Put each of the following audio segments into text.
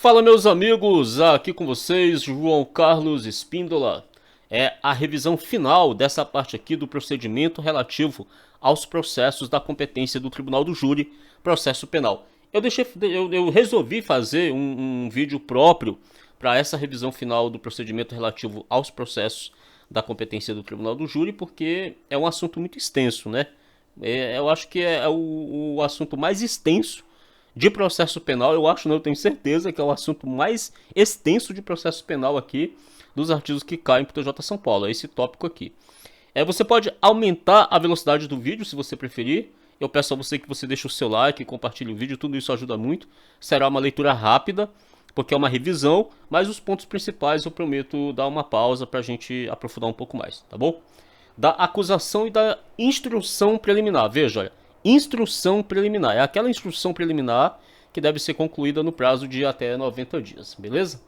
Fala, meus amigos, aqui com vocês, João Carlos Espíndola. É a revisão final dessa parte aqui do procedimento relativo aos processos da competência do Tribunal do Júri, processo penal. Eu resolvi fazer um vídeo próprio para essa revisão final do procedimento relativo aos processos da competência do Tribunal do Júri, porque é um assunto muito extenso, né? Eu acho que é o assunto mais extenso de processo penal. Eu acho, não, eu tenho certeza que é o assunto mais extenso de processo penal aqui dos artigos que caem para o TJ São Paulo, é esse tópico aqui. Você pode aumentar a velocidade do vídeo se você preferir. Eu peço a você que você deixe o seu like, compartilhe o vídeo, tudo isso ajuda muito. Será uma leitura rápida, porque é uma revisão, mas os pontos principais eu prometo dar uma pausa para a gente aprofundar um pouco mais, tá bom? Da acusação e da instrução preliminar. Veja, olha, instrução preliminar é aquela instrução preliminar que deve ser concluída no prazo de até 90 dias, beleza?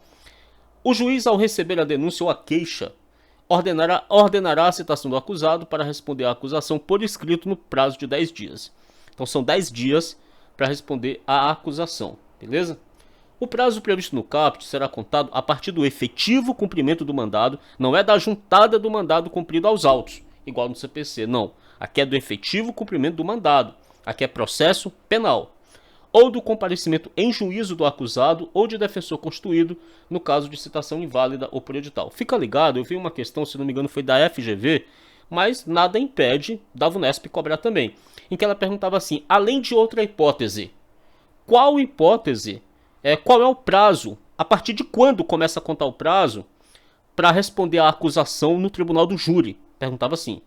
O juiz, ao receber a denúncia ou a queixa, ordenará a citação do acusado para responder à acusação por escrito no prazo de 10 dias. Então são 10 dias para responder à acusação, beleza? O prazo previsto no caput será contado a partir do efetivo cumprimento do mandado, não é da juntada do mandado cumprido aos autos, igual no CPC, não. Aqui é do efetivo cumprimento do mandado, aqui é processo penal. Ou do comparecimento em juízo do acusado ou de defensor constituído, no caso de citação inválida ou por edital. Fica ligado, eu vi uma questão, se não me engano foi da FGV, mas nada impede da VUNESP cobrar também, em que ela perguntava assim, além de outra hipótese, qual hipótese, qual é o prazo, a partir de quando começa a contar o prazo para responder à acusação no tribunal do júri? Perguntava assim.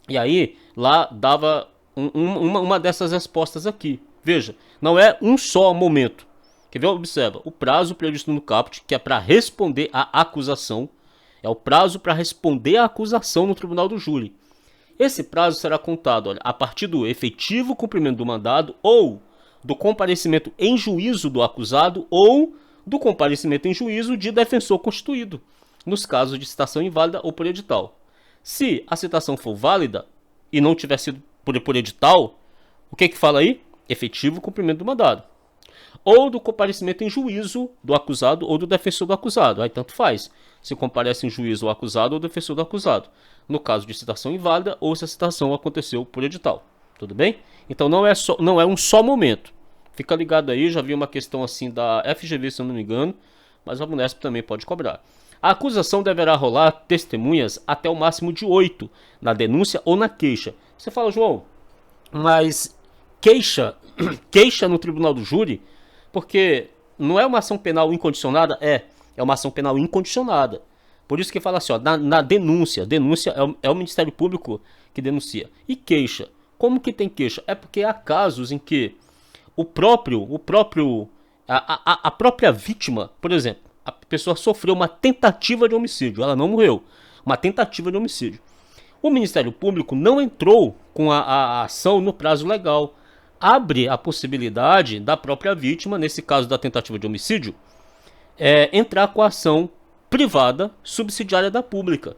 E aí, lá dava uma dessas respostas aqui. Veja, não é um só momento. Quer ver? Observa, o prazo previsto no caput, que é para responder à acusação, é o prazo para responder à acusação no tribunal do júri. Esse prazo será contado, olha, a partir do efetivo cumprimento do mandado ou do comparecimento em juízo do acusado ou do comparecimento em juízo de defensor constituído, nos casos de citação inválida ou por edital. Se a citação for válida e não tiver sido por edital, o que fala aí? Efetivo cumprimento do mandado. Ou do comparecimento em juízo do acusado ou do defensor do acusado. Aí tanto faz. Se comparece em juízo o acusado ou o defensor do acusado. No caso de citação inválida ou se a citação aconteceu por edital. Tudo bem? Então não é um só momento. Fica ligado aí, já vi uma questão assim da FGV, se eu não me engano, mas a VUNESP também pode cobrar. A acusação deverá rolar testemunhas até o máximo de 8 na denúncia ou na queixa. Você fala, João, mas queixa no tribunal do júri, porque não é uma ação penal incondicionada? É uma ação penal incondicionada. Por isso que fala assim, ó, na denúncia é o Ministério Público que denuncia. E queixa, como que tem queixa? É porque há casos em que a própria vítima, por exemplo, a pessoa sofreu uma tentativa de homicídio, ela não morreu, uma tentativa de homicídio. O Ministério Público não entrou com a ação no prazo legal. Abre a possibilidade da própria vítima, nesse caso da tentativa de homicídio, entrar com a ação privada subsidiária da pública.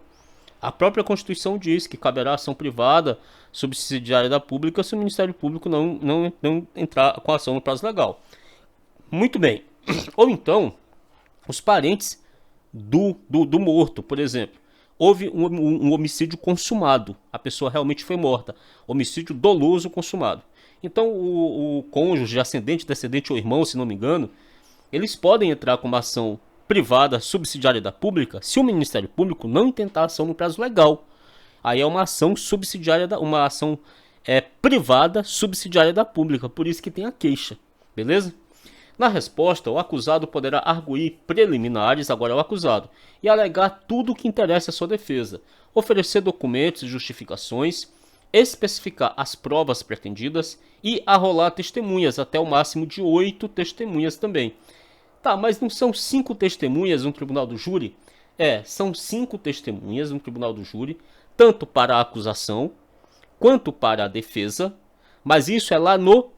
A própria Constituição diz que caberá ação privada subsidiária da pública se o Ministério Público não entrar com a ação no prazo legal. Muito bem. Ou então, os parentes do morto, por exemplo. Houve um homicídio consumado. A pessoa realmente foi morta. Homicídio doloso consumado. Então o cônjuge, ascendente, descendente ou irmão, se não me engano, eles podem entrar com uma ação privada subsidiária da pública se o Ministério Público não intentar ação no prazo legal. Aí é uma ação subsidiária, uma ação privada subsidiária da pública, por isso que tem a queixa, beleza? Na resposta, o acusado poderá arguir preliminares, agora é o acusado, e alegar tudo o que interessa à sua defesa, oferecer documentos e justificações, especificar as provas pretendidas e arrolar testemunhas, até o máximo de 8 testemunhas também. Tá, mas não são 5 testemunhas no tribunal do júri? São 5 testemunhas no tribunal do júri, tanto para a acusação quanto para a defesa, mas isso é lá no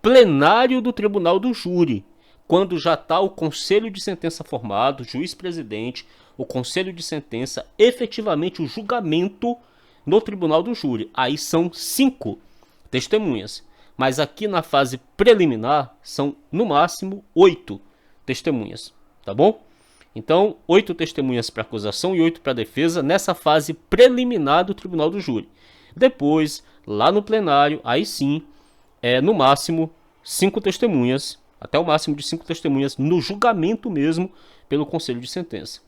plenário do tribunal do júri, quando já está o conselho de sentença formado, o juiz-presidente, o conselho de sentença, efetivamente o julgamento no tribunal do júri. Aí são 5 testemunhas. Mas aqui na fase preliminar são no máximo 8 testemunhas, tá bom? Então, 8 testemunhas para acusação e 8 para defesa nessa fase preliminar do tribunal do júri. Depois, lá no plenário, aí sim, no máximo 5 testemunhas, até o máximo de 5 testemunhas no julgamento mesmo pelo conselho de sentença.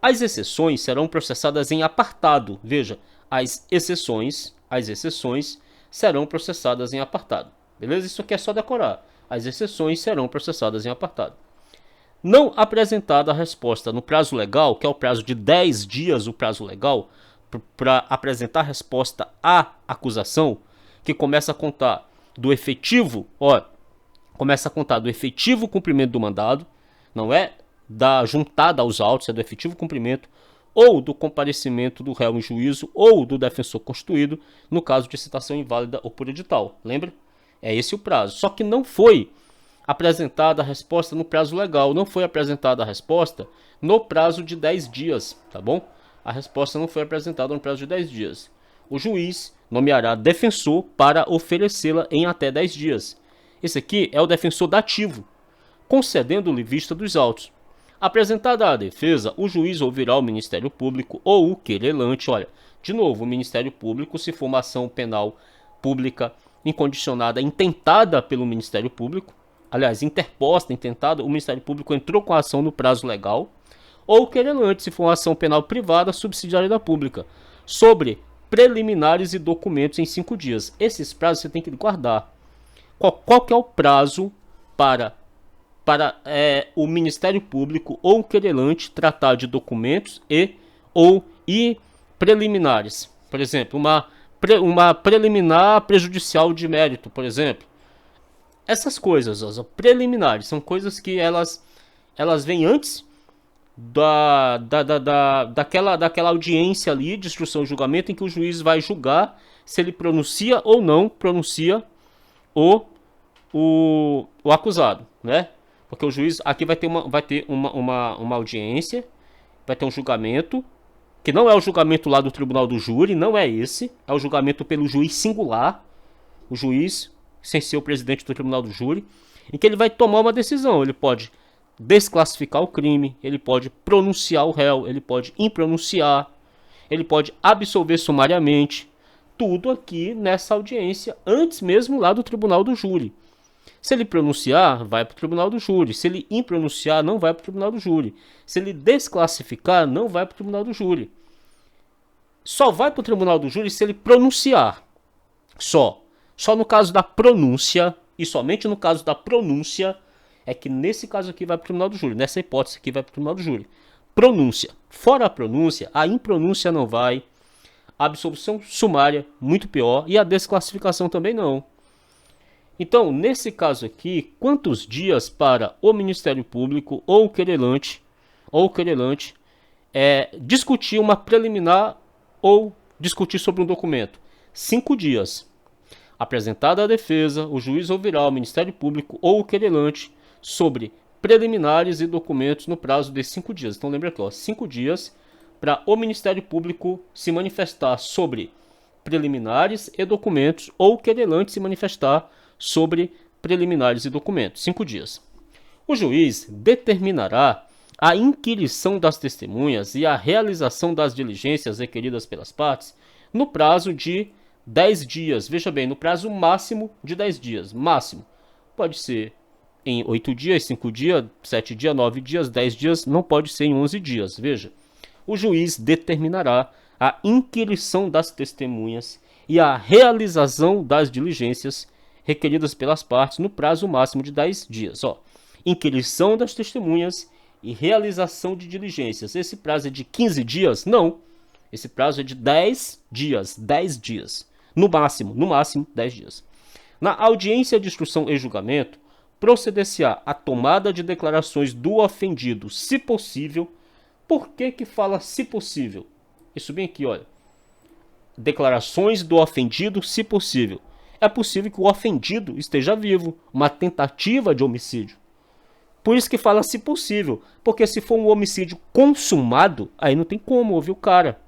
As exceções serão processadas em apartado. Veja, as exceções serão processadas em apartado. Beleza? Isso aqui é só decorar. As exceções serão processadas em apartado. Não apresentada a resposta no prazo legal, que é o prazo de 10 dias, o prazo legal, para apresentar a resposta à acusação, que começa a contar do efetivo, começa a contar do efetivo cumprimento do mandado, não é da juntada aos autos, é do efetivo cumprimento, ou do comparecimento do réu em juízo, ou do defensor constituído, no caso de citação inválida ou por edital. Lembra? É esse o prazo. Só que não foi apresentada a resposta no prazo legal, não foi apresentada a resposta no prazo de 10 dias, tá bom? A resposta não foi apresentada no prazo de 10 dias. O juiz nomeará defensor para oferecê-la em até 10 dias. Esse aqui é o defensor dativo, concedendo-lhe vista dos autos. Apresentada a defesa, o juiz ouvirá o Ministério Público ou o querelante. Olha, de novo, o Ministério Público, se for uma ação penal pública incondicionada, intentada pelo Ministério Público, aliás, interposta, intentada, o Ministério Público entrou com a ação no prazo legal, ou o querelante, se for uma ação penal privada subsidiária da pública, sobre preliminares e documentos em 5 dias. Esses prazos você tem que guardar. Qual que é o prazo para o Ministério Público ou o querelante tratar de documentos e preliminares? Por exemplo, uma preliminar prejudicial de mérito, por exemplo. Essas coisas, as preliminares, são coisas que elas vêm antes daquela audiência ali de instrução e julgamento em que o juiz vai julgar se ele pronuncia ou não pronuncia o acusado, né? Porque o juiz aqui vai ter uma audiência, vai ter um julgamento, que não é o julgamento lá do tribunal do júri, não é esse, é o julgamento pelo juiz singular, o juiz sem ser o presidente do tribunal do júri, em que ele vai tomar uma decisão. Ele pode desclassificar o crime, ele pode pronunciar o réu, ele pode impronunciar, ele pode absolver sumariamente, tudo aqui nessa audiência, antes mesmo lá do tribunal do júri. Se ele pronunciar, vai para o tribunal do júri. Se ele impronunciar, não vai para o tribunal do júri. Se ele desclassificar, não vai para o tribunal do júri. Só vai para o tribunal do júri se ele pronunciar. Só no caso da pronúncia, e somente no caso da pronúncia, é que nesse caso aqui vai para o tribunal do júri. Nessa hipótese aqui vai para o tribunal do júri. Pronúncia. Fora a pronúncia, a impronúncia não vai. A absolvição sumária, muito pior. E a desclassificação também não. Então, nesse caso aqui, quantos dias para o Ministério Público ou o querelante discutir uma preliminar ou discutir sobre um documento? 5 dias. Apresentada a defesa, o juiz ouvirá o Ministério Público ou o querelante sobre preliminares e documentos no prazo de 5 dias. Então lembra aqui, 5 dias para o Ministério Público se manifestar sobre preliminares e documentos ou o querelante se manifestar sobre preliminares e documentos. 5 dias. O juiz determinará a inquirição das testemunhas e a realização das diligências requeridas pelas partes no prazo de 10 dias. Veja bem, no prazo máximo de 10 dias. Máximo. Pode ser em 8 dias, 5 dias, 7 dias, 9 dias, 10 dias. Não pode ser em 11 dias. Veja. O juiz determinará a inquirição das testemunhas e a realização das diligências requeridas pelas partes no prazo máximo de 10 dias. Inquirição das testemunhas e realização de diligências. Esse prazo é de 15 dias? Não. Esse prazo é de 10 dias. 10 dias. No máximo 10 dias. Na audiência de instrução e julgamento, proceder-se-á a tomada de declarações do ofendido, se possível. Por que fala se possível? Isso bem aqui, olha. Declarações do ofendido, se possível. É possível que o ofendido esteja vivo, uma tentativa de homicídio. Por isso que fala se possível, porque se for um homicídio consumado, aí não tem como ouvir o cara.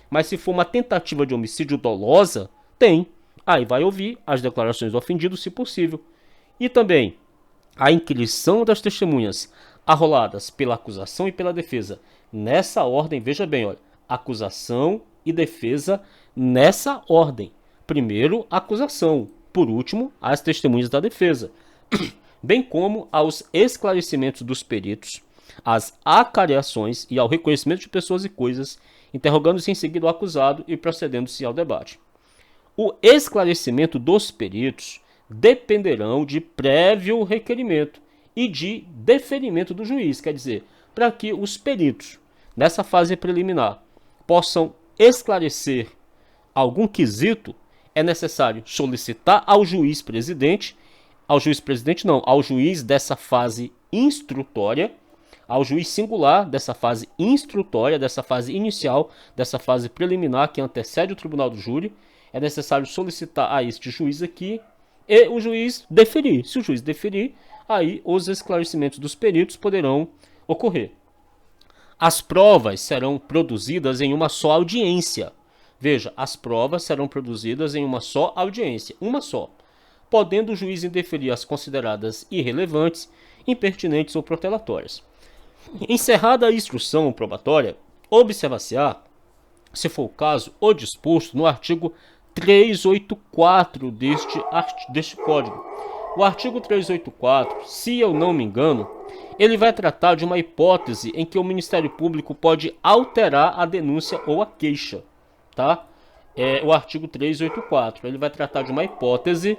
Mas se for uma tentativa de homicídio dolosa, tem. Aí vai ouvir as declarações do ofendido, se possível. E também a inquirição das testemunhas arroladas pela acusação e pela defesa. Nessa ordem, veja bem, olha, acusação e defesa nessa ordem. Primeiro, a acusação. Por último, as testemunhas da defesa. Bem como aos esclarecimentos dos peritos, às acareações e ao reconhecimento de pessoas e coisas, interrogando-se em seguida o acusado e procedendo-se ao debate. O esclarecimento dos peritos dependerão de prévio requerimento e de deferimento do juiz, quer dizer, para que os peritos, nessa fase preliminar, possam esclarecer algum quesito, é necessário solicitar ao juiz presidente ao juiz dessa fase instrutória, ao juiz singular dessa fase instrutória, dessa fase inicial, dessa fase preliminar que antecede o tribunal do júri, é necessário solicitar a este juiz aqui e o juiz deferir. Se o juiz deferir, aí os esclarecimentos dos peritos poderão ocorrer. As provas serão produzidas em uma só audiência. Veja, as provas serão produzidas em uma só audiência, uma só, podendo o juiz indeferir as consideradas irrelevantes, impertinentes ou protelatórias. Encerrada a instrução probatória, observar-se-á, se for o caso, o disposto no artigo 384 deste Código. O artigo 384, se eu não me engano, ele vai tratar de uma hipótese em que o Ministério Público pode alterar a denúncia ou a queixa, tá? O artigo 384, ele vai tratar de uma hipótese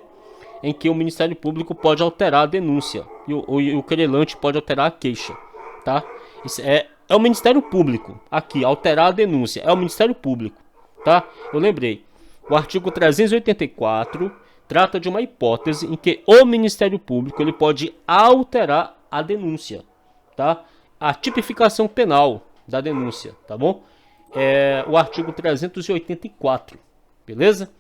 em que o Ministério Público pode alterar a denúncia e o querelante pode alterar a queixa, tá? Isso é o Ministério Público, aqui, alterar a denúncia, é o Ministério Público, tá? Eu lembrei, o artigo 384 trata de uma hipótese em que o Ministério Público ele pode alterar a denúncia, tá? A tipificação penal da denúncia, tá bom? O artigo 384, beleza?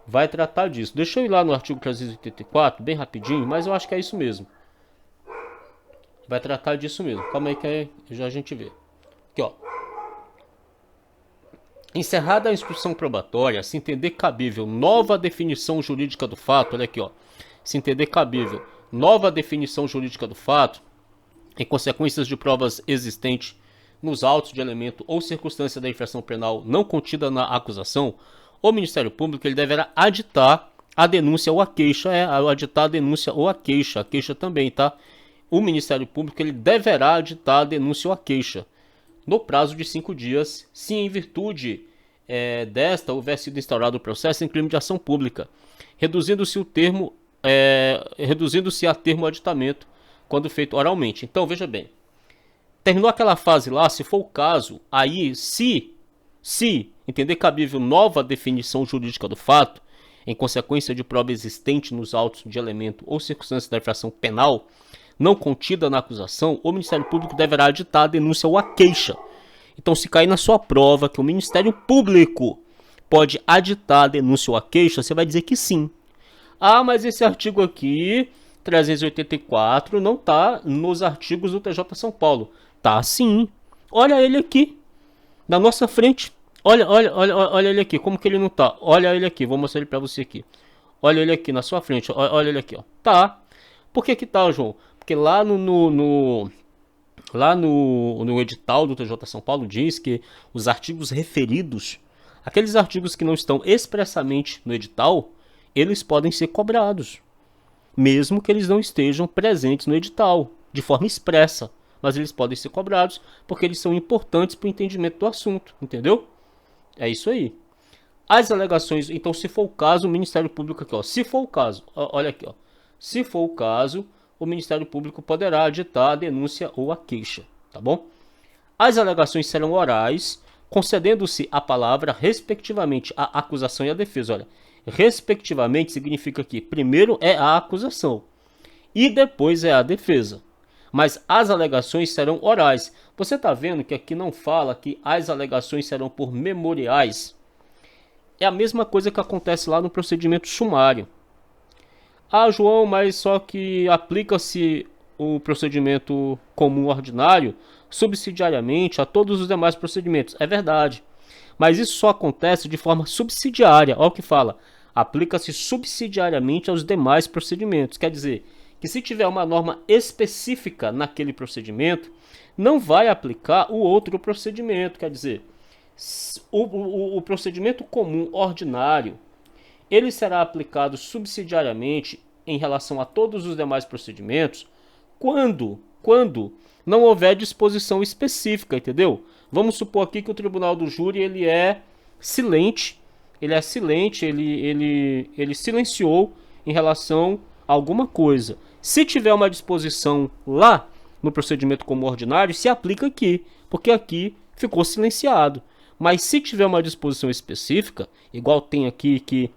Vai tratar disso. Deixa eu ir lá no artigo 384, bem rapidinho, mas eu acho que é isso mesmo. Vai tratar disso mesmo. Calma aí que já a gente vê. Aqui, ó. Encerrada a instrução probatória, se entender cabível nova definição jurídica do fato, olha aqui, ó. Se entender cabível nova definição jurídica do fato, em consequências de provas existentes nos autos de elemento ou circunstância da infração penal não contida na acusação, o Ministério Público ele deverá aditar a denúncia ou a queixa, aditar a denúncia ou a queixa também, tá? O Ministério Público ele deverá aditar a denúncia ou a queixa no prazo de 5 dias, se em virtude desta houver sido instaurado o processo em crime de ação pública, reduzindo-se a termo aditamento quando feito oralmente. Então, veja bem, terminou aquela fase lá, se for o caso, aí se entender cabível nova definição jurídica do fato, em consequência de prova existente nos autos de elemento ou circunstância da infração penal não contida na acusação, o Ministério Público deverá aditar a denúncia ou a queixa. Então, se cair na sua prova que o Ministério Público pode aditar a denúncia ou a queixa, você vai dizer que sim. Ah, mas esse artigo aqui, 384, não está nos artigos do TJ São Paulo. Tá sim. Olha ele aqui, na nossa frente. Olha ele aqui, como que ele não tá? Olha ele aqui, vou mostrar ele para você aqui. Olha ele aqui na sua frente, olha ele aqui, ó. Tá. Por que tá, João? Porque lá no edital do TJ São Paulo diz que os artigos referidos, aqueles artigos que não estão expressamente no edital, eles podem ser cobrados, mesmo que eles não estejam presentes no edital, de forma expressa. Mas eles podem ser cobrados porque eles são importantes para o entendimento do assunto, entendeu? É isso aí. As alegações, então, se for o caso, o Ministério Público aqui, ó, se for o caso, olha aqui, ó, se for o caso, o Ministério Público poderá aditar a denúncia ou a queixa, tá bom? As alegações serão orais, concedendo-se a palavra respectivamente à acusação e à defesa. Olha, respectivamente significa que primeiro é a acusação e depois é a defesa. Mas as alegações serão orais. Você está vendo que aqui não fala que as alegações serão por memoriais? É a mesma coisa que acontece lá no procedimento sumário. Ah, João, mas só que aplica-se o procedimento comum ordinário subsidiariamente a todos os demais procedimentos. É verdade. Mas isso só acontece de forma subsidiária. Olha o que fala. aplica-se subsidiariamente aos demais procedimentos. Quer dizer, que se tiver uma norma específica naquele procedimento, não vai aplicar o outro procedimento. Quer dizer, o procedimento comum ordinário, ele será aplicado subsidiariamente em relação a todos os demais procedimentos quando não houver disposição específica, entendeu? Vamos supor aqui que o tribunal do júri ele é silente, ele silenciou em relação a alguma coisa. Se tiver uma disposição lá no procedimento comum ordinário, se aplica aqui, porque aqui ficou silenciado. Mas se tiver uma disposição específica, igual tem aqui que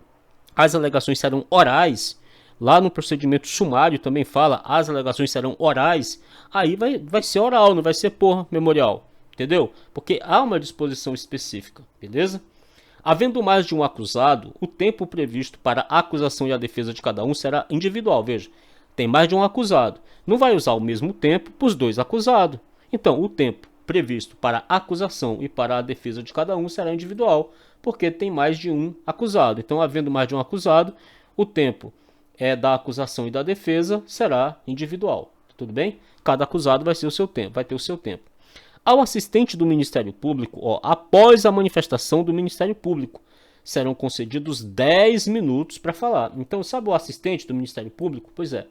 as alegações serão orais, lá no procedimento sumário também fala, as alegações serão orais, aí vai ser oral, não vai ser por memorial, entendeu? Porque há uma disposição específica, beleza? Havendo mais de um acusado, o tempo previsto para a acusação e a defesa de cada um será individual, veja, tem mais de um acusado, não vai usar o mesmo tempo para os dois acusados, então o tempo previsto para a acusação e para a defesa de cada um será individual, porque tem mais de um acusado. Então, havendo mais de um acusado, o tempo da acusação e da defesa será individual. Tudo bem? Cada acusado vai ter o seu tempo. Ao assistente do Ministério Público, após a manifestação do Ministério Público, serão concedidos 10 minutos para falar. Então, sabe o assistente do Ministério Público? Pois é,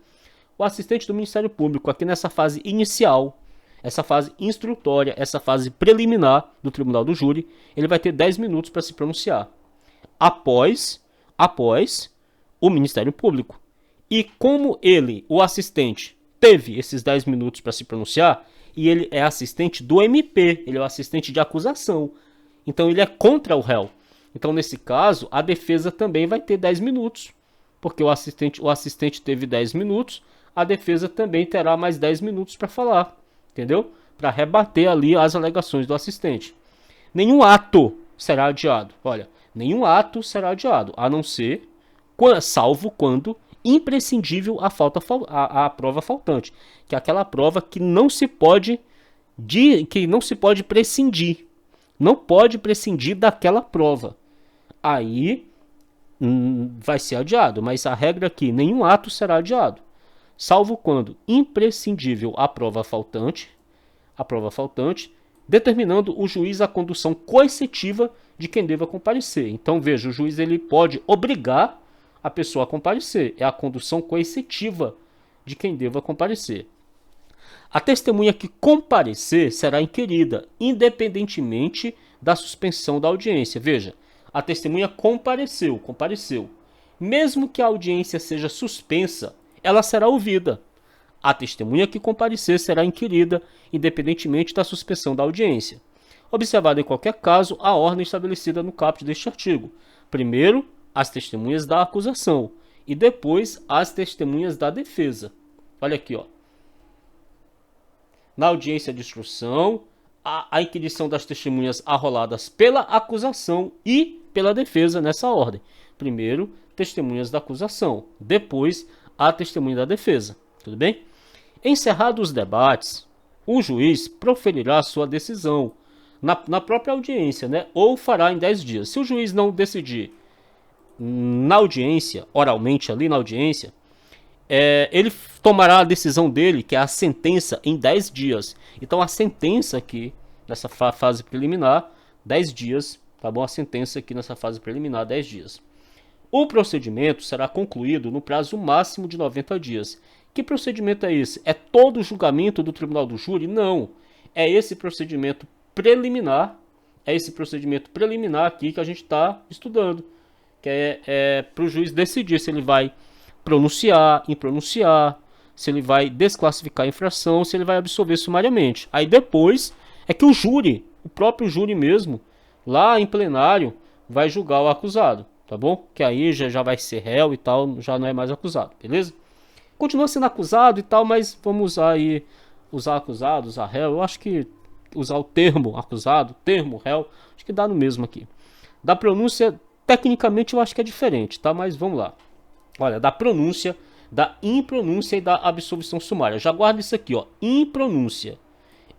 o assistente do Ministério Público, aqui nessa fase inicial, essa fase instrutória, essa fase preliminar do Tribunal do Júri, ele vai ter 10 minutos para se pronunciar. Após o Ministério Público. E como ele, o assistente, teve esses 10 minutos para se pronunciar, e ele é assistente do MP, ele é o assistente de acusação. Então ele é contra o réu. Então nesse caso, a defesa também vai ter 10 minutos. Porque o assistente teve 10 minutos, a defesa também terá mais 10 minutos para falar. Entendeu? Para rebater ali as alegações do assistente. Nenhum ato será adiado. Olha, nenhum ato será adiado, a não ser, salvo quando imprescindível a prova faltante, que é aquela prova que não se pode prescindir. Não pode prescindir daquela prova. Aí vai ser adiado, mas a regra aqui, nenhum ato será adiado. Salvo quando imprescindível a prova faltante, determinando o juiz a condução coercitiva de quem deva comparecer. Então, veja, o juiz ele pode obrigar a pessoa a comparecer. É a condução coercitiva de quem deva comparecer. A testemunha que comparecer será inquirida, independentemente da suspensão da audiência. Veja, a testemunha compareceu. Mesmo que a audiência seja suspensa, ela será ouvida. A testemunha que comparecer será inquirida, independentemente da suspensão da audiência. Observado em qualquer caso a ordem estabelecida no caput deste artigo. Primeiro, as testemunhas da acusação e depois as testemunhas da defesa. Olha aqui, na audiência de instrução, a inquirição das testemunhas arroladas pela acusação e pela defesa nessa ordem. Primeiro, testemunhas da acusação, depois a testemunha da defesa. Tudo bem? Encerrados os debates, o juiz proferirá sua decisão na própria audiência, né? Ou fará em 10 dias. Se o juiz não decidir na audiência, oralmente ali na audiência, ele tomará a decisão dele, que é a sentença, em 10 dias. Então a sentença aqui, nessa fase preliminar, 10 dias, tá bom? A sentença aqui nessa fase preliminar, 10 dias. O procedimento será concluído no prazo máximo de 90 dias. Que procedimento é esse? É todo o julgamento do Tribunal do Júri? Não. É esse procedimento preliminar. É esse procedimento preliminar aqui que a gente está estudando. Que é para o juiz decidir se ele vai pronunciar, impronunciar, se ele vai desclassificar a infração, se ele vai absolver sumariamente. Aí depois é que o júri, o próprio júri mesmo, lá em plenário, vai julgar o acusado. Tá bom? Que aí já vai ser réu e tal, já não é mais acusado, beleza? Continua sendo acusado e tal, mas vamos usar acusado, usar réu. Eu acho que usar o termo acusado, termo réu, acho que dá no mesmo aqui. Da pronúncia, tecnicamente eu acho que é diferente, tá? Mas vamos lá. Olha, da pronúncia, da impronúncia e da absolvição sumária. Já guarda isso aqui, impronúncia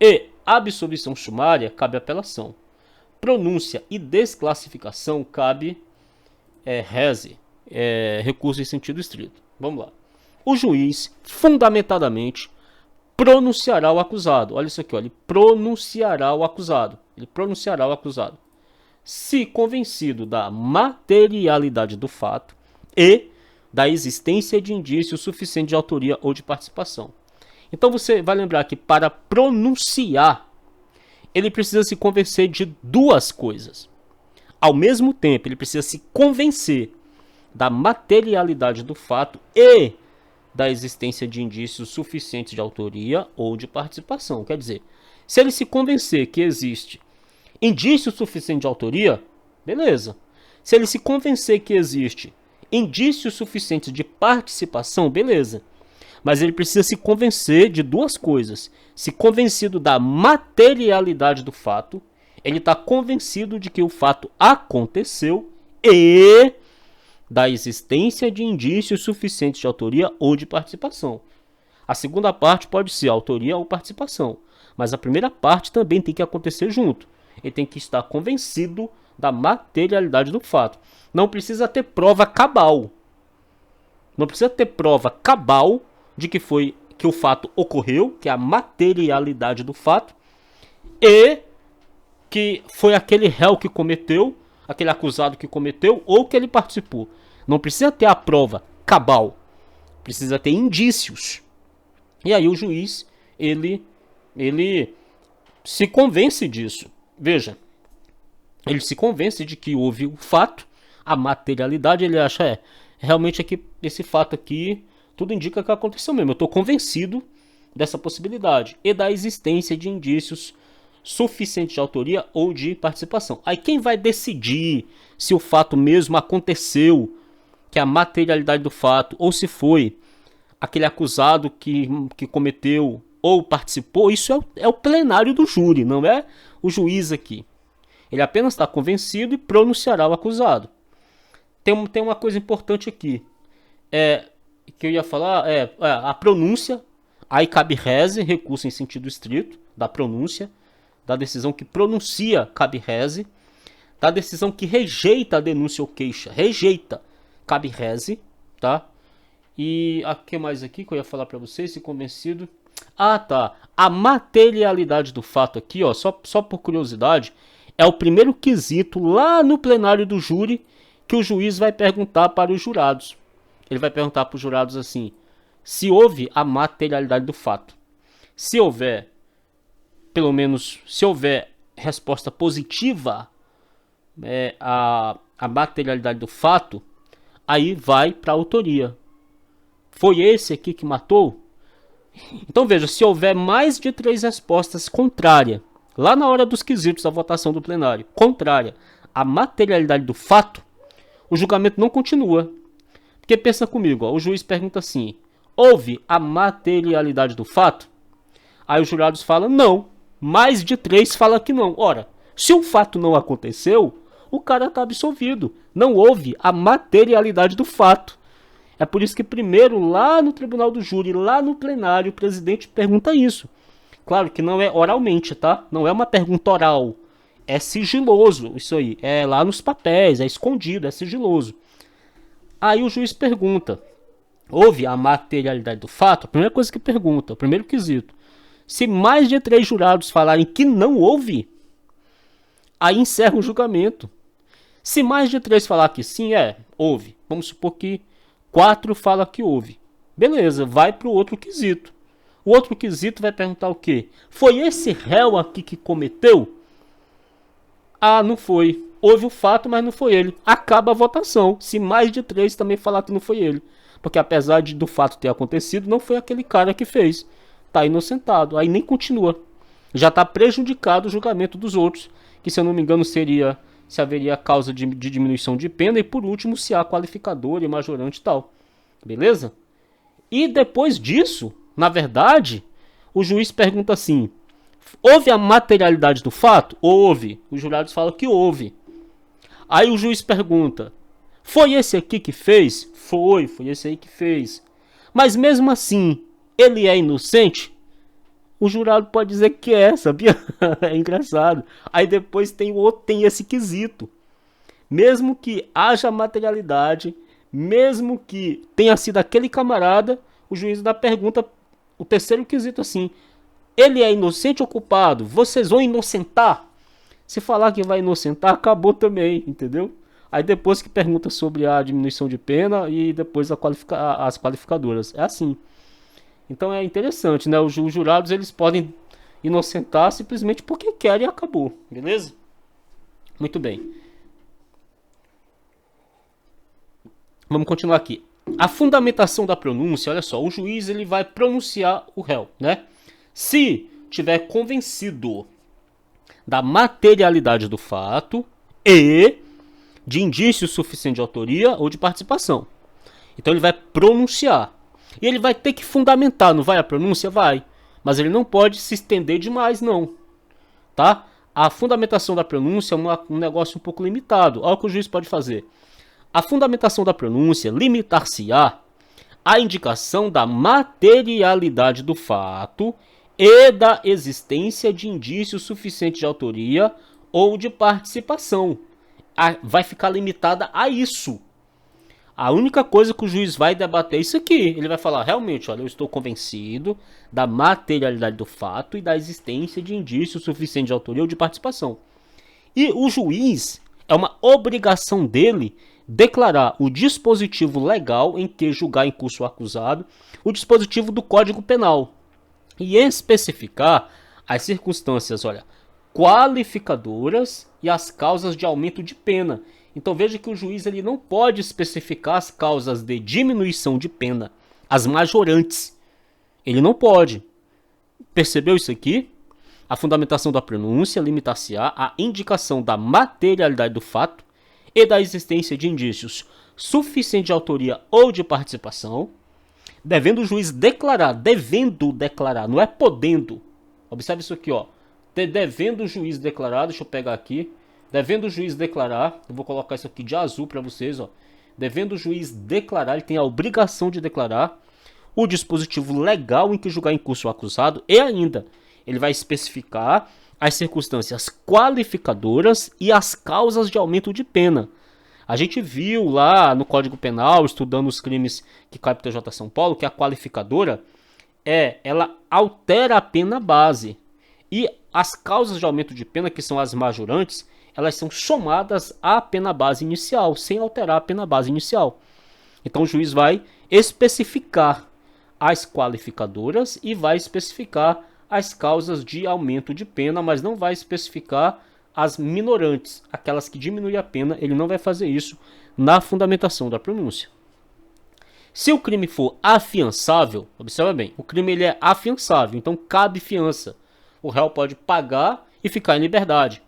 e absolvição sumária cabe apelação. Pronúncia e desclassificação cabe reze. recurso em sentido estrito. Vamos lá. O juiz, fundamentadamente, pronunciará o acusado. Olha isso aqui, ó, ele pronunciará o acusado. Ele pronunciará o acusado. Se convencido da materialidade do fato e da existência de indício suficiente de autoria ou de participação. Então você vai lembrar que para pronunciar, ele precisa se convencer de duas coisas. Ao mesmo tempo, ele precisa se convencer da materialidade do fato e da existência de indícios suficientes de autoria ou de participação. Quer dizer, se ele se convencer que existe indício suficiente de autoria, beleza. Se ele se convencer que existe indícios suficientes de participação, beleza. Mas ele precisa se convencer de duas coisas. Se convencido da materialidade do fato, ele está convencido de que o fato aconteceu e da existência de indícios suficientes de autoria ou de participação. A segunda parte pode ser autoria ou participação, mas a primeira parte também tem que acontecer junto. Ele tem que estar convencido da materialidade do fato. Não precisa ter prova cabal. Não precisa ter prova cabal de que o fato ocorreu, que é a materialidade do fato, e que foi aquele réu que cometeu, aquele acusado que cometeu, ou que ele participou. Não precisa ter a prova cabal. Precisa ter indícios. E aí o juiz, ele se convence disso. Veja, ele se convence de que houve o fato, a materialidade, ele acha, realmente aqui, esse fato aqui, tudo indica que aconteceu mesmo. Eu estou convencido dessa possibilidade e da existência de indícios suficientes de autoria ou de participação. Aí quem vai decidir se o fato mesmo aconteceu, que é a materialidade do fato, ou se foi aquele acusado que cometeu ou participou, isso é o plenário do júri, não é o juiz aqui. Ele apenas está convencido e pronunciará o acusado. Tem uma coisa importante aqui, que eu ia falar, a pronúncia. Aí cabe reze, recurso em sentido estrito, da pronúncia, da decisão que pronuncia, cabe reze, da decisão que rejeita a denúncia ou queixa, rejeita, cabe reze, tá? E o que mais aqui que eu ia falar para vocês, se convencido... Ah, tá. A materialidade do fato aqui, ó, só por curiosidade, é o primeiro quesito lá no plenário do júri que o juiz vai perguntar para os jurados. Ele vai perguntar para os jurados assim, se houve a materialidade do fato. Se houver, pelo menos, se houver resposta positiva a materialidade do fato, aí vai para a autoria. Foi esse aqui que matou? Então veja, se houver mais de 3 respostas contrárias, lá na hora dos quesitos da votação do plenário, contrária à materialidade do fato, o julgamento não continua. Porque pensa comigo, ó, o juiz pergunta assim, houve a materialidade do fato? Aí os jurados falam não, mais de 3 falam que não. Ora, se o fato não aconteceu, o cara está absolvido. Não houve a materialidade do fato. É por isso que primeiro, lá no tribunal do júri, lá no plenário, o presidente pergunta isso. Claro que não é oralmente, tá? Não é uma pergunta oral. É sigiloso isso aí. É lá nos papéis, é escondido, é sigiloso. Aí o juiz pergunta, houve a materialidade do fato? A primeira coisa que pergunta, o primeiro quesito. Se mais de 3 jurados falarem que não houve, aí encerra o julgamento. Se mais de 3 falar que sim, houve. Vamos supor que 4 falam que houve. Beleza, vai para o outro quesito. O outro quesito vai perguntar o quê? Foi esse réu aqui que cometeu? Ah, não foi. Houve o fato, mas não foi ele. Acaba a votação. Se mais de 3 também falar que não foi ele. Porque apesar do fato ter acontecido, não foi aquele cara que fez. Está inocentado. Aí nem continua. Já está prejudicado o julgamento dos outros. Que, se eu não me engano, seria... se haveria causa de diminuição de pena, e por último, se há qualificador e majorante e tal. Beleza? E depois disso, na verdade, o juiz pergunta assim, houve a materialidade do fato? Houve. Os jurados falam que houve. Aí o juiz pergunta, foi esse aqui que fez? Foi esse aí que fez. Mas mesmo assim, ele é inocente? O jurado pode dizer que sabia? É engraçado. Aí depois tem esse quesito. Mesmo que haja materialidade, mesmo que tenha sido aquele camarada, o juiz da pergunta, o terceiro quesito assim, ele é inocente ou culpado? Vocês vão inocentar? Se falar que vai inocentar, acabou também, entendeu? Aí depois que pergunta sobre a diminuição de pena e depois as qualificadoras. É assim. Então é interessante, né? Os jurados eles podem inocentar simplesmente porque querem e acabou, beleza? Muito bem. Vamos continuar aqui. A fundamentação da pronúncia, olha só, o juiz ele vai pronunciar o réu, né? Se tiver convencido da materialidade do fato e de indício suficiente de autoria ou de participação. Então ele vai pronunciar. E ele vai ter que fundamentar, não vai a pronúncia? Vai. Mas ele não pode se estender demais, não. Tá? A fundamentação da pronúncia é um negócio um pouco limitado. Olha o que o juiz pode fazer. A fundamentação da pronúncia limitar-se-á à indicação da materialidade do fato e da existência de indício suficiente de autoria ou de participação. Vai ficar limitada a isso. A única coisa que o juiz vai debater é isso aqui. Ele vai falar, realmente, olha, eu estou convencido da materialidade do fato e da existência de indício suficiente de autoria ou de participação. E o juiz, é uma obrigação dele declarar o dispositivo legal em que julgar em curso o acusado, o dispositivo do Código Penal, e especificar as circunstâncias, olha, qualificadoras e as causas de aumento de pena. Então veja que o juiz ele não pode especificar as causas de diminuição de pena, as majorantes. Ele não pode. Percebeu isso aqui? A fundamentação da pronúncia limitar-se-á à indicação da materialidade do fato e da existência de indícios suficientes de autoria ou de participação, devendo o juiz declarar, não é podendo. Observe isso aqui, ó. Devendo o juiz declarar, deixa eu pegar aqui, devendo o juiz declarar, eu vou colocar isso aqui de azul para vocês, ó. Devendo o juiz declarar, ele tem a obrigação de declarar o dispositivo legal em que julgar em curso o acusado e ainda ele vai especificar as circunstâncias qualificadoras e as causas de aumento de pena. A gente viu lá no Código Penal, estudando os crimes que caem para o TJ São Paulo, que a qualificadora ela altera a pena base. E as causas de aumento de pena, que são as majorantes, elas são somadas à pena base inicial, sem alterar a pena base inicial. Então o juiz vai especificar as qualificadoras e vai especificar as causas de aumento de pena, mas não vai especificar as minorantes, aquelas que diminuem a pena. Ele não vai fazer isso na fundamentação da pronúncia. Se o crime for afiançável, observa bem, o crime ele é afiançável, então cabe fiança. O réu pode pagar e ficar em liberdade.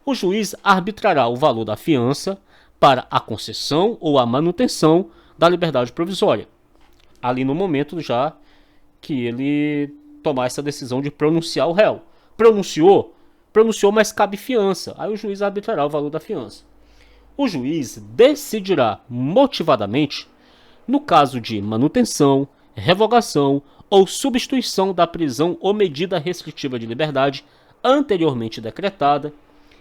O juiz arbitrará o valor da fiança para a concessão ou a manutenção da liberdade provisória, ali no momento já que ele tomar essa decisão de pronunciar o réu. Pronunciou, mas cabe fiança. Aí o juiz arbitrará o valor da fiança. O juiz decidirá motivadamente no caso de manutenção, revogação ou substituição da prisão ou medida restritiva de liberdade anteriormente decretada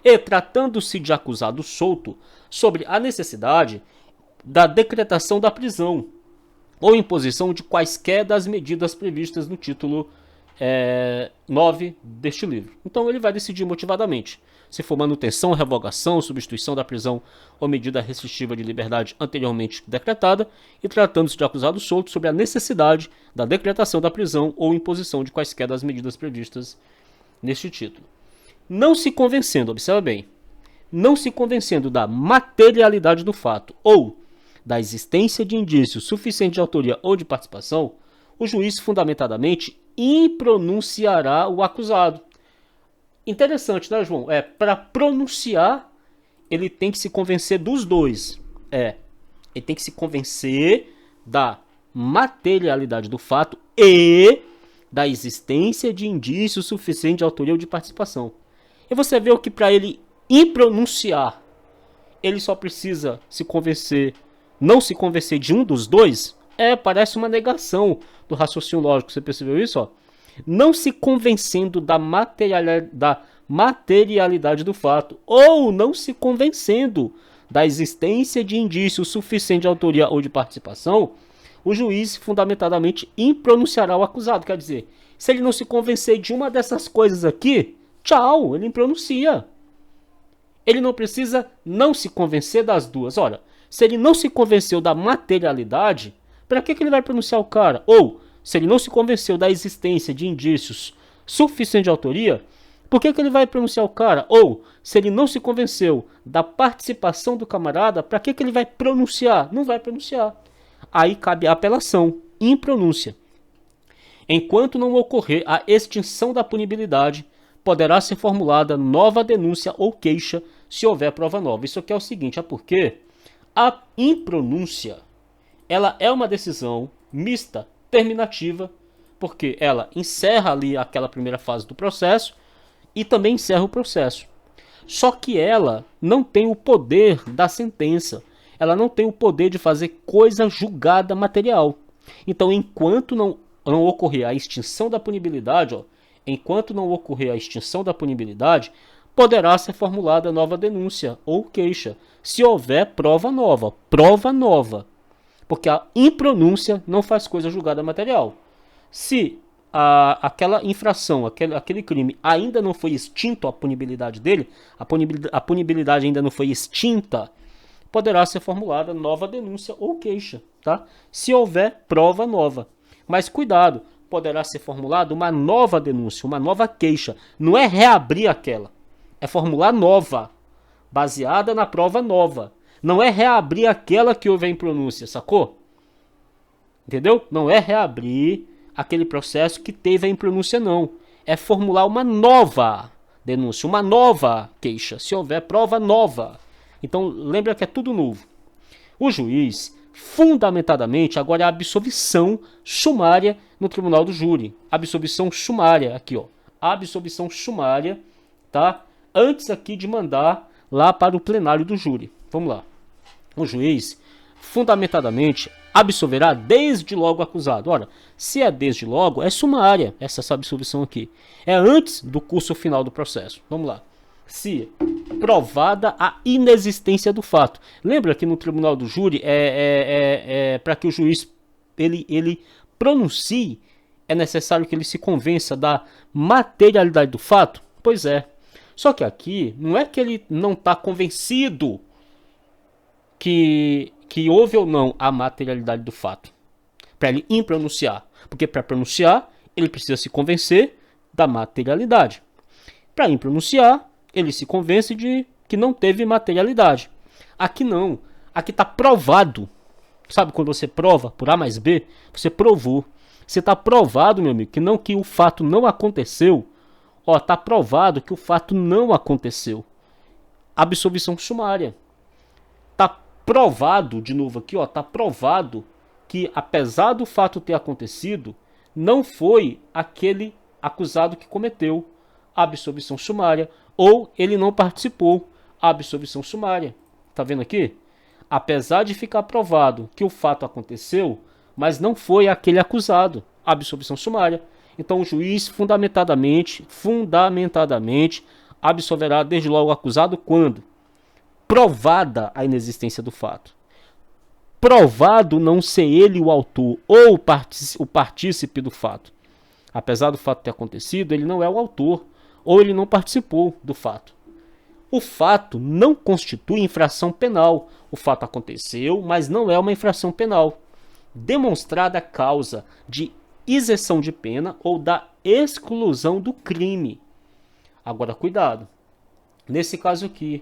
e, tratando-se de acusado solto, sobre a necessidade da decretação da prisão ou imposição de quaisquer das medidas previstas no título 9 deste livro. Então ele vai decidir motivadamente. Se for manutenção, revogação, substituição da prisão ou medida restritiva de liberdade anteriormente decretada, e tratando-se de acusado solto, sobre a necessidade da decretação da prisão ou imposição de quaisquer das medidas previstas neste título. Não se convencendo, observa bem, não se convencendo da materialidade do fato ou da existência de indício suficiente de autoria ou de participação, o juiz fundamentadamente impronunciará o acusado. Interessante, né, João? Para pronunciar, ele tem que se convencer dos dois. Ele tem que se convencer da materialidade do fato e da existência de indício suficiente de autoria ou de participação. E você vê o que para ele impronunciar, ele só precisa se convencer, não se convencer de um dos dois. Parece uma negação do raciocínio lógico. Você percebeu isso? Ó? Não se convencendo da materialidade do fato, ou não se convencendo da existência de indício suficiente de autoria ou de participação, o juiz fundamentadamente impronunciará o acusado. Quer dizer, se ele não se convencer de uma dessas coisas aqui, tchau, ele impronuncia. Ele não precisa não se convencer das duas. Olha, se ele não se convenceu da materialidade, para que ele vai pronunciar o cara? Ou, se ele não se convenceu da existência de indícios suficientes de autoria, por que ele vai pronunciar o cara? Ou, se ele não se convenceu da participação do camarada, para que ele vai pronunciar? Não vai pronunciar. Aí cabe a apelação, impronúncia. Enquanto não ocorrer a extinção da punibilidade, poderá ser formulada nova denúncia ou queixa se houver prova nova. Isso aqui é o seguinte, é porque a impronúncia, ela é uma decisão mista, terminativa, porque ela encerra ali aquela primeira fase do processo e também encerra o processo. Só que ela não tem o poder da sentença. Ela não tem o poder de fazer coisa julgada material. Então, enquanto não ocorrer a extinção da punibilidade, enquanto não ocorrer a extinção da punibilidade, poderá ser formulada nova denúncia ou queixa, se houver prova nova. Prova nova. Porque a impronúncia não faz coisa julgada material. Se aquela infração, aquele crime ainda não foi extinto a punibilidade dele, a punibilidade ainda não foi extinta, poderá ser formulada nova denúncia ou queixa, tá? Se houver prova nova. Mas cuidado, poderá ser formulada uma nova denúncia, uma nova queixa. Não é reabrir aquela, é formular nova, baseada na prova nova. Não é reabrir aquela que houve a impronúncia, sacou? Entendeu? Não é reabrir aquele processo que teve a impronúncia, não. É formular uma nova denúncia, uma nova queixa, se houver prova nova. Então, lembra que é tudo novo. O juiz, fundamentadamente, agora é a absolvição sumária no tribunal do júri. Absolvição sumária, aqui, ó. Absolvição sumária, tá? Antes aqui de mandar lá para o plenário do júri. Vamos lá. O juiz, fundamentadamente, absolverá desde logo o acusado. Ora, se é desde logo, é sumária essa absolvição aqui. É antes do curso final do processo. Vamos lá. Se provada a inexistência do fato. Lembra que no tribunal do júri, para que o juiz ele pronuncie, é necessário que ele se convença da materialidade do fato? Pois é. Só que aqui, não é que ele não está convencido que houve ou não a materialidade do fato, para ele impronunciar. Porque para pronunciar, ele precisa se convencer da materialidade. Para impronunciar, ele se convence de que não teve materialidade. Aqui não. Aqui está provado. Sabe quando você prova por A mais B? Você provou. Você está provado, meu amigo, que o fato não aconteceu. Ó, está provado que o fato não aconteceu. Absolvição sumária. Está provado, de novo aqui, ó, está provado que apesar do fato ter acontecido, não foi aquele acusado que cometeu. Absolvição sumária. Ou ele não participou, absolvição sumária. Tá vendo aqui? Apesar de ficar provado que o fato aconteceu, mas não foi aquele acusado, absolvição sumária. Então o juiz fundamentadamente absolverá desde logo o acusado quando provada a inexistência do fato. Provado não ser ele o autor ou o partícipe do fato. Apesar do fato ter acontecido, ele não é o autor, ou ele não participou do fato. O fato não constitui infração penal. O fato aconteceu, mas não é uma infração penal. Demonstrada a causa de isenção de pena ou da exclusão do crime. Agora, cuidado. Nesse caso aqui,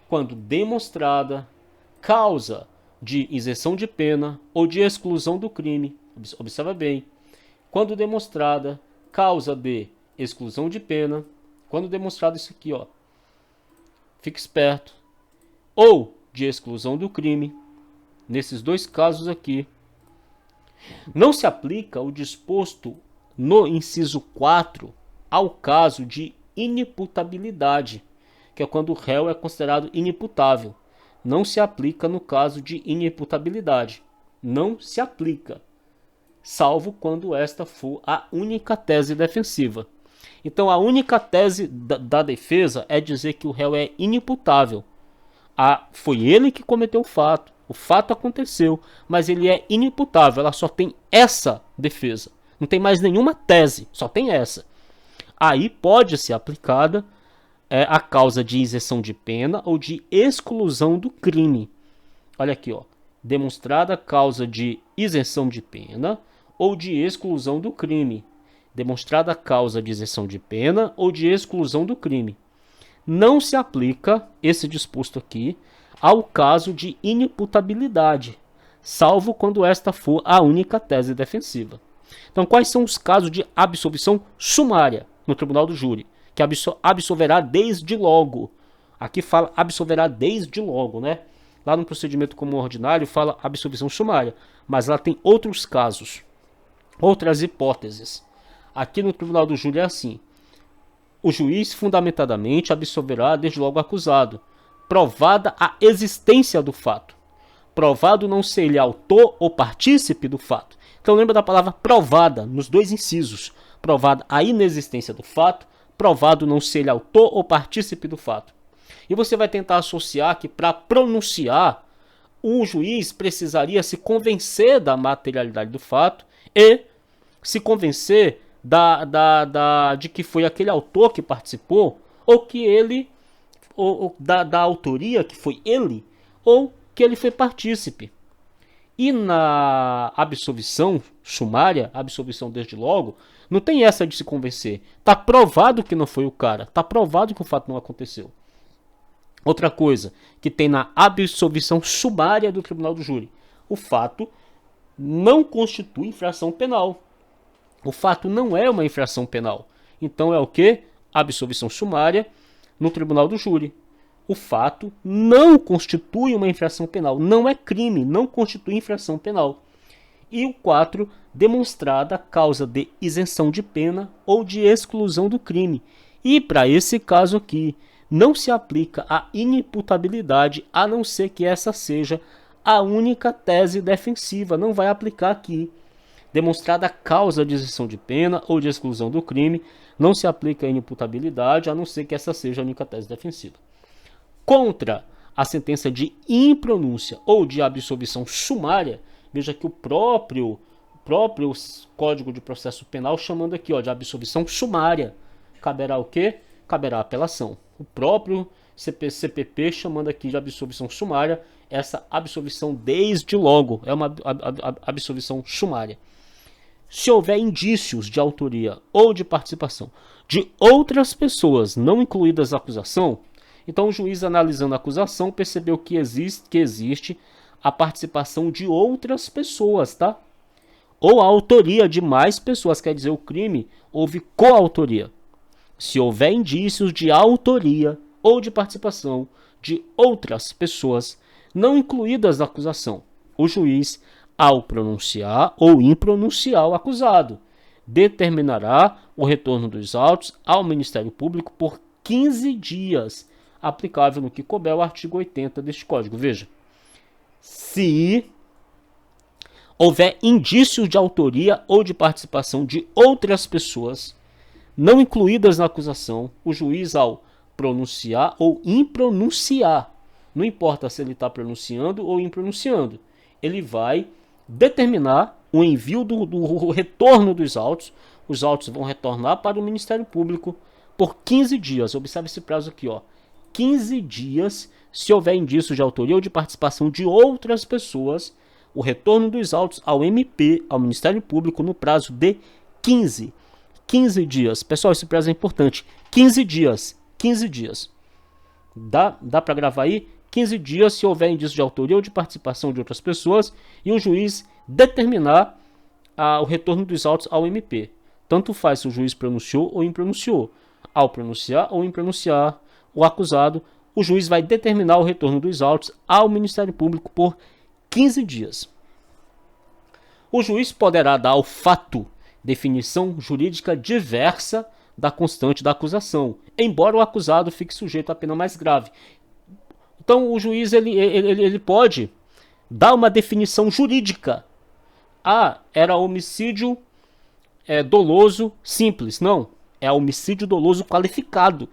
quando demonstrada causa de isenção de pena ou de exclusão do crime, observa bem, quando demonstrada causa de exclusão de pena, quando demonstrado isso aqui, ó, fique esperto, ou de exclusão do crime, nesses dois casos aqui, não se aplica o disposto no inciso 4 ao caso de inimputabilidade, que é quando o réu é considerado inimputável. Não se aplica no caso de inimputabilidade. Não se aplica, salvo quando esta for a única tese defensiva. Então a única tese da defesa é dizer que o réu é inimputável. Foi ele que cometeu o fato aconteceu, mas ele é inimputável, ela só tem essa defesa, não tem mais nenhuma tese, só tem essa. Aí pode ser aplicada a causa de isenção de pena ou de exclusão do crime. Olha aqui, ó, demonstrada a causa de isenção de pena ou de exclusão do crime. Demonstrada a causa de isenção de pena ou de exclusão do crime. Não se aplica esse disposto aqui ao caso de inimputabilidade, salvo quando esta for a única tese defensiva. Então, quais são os casos de absolvição sumária no tribunal do júri? Que absolverá desde logo. Aqui fala absolverá desde logo, né? Lá no procedimento comum ordinário fala absolvição sumária, mas lá tem outros casos, outras hipóteses. Aqui no tribunal do júri é assim: o juiz fundamentadamente absolverá desde logo o acusado, provada a existência do fato, provado não ser ele autor ou partícipe do fato. Então lembra da palavra provada nos dois incisos: provada a inexistência do fato, provado não ser ele autor ou partícipe do fato. E você vai tentar associar que para pronunciar, o juiz precisaria se convencer da materialidade do fato e se convencer de que foi aquele autor que participou, ou que ele, ou da autoria que foi ele, ou que ele foi partícipe. E na absolvição sumária, absolvição desde logo, não tem essa de se convencer. Está provado que não foi o cara, está provado que o fato não aconteceu. Outra coisa que tem na absolvição sumária do tribunal do júri: o fato não constitui infração penal. O fato não é uma infração penal. Então é o que? Absolvição sumária no tribunal do júri. O fato não constitui uma infração penal. Não é crime, não constitui infração penal. E o 4, demonstrada a causa de isenção de pena ou de exclusão do crime. E para esse caso aqui, não se aplica a inimputabilidade, a não ser que essa seja a única tese defensiva. Não vai aplicar aqui. Demonstrada a causa de isenção de pena ou de exclusão do crime, não se aplica a inimputabilidade, a não ser que essa seja a única tese defensiva. Contra a sentença de impronúncia ou de absolvição sumária, veja que o próprio Código de Processo Penal chamando aqui, ó, de absolvição sumária, caberá o quê? Caberá a apelação. O próprio CPP chamando aqui de absolvição sumária, essa absolvição desde logo é uma absolvição sumária. Se houver indícios de autoria ou de participação de outras pessoas não incluídas na acusação, então o juiz, analisando a acusação, percebeu que existe a participação de outras pessoas, tá? Ou a autoria de mais pessoas, quer dizer, o crime houve coautoria. Se houver indícios de autoria ou de participação de outras pessoas não incluídas na acusação, o juiz, ao pronunciar ou impronunciar o acusado, determinará o retorno dos autos ao Ministério Público por 15 dias, aplicável no que couber o artigo 80 deste Código. Veja, se houver indícios de autoria ou de participação de outras pessoas não incluídas na acusação, o juiz, ao pronunciar ou impronunciar, não importa se ele está pronunciando ou impronunciando, ele vai determinar o envio do retorno dos autos. Os autos vão retornar para o Ministério Público por 15 dias. Observe esse prazo aqui, ó. 15 dias, se houver indício de autoria ou de participação de outras pessoas, o retorno dos autos ao MP, ao Ministério Público, no prazo de 15 dias. Pessoal, esse prazo é importante. 15 dias. 15 dias. Dá para gravar aí? 15 dias, se houver indício de autoria ou de participação de outras pessoas, e o juiz determinar o retorno dos autos ao MP. Tanto faz se o juiz pronunciou ou impronunciou. Ao pronunciar ou impronunciar o acusado, o juiz vai determinar o retorno dos autos ao Ministério Público por 15 dias. O juiz poderá dar ao fato definição jurídica diversa da constante da acusação, embora o acusado fique sujeito à pena mais grave. Então o juiz ele pode dar uma definição jurídica. Era homicídio doloso simples. Não, é homicídio doloso qualificado.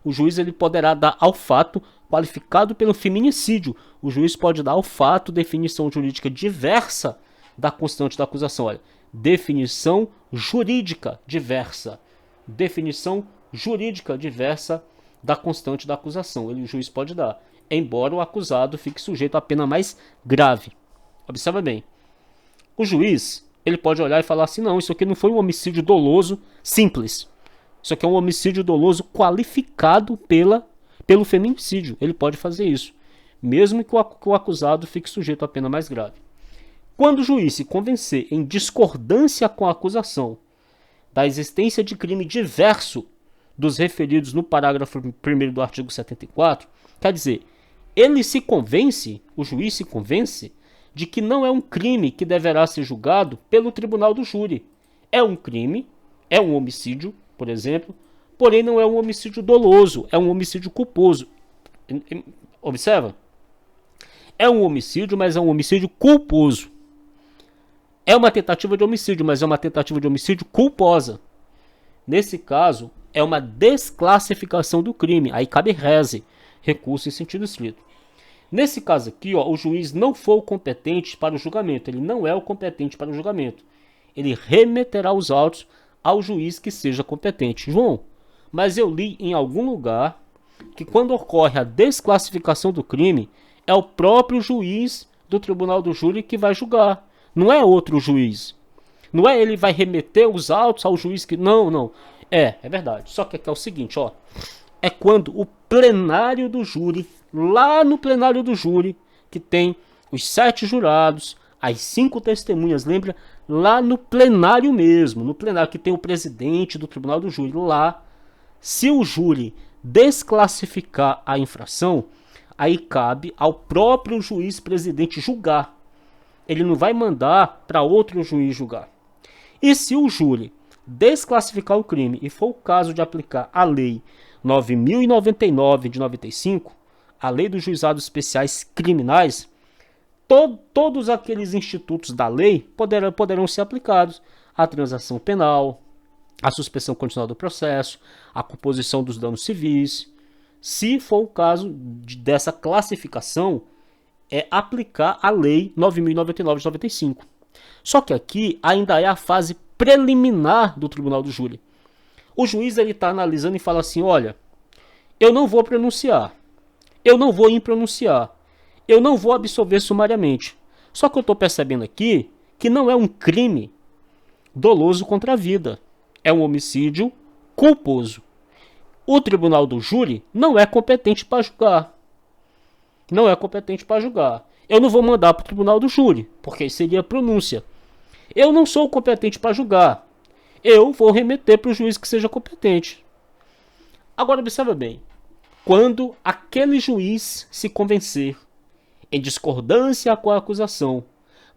O juiz ele poderá dar ao fato qualificado pelo feminicídio, o juiz pode dar ao fato definição jurídica diversa da constante da acusação. Olha, definição jurídica diversa. Definição jurídica diversa da constante da acusação. O juiz pode dar, embora o acusado fique sujeito à pena mais grave. Observa bem. O juiz, ele pode olhar e falar assim, não, isso aqui não foi um homicídio doloso simples. Isso aqui é um homicídio doloso qualificado pelo feminicídio. Ele pode fazer isso, mesmo que o acusado fique sujeito à pena mais grave. Quando o juiz se convencer em discordância com a acusação da existência de crime diverso dos referidos no parágrafo 1º do artigo 74, quer dizer, o juiz se convence de que não é um crime que deverá ser julgado pelo tribunal do júri. É um crime, é um homicídio, por exemplo, porém não é um homicídio doloso, é um homicídio culposo. Observa? É um homicídio, mas é um homicídio culposo. É uma tentativa de homicídio, mas é uma tentativa de homicídio culposa. Nesse caso, é uma desclassificação do crime. Aí cabe rese, recurso em sentido estrito. Nesse caso aqui, o juiz não foi o competente para o julgamento. Ele não é o competente para o julgamento. Ele remeterá os autos ao juiz que seja competente. João, mas eu li em algum lugar que quando ocorre a desclassificação do crime, é o próprio juiz do tribunal do júri que vai julgar. Não é outro juiz. Não é ele vai remeter os autos ao juiz que... Não. É verdade. Só que aqui é o seguinte, ó. É quando o plenário do júri, lá no plenário do júri, que tem os 7 jurados, as 5 testemunhas, lembra? Lá no plenário mesmo, no plenário que tem o presidente do tribunal do júri, lá, se o júri desclassificar a infração, aí cabe ao próprio juiz presidente julgar. Ele não vai mandar para outro juiz julgar. E se o júri desclassificar o crime e for o caso de aplicar a lei 9.099 de 95, a lei dos juizados especiais criminais, todos aqueles institutos da lei poderão ser aplicados. A transação penal, a suspensão condicional do processo, a composição dos danos civis. Se for o caso dessa classificação, é aplicar a lei 9.099 de 95. Só que aqui ainda é a fase preliminar do tribunal do júri. O juiz está analisando e fala assim, olha, eu não vou pronunciar, eu não vou impronunciar, eu não vou absolver sumariamente. Só que eu estou percebendo aqui que não é um crime doloso contra a vida, é um homicídio culposo. O tribunal do júri não é competente para julgar. Não é competente para julgar. Eu não vou mandar para o tribunal do júri, porque seria pronúncia. Eu não sou competente para julgar. Eu vou remeter para o juiz que seja competente. Agora observa bem. Quando aquele juiz se convencer, em discordância com a acusação,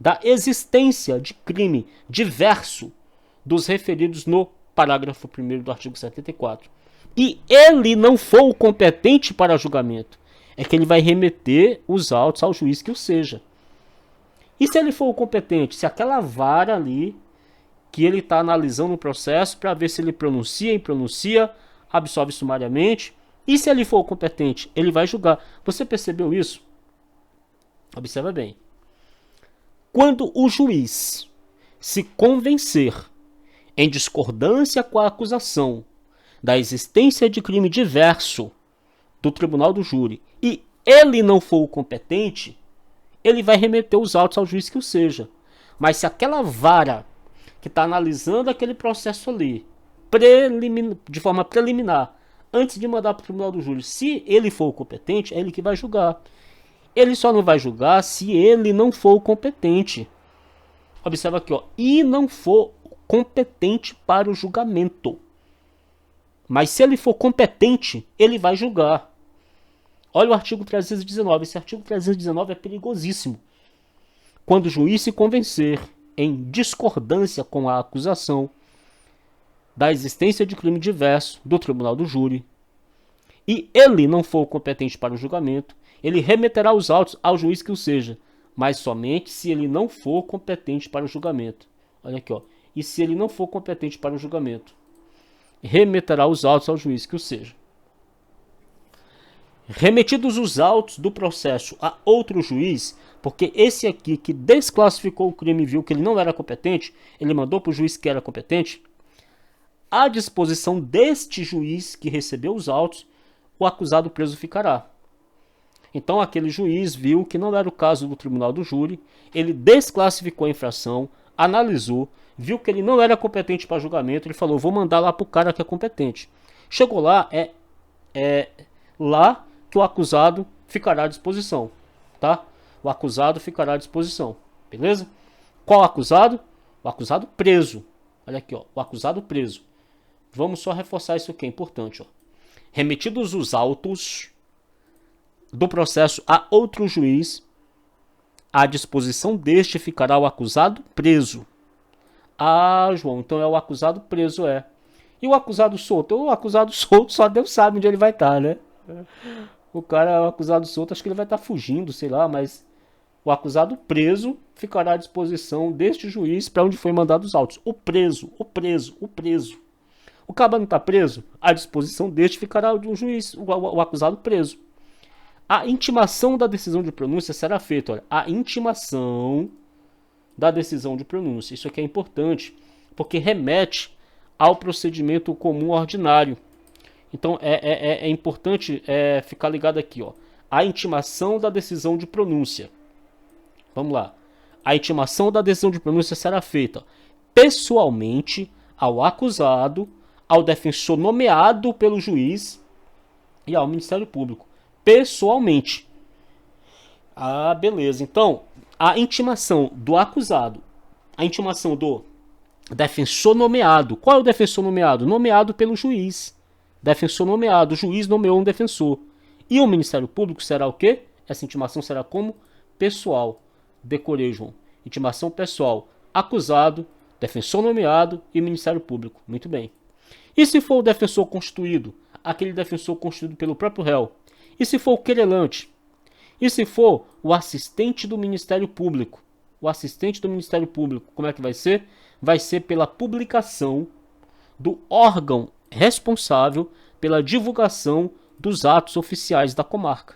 da existência de crime diverso dos referidos no parágrafo 1º do artigo 74, e ele não for o competente para julgamento, é que ele vai remeter os autos ao juiz que o seja. E se ele for o competente, se aquela vara ali, que ele está analisando o processo para ver se ele pronuncia, impronuncia, absolve sumariamente, e se ele for o competente, ele vai julgar. Você percebeu isso? Observa bem. Quando o juiz se convencer, em discordância com a acusação, da existência de crime diverso do tribunal do júri, e ele não for o competente, ele vai remeter os autos ao juiz que o seja. Mas se aquela vara que está analisando aquele processo ali, de forma preliminar, antes de mandar para o tribunal do júri, se ele for o competente, é ele que vai julgar. Ele só não vai julgar se ele não for o competente. Observa aqui, ó, e não for competente para o julgamento. Mas se ele for competente, ele vai julgar. Olha o artigo 319. Esse artigo 319 é perigosíssimo. Quando o juiz se convencer, em discordância com a acusação, da existência de crime diverso do tribunal do júri, e ele não for competente para o julgamento, ele remeterá os autos ao juiz que o seja, mas somente se ele não for competente para o julgamento. Olha aqui, ó. E se ele não for competente para o julgamento, remeterá os autos ao juiz que o seja. Remetidos os autos do processo a outro juiz, porque esse aqui que desclassificou o crime viu que ele não era competente, ele mandou para o juiz que era competente, à disposição deste juiz que recebeu os autos, o acusado preso ficará. Então aquele juiz viu que não era o caso do tribunal do júri, ele desclassificou a infração, analisou, viu que ele não era competente para julgamento, ele falou, vou mandar lá para o cara que é competente. Chegou lá, é lá que o acusado ficará à disposição, tá? O acusado ficará à disposição, beleza? Qual acusado? O acusado preso. Olha aqui, ó, o acusado preso. Vamos só reforçar isso aqui, é importante, ó. Remetidos os autos do processo a outro juiz, à disposição deste ficará o acusado preso. Ah, João, então é o acusado preso, é. E o acusado solto? O acusado solto só Deus sabe onde ele vai estar, né? O cara, o acusado solto, acho que ele vai estar fugindo, sei lá, mas o acusado preso ficará à disposição deste juiz para onde foi mandado os autos. O preso. O caba não está preso? À disposição deste ficará o juiz, o acusado preso. A intimação da decisão de pronúncia será feita, olha, a intimação da decisão de pronúncia. Isso aqui é importante, porque remete ao procedimento comum ordinário. Então é importante ficar ligado aqui, ó. A intimação da decisão de pronúncia. Vamos lá. A intimação da decisão de pronúncia será feita pessoalmente ao acusado, ao defensor nomeado pelo juiz e ao Ministério Público. Pessoalmente. Ah, beleza. Então, a intimação do acusado, a intimação do defensor nomeado. Qual é o defensor nomeado? Nomeado pelo juiz. Defensor nomeado. O juiz nomeou um defensor. E o Ministério Público será o quê? Essa intimação será como? Pessoal. Decorei, João. Intimação pessoal. Acusado, defensor nomeado e Ministério Público. Muito bem. E se for o defensor constituído? Aquele defensor constituído pelo próprio réu. E se for o querelante? E se for o assistente do Ministério Público? O assistente do Ministério Público, como é que vai ser? Vai ser pela publicação do órgão responsável pela divulgação dos atos oficiais da comarca.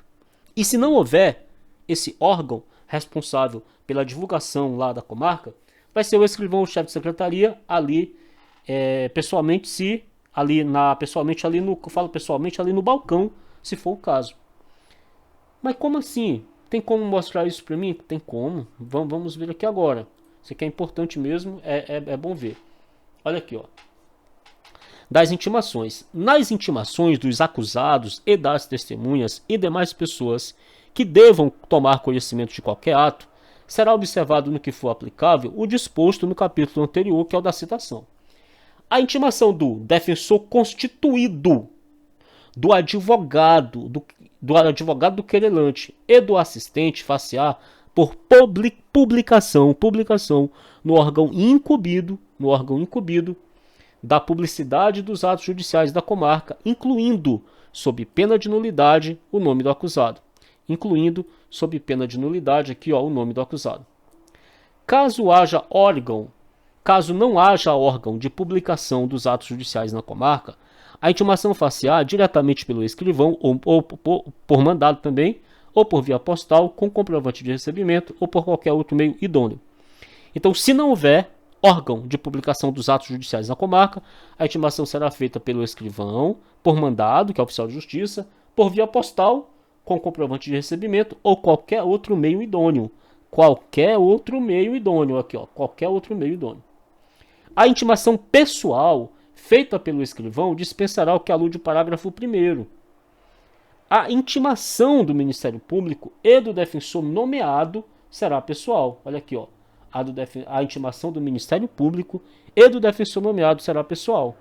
E se não houver esse órgão responsável pela divulgação lá da comarca, vai ser o escrivão, o chefe de secretaria, ali pessoalmente, ali no balcão, se for o caso. Mas como assim? Tem como mostrar isso para mim? Tem como. Vamos ver aqui agora. Isso aqui é importante mesmo, é bom ver. Olha aqui, ó. Das intimações. Nas intimações dos acusados e das testemunhas e demais pessoas que devam tomar conhecimento de qualquer ato, será observado no que for aplicável o disposto no capítulo anterior, que é o da citação. A intimação do defensor constituído, do advogado do querelante e do assistente far-se-á por publicação no órgão incumbido da publicidade dos atos judiciais da comarca, incluindo, sob pena de nulidade, o nome do acusado. Incluindo, sob pena de nulidade, aqui ó, o nome do acusado. Caso não haja órgão de publicação dos atos judiciais na comarca, a intimação far-se-á diretamente pelo escrivão, ou por mandado também, ou por via postal, com comprovante de recebimento, ou por qualquer outro meio idôneo. Então, se não houver órgão de publicação dos atos judiciais na comarca, a intimação será feita pelo escrivão, por mandado, que é oficial de justiça, por via postal, com comprovante de recebimento, ou qualquer outro meio idôneo. Qualquer outro meio idôneo, aqui ó, qualquer outro meio idôneo. A intimação pessoal feita pelo escrivão dispensará o que alude o parágrafo 1º. A intimação do Ministério Público e do defensor nomeado será pessoal. Olha aqui, ó. A intimação do Ministério Público e do defensor nomeado será pessoal.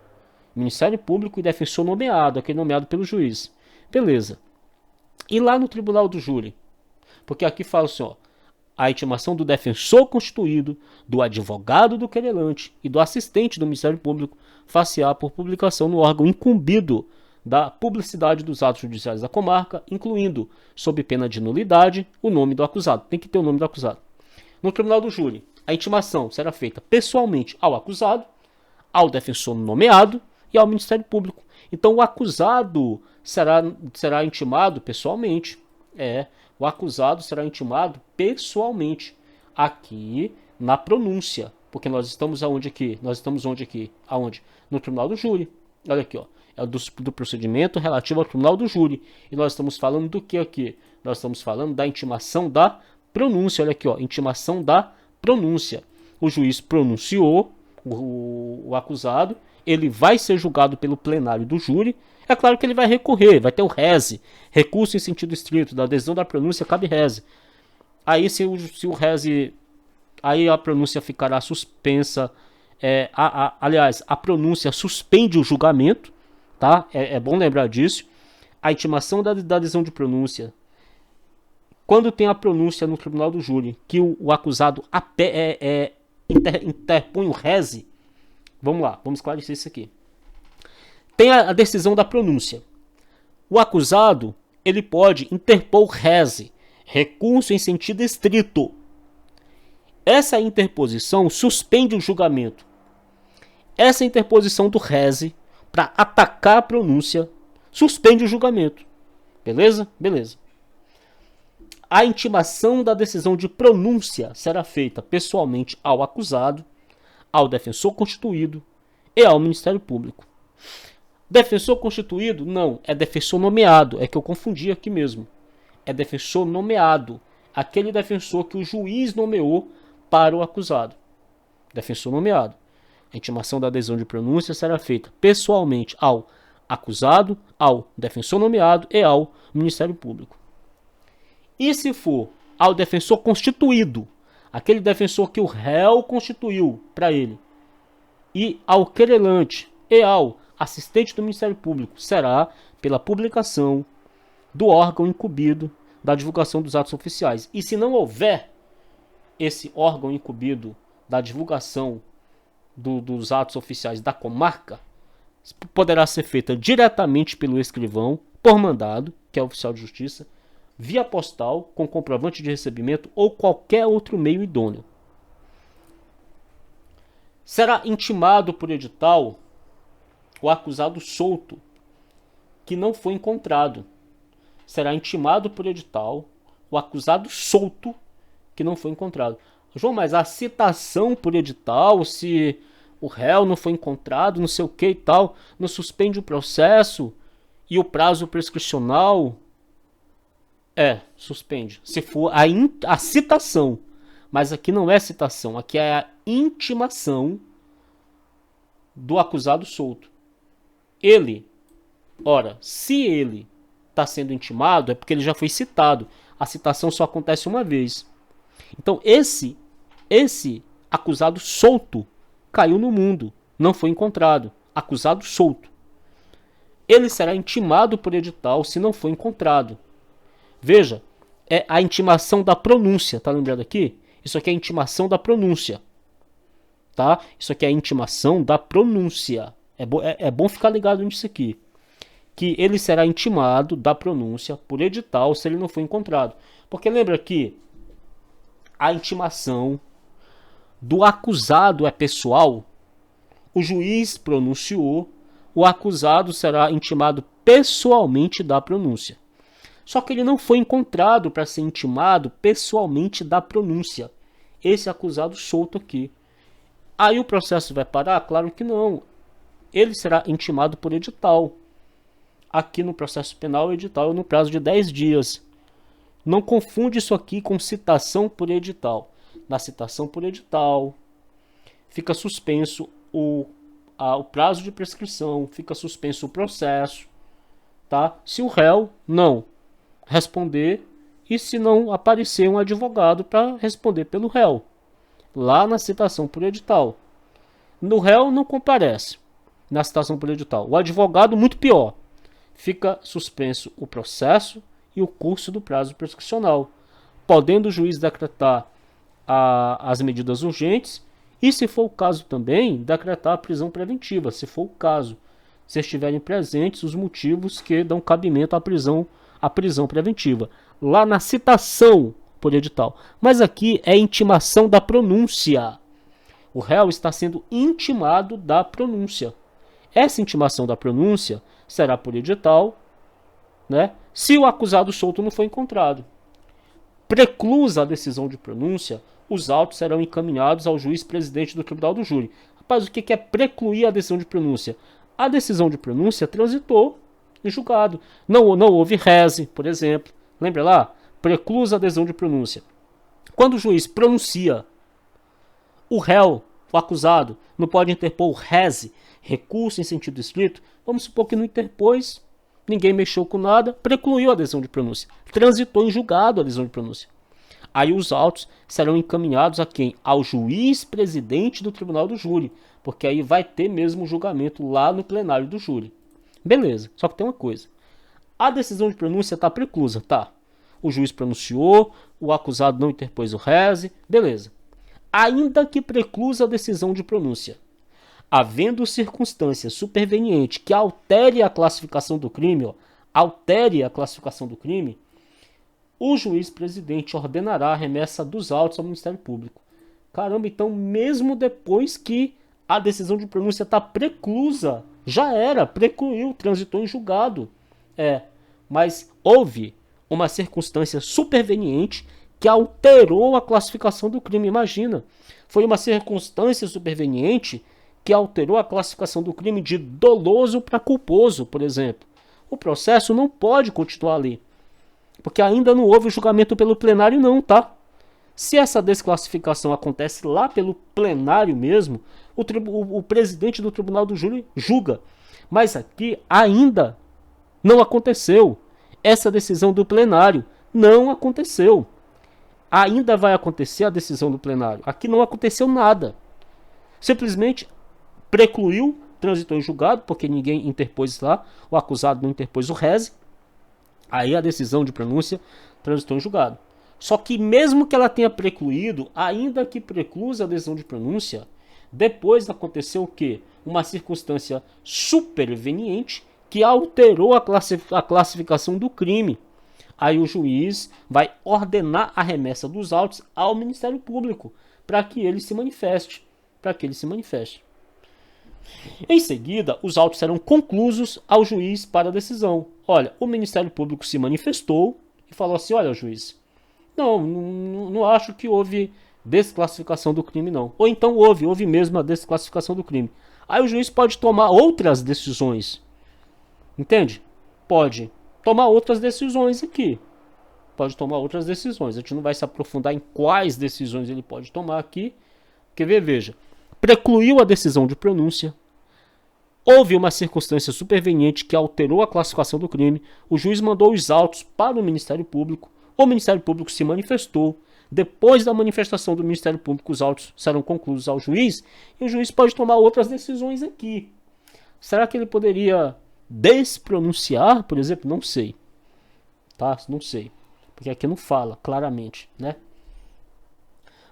Ministério Público e defensor nomeado, aquele nomeado pelo juiz. Beleza. E lá no tribunal do júri? Porque aqui fala assim, ó. A intimação do defensor constituído, do advogado do querelante e do assistente do Ministério Público far-se-á por publicação no órgão incumbido da publicidade dos atos judiciais da comarca, incluindo, sob pena de nulidade, o nome do acusado. Tem que ter o nome do acusado. No tribunal do júri, a intimação será feita pessoalmente ao acusado, ao defensor nomeado e ao Ministério Público. Então o acusado será intimado pessoalmente. O acusado será intimado pessoalmente aqui na pronúncia. Porque nós estamos aonde aqui? Nós estamos onde aqui? Aonde? No tribunal do júri. Olha aqui, ó. É do procedimento relativo ao tribunal do júri. E nós estamos falando do que aqui? Nós estamos falando da intimação da pronúncia. Olha aqui, ó. Intimação da pronúncia. O juiz pronunciou o acusado. Ele vai ser julgado pelo plenário do júri. É claro que ele vai recorrer. Vai ter o rese. Recurso em sentido estrito. Da adesão da pronúncia cabe rese. Aí se o rese... Aí a pronúncia ficará suspensa. Aliás, a pronúncia suspende o julgamento. Tá? É bom lembrar disso. A intimação da adesão de pronúncia. Quando tem a pronúncia no tribunal do júri que o acusado interpõe o rese. Vamos lá, vamos esclarecer isso aqui. Tem a decisão da pronúncia. O acusado ele pode interpor o rese, recurso em sentido estrito. Essa interposição suspende o julgamento. Essa interposição do rese para atacar a pronúncia suspende o julgamento. Beleza? Beleza. A intimação da decisão de pronúncia será feita pessoalmente ao acusado, ao defensor constituído e ao Ministério Público. Defensor constituído? Não, é defensor nomeado. É que eu confundi aqui mesmo. É defensor nomeado. Aquele defensor que o juiz nomeou para o acusado. Defensor nomeado. A intimação da adesão de pronúncia será feita pessoalmente ao acusado, ao defensor nomeado e ao Ministério Público. E se for ao defensor constituído, aquele defensor que o réu constituiu para ele, e ao querelante e ao assistente do Ministério Público, será pela publicação do órgão incumbido da divulgação dos atos oficiais. E se não houver esse órgão incumbido da divulgação dos atos oficiais da comarca, poderá ser feita diretamente pelo escrivão, por mandado, que é o oficial de justiça, via postal, com comprovante de recebimento ou qualquer outro meio idôneo. Será intimado por edital o acusado solto que não foi encontrado. Será intimado por edital o acusado solto que não foi encontrado. João, mas a citação por edital, se o réu não foi encontrado, não sei o que e tal, não suspende o processo e o prazo prescricional... suspende. Se for a citação. Mas aqui não é citação. Aqui é a intimação do acusado solto. Se ele está sendo intimado, é porque ele já foi citado. A citação só acontece uma vez. Então esse acusado solto caiu no mundo. Não foi encontrado. Acusado solto. Ele será intimado por edital se não for encontrado. Veja, é a intimação da pronúncia, tá lembrado aqui? Isso aqui é a intimação da pronúncia, tá? Isso aqui é a intimação da pronúncia. É bom ficar ligado nisso aqui. Que ele será intimado da pronúncia por edital se ele não for encontrado. Porque lembra que a intimação do acusado é pessoal, o juiz pronunciou, o acusado será intimado pessoalmente da pronúncia. Só que ele não foi encontrado para ser intimado pessoalmente da pronúncia. Esse acusado solto aqui. Aí o processo vai parar? Claro que não. Ele será intimado por edital. Aqui no processo penal, o edital é no prazo de 10 dias. Não confunde isso aqui com citação por edital. Na citação por edital, fica suspenso o prazo de prescrição, fica suspenso o processo. Tá? Se o réu não responder e se não aparecer um advogado para responder pelo réu, lá na citação por edital. No réu não comparece na citação por edital. O advogado, muito pior, fica suspenso o processo e o curso do prazo prescricional, podendo o juiz decretar as medidas urgentes e, se for o caso também, decretar a prisão preventiva, se for o caso, se estiverem presentes os motivos que dão cabimento à prisão preventiva, lá na citação por edital. Mas aqui é intimação da pronúncia. O réu está sendo intimado da pronúncia. Essa intimação da pronúncia será por edital, né, se o acusado solto não for encontrado. Preclusa a decisão de pronúncia, os autos serão encaminhados ao juiz presidente do Tribunal do Júri. Rapaz, o que é precluir a decisão de pronúncia? A decisão de pronúncia transitou em julgado. Não houve reze, por exemplo. Lembra lá? Preclusa a decisão de pronúncia. Quando o juiz pronuncia, o réu, o acusado, não pode interpor o reze, recurso em sentido estrito. Vamos supor que não interpôs, ninguém mexeu com nada, precluiu a decisão de pronúncia. Transitou em julgado a decisão de pronúncia. Aí os autos serão encaminhados a quem? Ao juiz presidente do Tribunal do Júri, porque aí vai ter mesmo o julgamento lá no plenário do júri. Beleza, só que tem uma coisa. A decisão de pronúncia está preclusa, tá? O juiz pronunciou, o acusado não interpôs o reze, beleza. Ainda que preclusa a decisão de pronúncia, havendo circunstância superveniente que altere a classificação do crime, o juiz presidente ordenará a remessa dos autos ao Ministério Público. Caramba, então mesmo depois que a decisão de pronúncia está preclusa, já era, precluiu, transitou em julgado. Mas houve uma circunstância superveniente que alterou a classificação do crime. Imagina, foi uma circunstância superveniente que alterou a classificação do crime de doloso para culposo, por exemplo. O processo não pode continuar ali, porque ainda não houve o julgamento pelo plenário não, tá? Se essa desclassificação acontece lá pelo plenário mesmo, o presidente do Tribunal do Júri julga. Mas aqui ainda não aconteceu. Essa decisão do plenário não aconteceu. Ainda vai acontecer a decisão do plenário. Aqui não aconteceu nada. Simplesmente precluiu, transitou em julgado, porque ninguém interpôs lá, o acusado não interpôs o reze. Aí a decisão de pronúncia transitou em julgado. Só que mesmo que ela tenha precluído, ainda que preclusa a decisão de pronúncia, depois aconteceu o quê? Uma circunstância superveniente que alterou a classificação do crime. Aí o juiz vai ordenar a remessa dos autos ao Ministério Público para que ele se manifeste. Em seguida, os autos serão conclusos ao juiz para a decisão. Olha, o Ministério Público se manifestou e falou assim, olha, juiz, não acho que houve desclassificação do crime, não. Ou então houve mesmo a desclassificação do crime. Aí o juiz pode tomar outras decisões. Entende? Pode tomar outras decisões aqui. Pode tomar outras decisões. A gente não vai se aprofundar em quais decisões ele pode tomar aqui. Quer ver? Veja. Precluiu a decisão de pronúncia. Houve uma circunstância superveniente que alterou a classificação do crime. O juiz mandou os autos para o Ministério Público. O Ministério Público se manifestou. Depois da manifestação do Ministério Público, os autos serão concluídos ao juiz. E o juiz pode tomar outras decisões aqui. Será que ele poderia despronunciar, por exemplo? Não sei. Tá? Não sei. Porque aqui não fala claramente, né?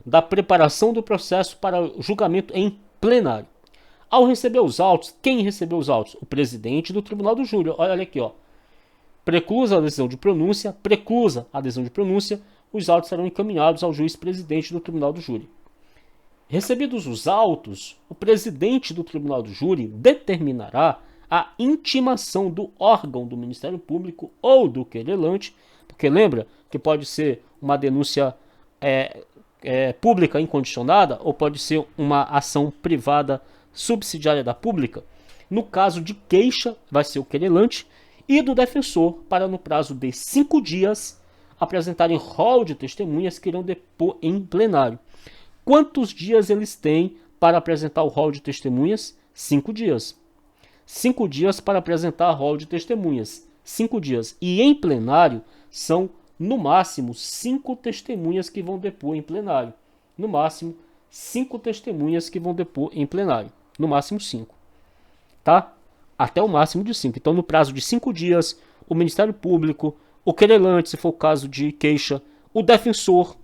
Da preparação do processo para o julgamento em plenário. Ao receber os autos, quem recebeu os autos? O presidente do Tribunal do Júri. Olha aqui, ó. Preclusa a decisão de pronúncia, os autos serão encaminhados ao juiz presidente do Tribunal do Júri. Recebidos os autos, o presidente do Tribunal do Júri determinará a intimação do órgão do Ministério Público ou do querelante, porque lembra que pode ser uma denúncia pública incondicionada ou pode ser uma ação privada subsidiária da pública. No caso de queixa, vai ser o querelante e do defensor, para no prazo de 5 dias apresentarem rol de testemunhas que irão depor em plenário. Quantos dias eles têm para apresentar o rol de testemunhas? 5 dias. 5 dias para apresentar rol de testemunhas. 5 dias. E em plenário são, no máximo, 5 testemunhas que vão depor em plenário. No máximo, 5 testemunhas que vão depor em plenário. No máximo 5. Tá? Até o máximo de 5. Então, no prazo de 5 dias, o Ministério Público, o querelante, se for o caso de queixa, o defensor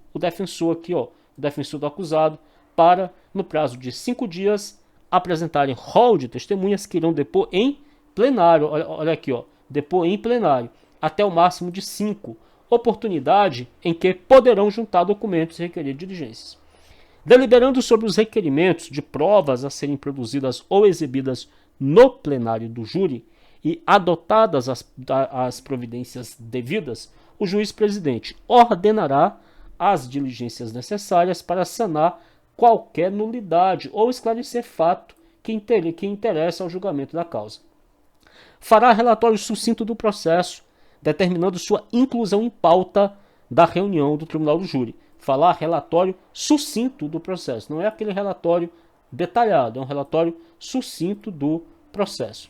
aqui, ó, o defensor do acusado, para, no prazo de 5 dias, apresentarem rol de testemunhas que irão depor em plenário. Olha aqui, ó, depor em plenário, até o máximo de 5. Oportunidade em que poderão juntar documentos e requerer diligências. Deliberando sobre os requerimentos de provas a serem produzidas ou exibidas no plenário do júri e adotadas as providências devidas, o juiz-presidente ordenará as diligências necessárias para sanar qualquer nulidade ou esclarecer fato que interessa ao julgamento da causa. Fará relatório sucinto do processo, determinando sua inclusão em pauta da reunião do tribunal do júri. Falar relatório sucinto do processo, não é aquele relatório detalhado, é um relatório sucinto do processo.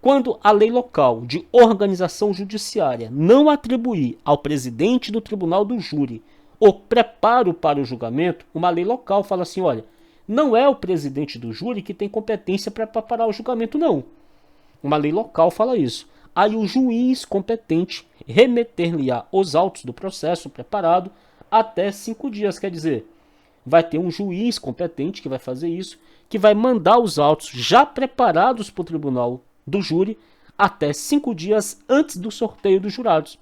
Quando a lei local de organização judiciária não atribuir ao presidente do tribunal do júri o preparo para o julgamento, uma lei local fala assim, olha, não é o presidente do júri que tem competência para preparar o julgamento, não. Uma lei local fala isso. Aí o juiz competente remeter-lhe-á os autos do processo preparado até 5 dias. Quer dizer, vai ter um juiz competente que vai fazer isso, que vai mandar os autos já preparados para o tribunal do júri até 5 dias antes do sorteio dos jurados.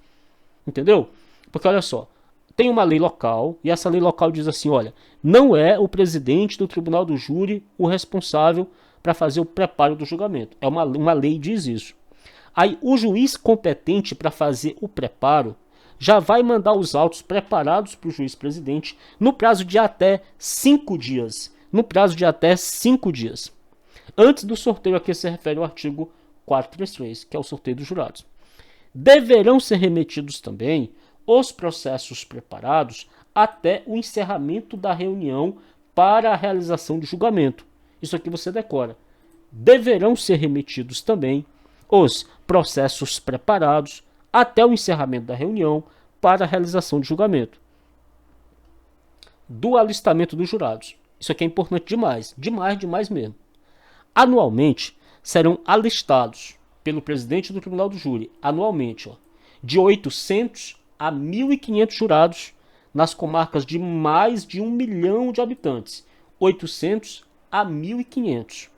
Entendeu? Porque olha só, tem uma lei local e essa lei local diz assim, olha, não é o presidente do tribunal do júri o responsável para fazer o preparo do julgamento. É uma lei que diz isso. Aí o juiz competente para fazer o preparo já vai mandar os autos preparados para o juiz-presidente no prazo de até 5 dias. No prazo de até 5 dias. Antes do sorteio a que se refere o artigo 433, que é o sorteio dos jurados. Deverão ser remetidos também os processos preparados até o encerramento da reunião para a realização do julgamento. Isso aqui você decora. Deverão ser remetidos também os processos preparados até o encerramento da reunião para a realização do julgamento. Do alistamento dos jurados. Isso aqui é importante demais. Demais mesmo. Anualmente, serão alistados pelo presidente do tribunal do júri, anualmente, de 800 a 1.500 jurados nas comarcas de mais de 1 milhão de habitantes. 800 a 1.500.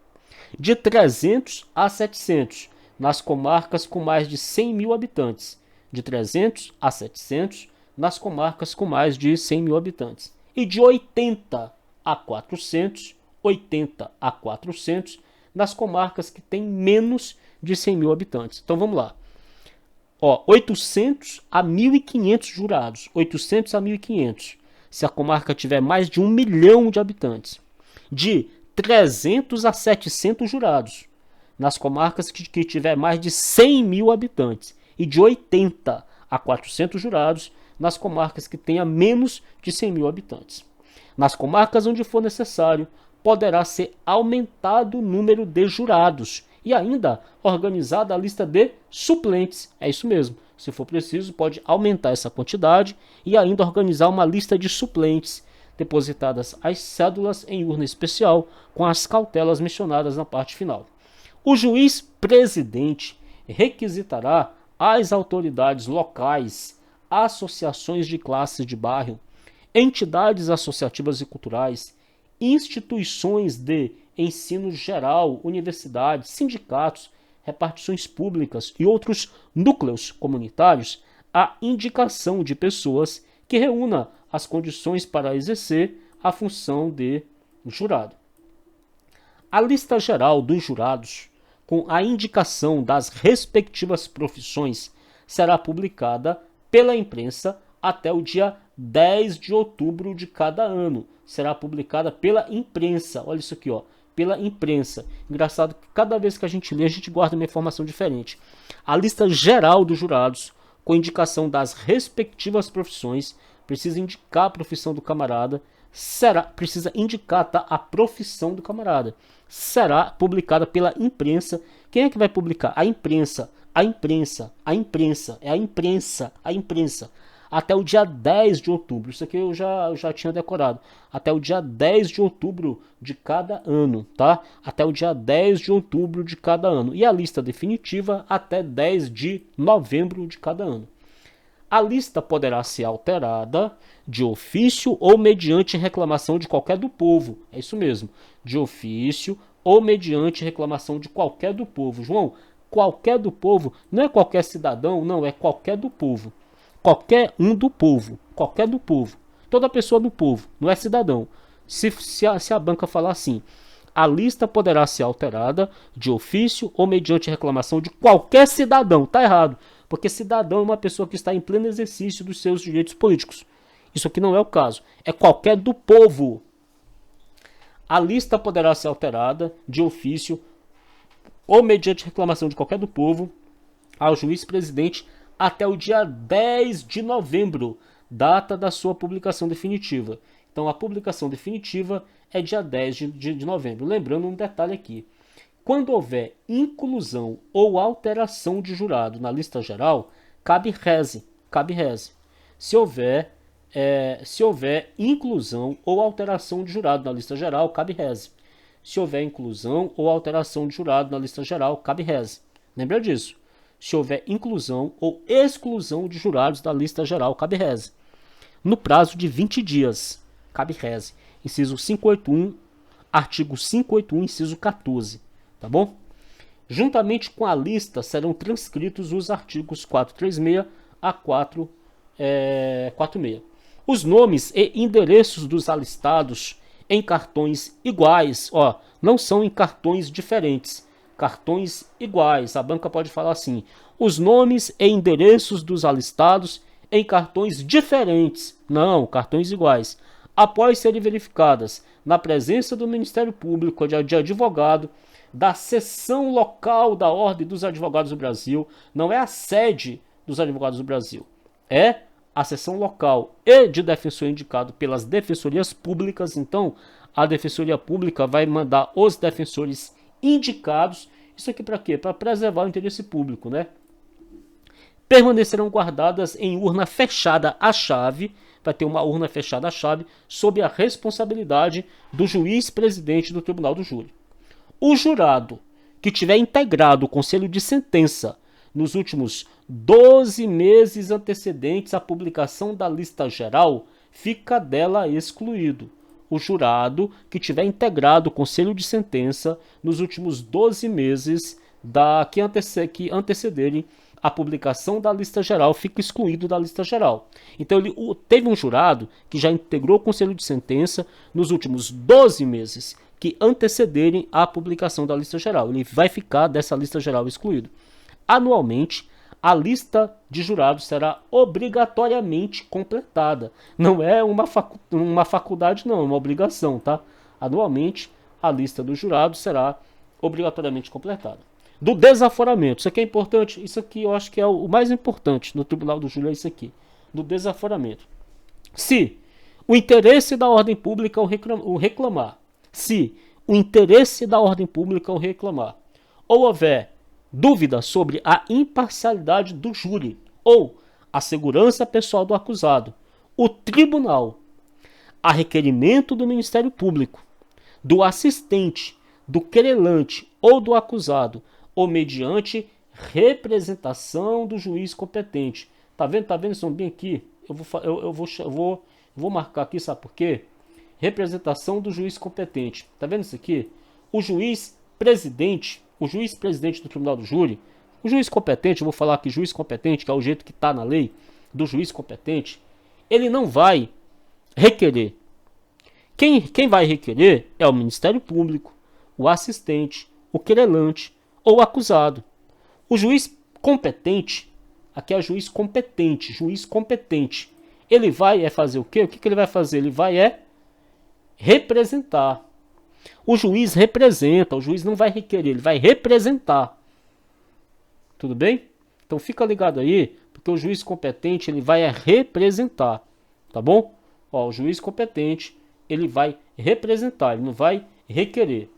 De 300 a 700 nas comarcas com mais de 100 mil habitantes. De 300 a 700 nas comarcas com mais de 100 mil habitantes. E de 80 a 400 nas comarcas que têm menos de 100 mil habitantes. Então vamos lá. 800 a 1.500 jurados. 800 a 1.500. Se a comarca tiver mais de 1 milhão de habitantes. De 300 a 700 jurados. Nas comarcas que tiver mais de 100 mil habitantes. E de 80 a 400 jurados nas comarcas que tenha menos de 100 mil habitantes. Nas comarcas onde for necessário, poderá ser aumentado o número de jurados e ainda organizada a lista de suplentes. É isso mesmo. Se for preciso, pode aumentar essa quantidade e ainda organizar uma lista de suplentes, depositadas as cédulas em urna especial com as cautelas mencionadas na parte final. O juiz presidente requisitará às autoridades locais, associações de classes de bairro, entidades associativas e culturais, instituições de ensino geral, universidades, sindicatos, repartições públicas e outros núcleos comunitários a indicação de pessoas que reúna as condições para exercer a função de jurado. A lista geral dos jurados, com a indicação das respectivas profissões, será publicada pela imprensa até o dia 10 de outubro de cada ano. Será publicada pela imprensa. Olha isso aqui, pela imprensa. Engraçado que cada vez que a gente lê, a gente guarda uma informação diferente. A lista geral dos jurados, com indicação das respectivas profissões, precisa indicar a profissão do camarada, precisa indicar a profissão do camarada. Será publicada pela imprensa. Quem é que vai publicar? A imprensa. A imprensa. É a imprensa. Até o dia 10 de outubro. Isso aqui eu já tinha decorado. Até o dia 10 de outubro de cada ano, tá? Até o dia 10 de outubro de cada ano. E a lista definitiva até 10 de novembro de cada ano. A lista poderá ser alterada de ofício ou mediante reclamação de qualquer do povo. É isso mesmo. De ofício ou mediante reclamação de qualquer do povo. João, qualquer do povo não é qualquer cidadão, não, é qualquer do povo. Qualquer um do povo. Qualquer do povo. Toda pessoa do povo, não é cidadão. Se a banca falar assim, a lista poderá ser alterada de ofício ou mediante reclamação de qualquer cidadão. Tá errado, porque cidadão é uma pessoa que está em pleno exercício dos seus direitos políticos. Isso aqui não é o caso, é qualquer do povo. A lista poderá ser alterada de ofício ou mediante reclamação de qualquer do povo ao juiz presidente até o dia 10 de novembro, data da sua publicação definitiva. Então a publicação definitiva é dia 10 de novembro. Lembrando um detalhe aqui. Quando houver inclusão ou alteração de jurado na lista geral, cabe reze. Se houver inclusão ou alteração de jurado na lista geral, cabe reze. Se houver inclusão ou alteração de jurado na lista geral, cabe reze. Lembra disso? Se houver inclusão ou exclusão de jurados da lista geral, cabe reze. No prazo de 20 dias, cabe reze. Inciso 581, artigo 581, inciso 14. Tá bom? Juntamente com a lista serão transcritos os artigos 436 a 446. Os nomes e endereços dos alistados em cartões iguais, não são em cartões diferentes, cartões iguais. A banca pode falar assim: os nomes e endereços dos alistados em cartões diferentes, não, cartões iguais, após serem verificadas na presença do Ministério Público, de advogado, da seção local da Ordem dos Advogados do Brasil, não é a sede dos Advogados do Brasil, é a seção local e de defensor indicado pelas defensorias públicas. Então, a defensoria pública vai mandar os defensores indicados. Isso aqui para quê? Para preservar o interesse público, né? Permanecerão guardadas em urna fechada à chave, vai ter uma urna fechada à chave, sob a responsabilidade do juiz presidente do Tribunal do Júri. O jurado que tiver integrado o conselho de sentença nos últimos 12 meses antecedentes à publicação da lista geral, fica dela excluído. O jurado que tiver integrado o conselho de sentença nos últimos 12 meses que antecederem a publicação da lista geral, fica excluído da lista geral. Então teve um jurado que já integrou o conselho de sentença nos últimos 12 meses que antecederem a publicação da lista geral. Ele vai ficar dessa lista geral excluído. Anualmente, a lista de jurados será obrigatoriamente completada. Não é uma faculdade, não, é uma obrigação, tá? Anualmente, a lista dos jurados será obrigatoriamente completada. Do desaforamento, isso aqui é importante, isso aqui eu acho que é o mais importante no Tribunal do Júri, é isso aqui, do desaforamento. Se o interesse da ordem pública o reclamar, ou houver dúvida sobre a imparcialidade do júri ou a segurança pessoal do acusado, o tribunal, a requerimento do Ministério Público, do assistente, do querelante ou do acusado, ou mediante representação do juiz competente. Tá vendo? São bem aqui. Eu vou marcar aqui, sabe por quê? Representação do juiz competente. Tá vendo isso aqui? O juiz presidente do Tribunal do Júri, o juiz competente, eu vou falar aqui juiz competente, que é o jeito que está na lei do juiz competente, ele não vai requerer. Quem vai requerer é o Ministério Público, o assistente, o querelante ou o acusado. O juiz competente, aqui é juiz competente, ele vai fazer o quê? O que ele vai fazer? Ele vai representar. O juiz representa, o juiz não vai requerer, ele vai representar. Tudo bem? Então fica ligado aí, porque o juiz competente ele vai representar, tá bom? O juiz competente ele vai representar, ele não vai requerer.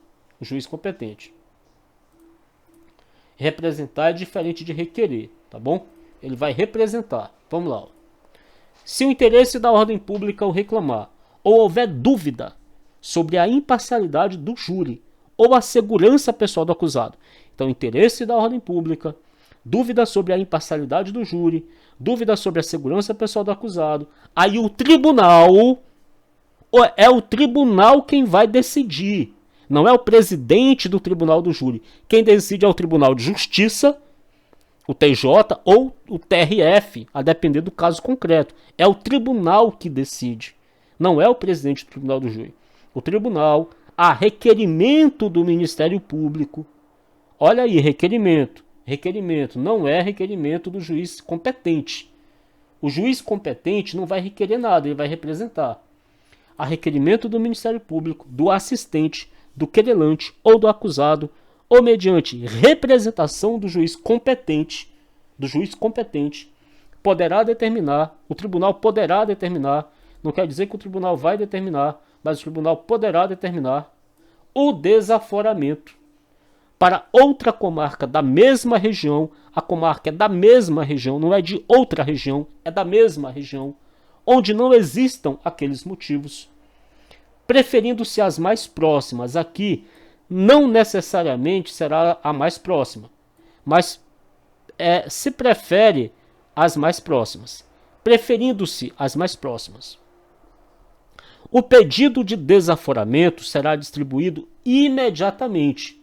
O juiz competente. Representar é diferente de requerer, tá bom? Ele vai representar. Vamos lá. Se o interesse da ordem pública o reclamar, ou houver dúvida sobre a imparcialidade do júri ou a segurança pessoal do acusado. Então, interesse da ordem pública, dúvida sobre a imparcialidade do júri, dúvida sobre a segurança pessoal do acusado. Aí o tribunal, é o tribunal quem vai decidir. Não é o presidente do Tribunal do Júri. Quem decide é o Tribunal de Justiça, o TJ ou o TRF, a depender do caso concreto. É o tribunal que decide. Não é o presidente do Tribunal do Júri. O tribunal, a requerimento do Ministério Público. Olha aí, requerimento. Requerimento não é requerimento do juiz competente. O juiz competente não vai requerer nada, ele vai representar. A requerimento do Ministério Público, do assistente, do querelante ou do acusado, ou mediante representação do juiz competente, poderá determinar, o tribunal poderá determinar, não quer dizer que o tribunal vai determinar, mas o tribunal poderá determinar o desaforamento para outra comarca da mesma região. A comarca é da mesma região, não é de outra região, é da mesma região, onde não existam aqueles motivos, preferindo-se as mais próximas. Aqui não necessariamente será a mais próxima, mas se prefere as mais próximas, preferindo-se as mais próximas. O pedido de desaforamento será distribuído imediatamente.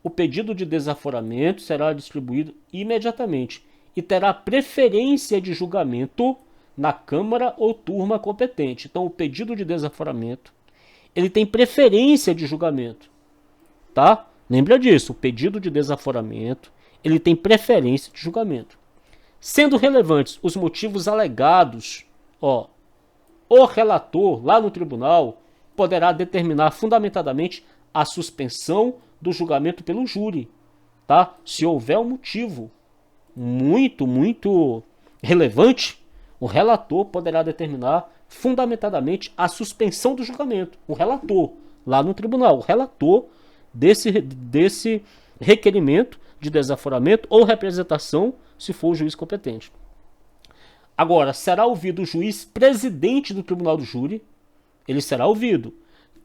O pedido de desaforamento será distribuído imediatamente e terá preferência de julgamento na Câmara ou turma competente. Então, o pedido de desaforamento, ele tem preferência de julgamento, tá? Lembra disso, o pedido de desaforamento, ele tem preferência de julgamento. Sendo relevantes os motivos alegados, o relator, lá no tribunal, poderá determinar fundamentadamente a suspensão do julgamento pelo júri, tá? Se houver um motivo muito relevante, o relator poderá determinar fundamentadamente a suspensão do julgamento. O relator, lá no tribunal, o relator desse requerimento de desaforamento ou representação, se for o juiz competente. Agora, será ouvido o juiz presidente do tribunal do júri, ele será ouvido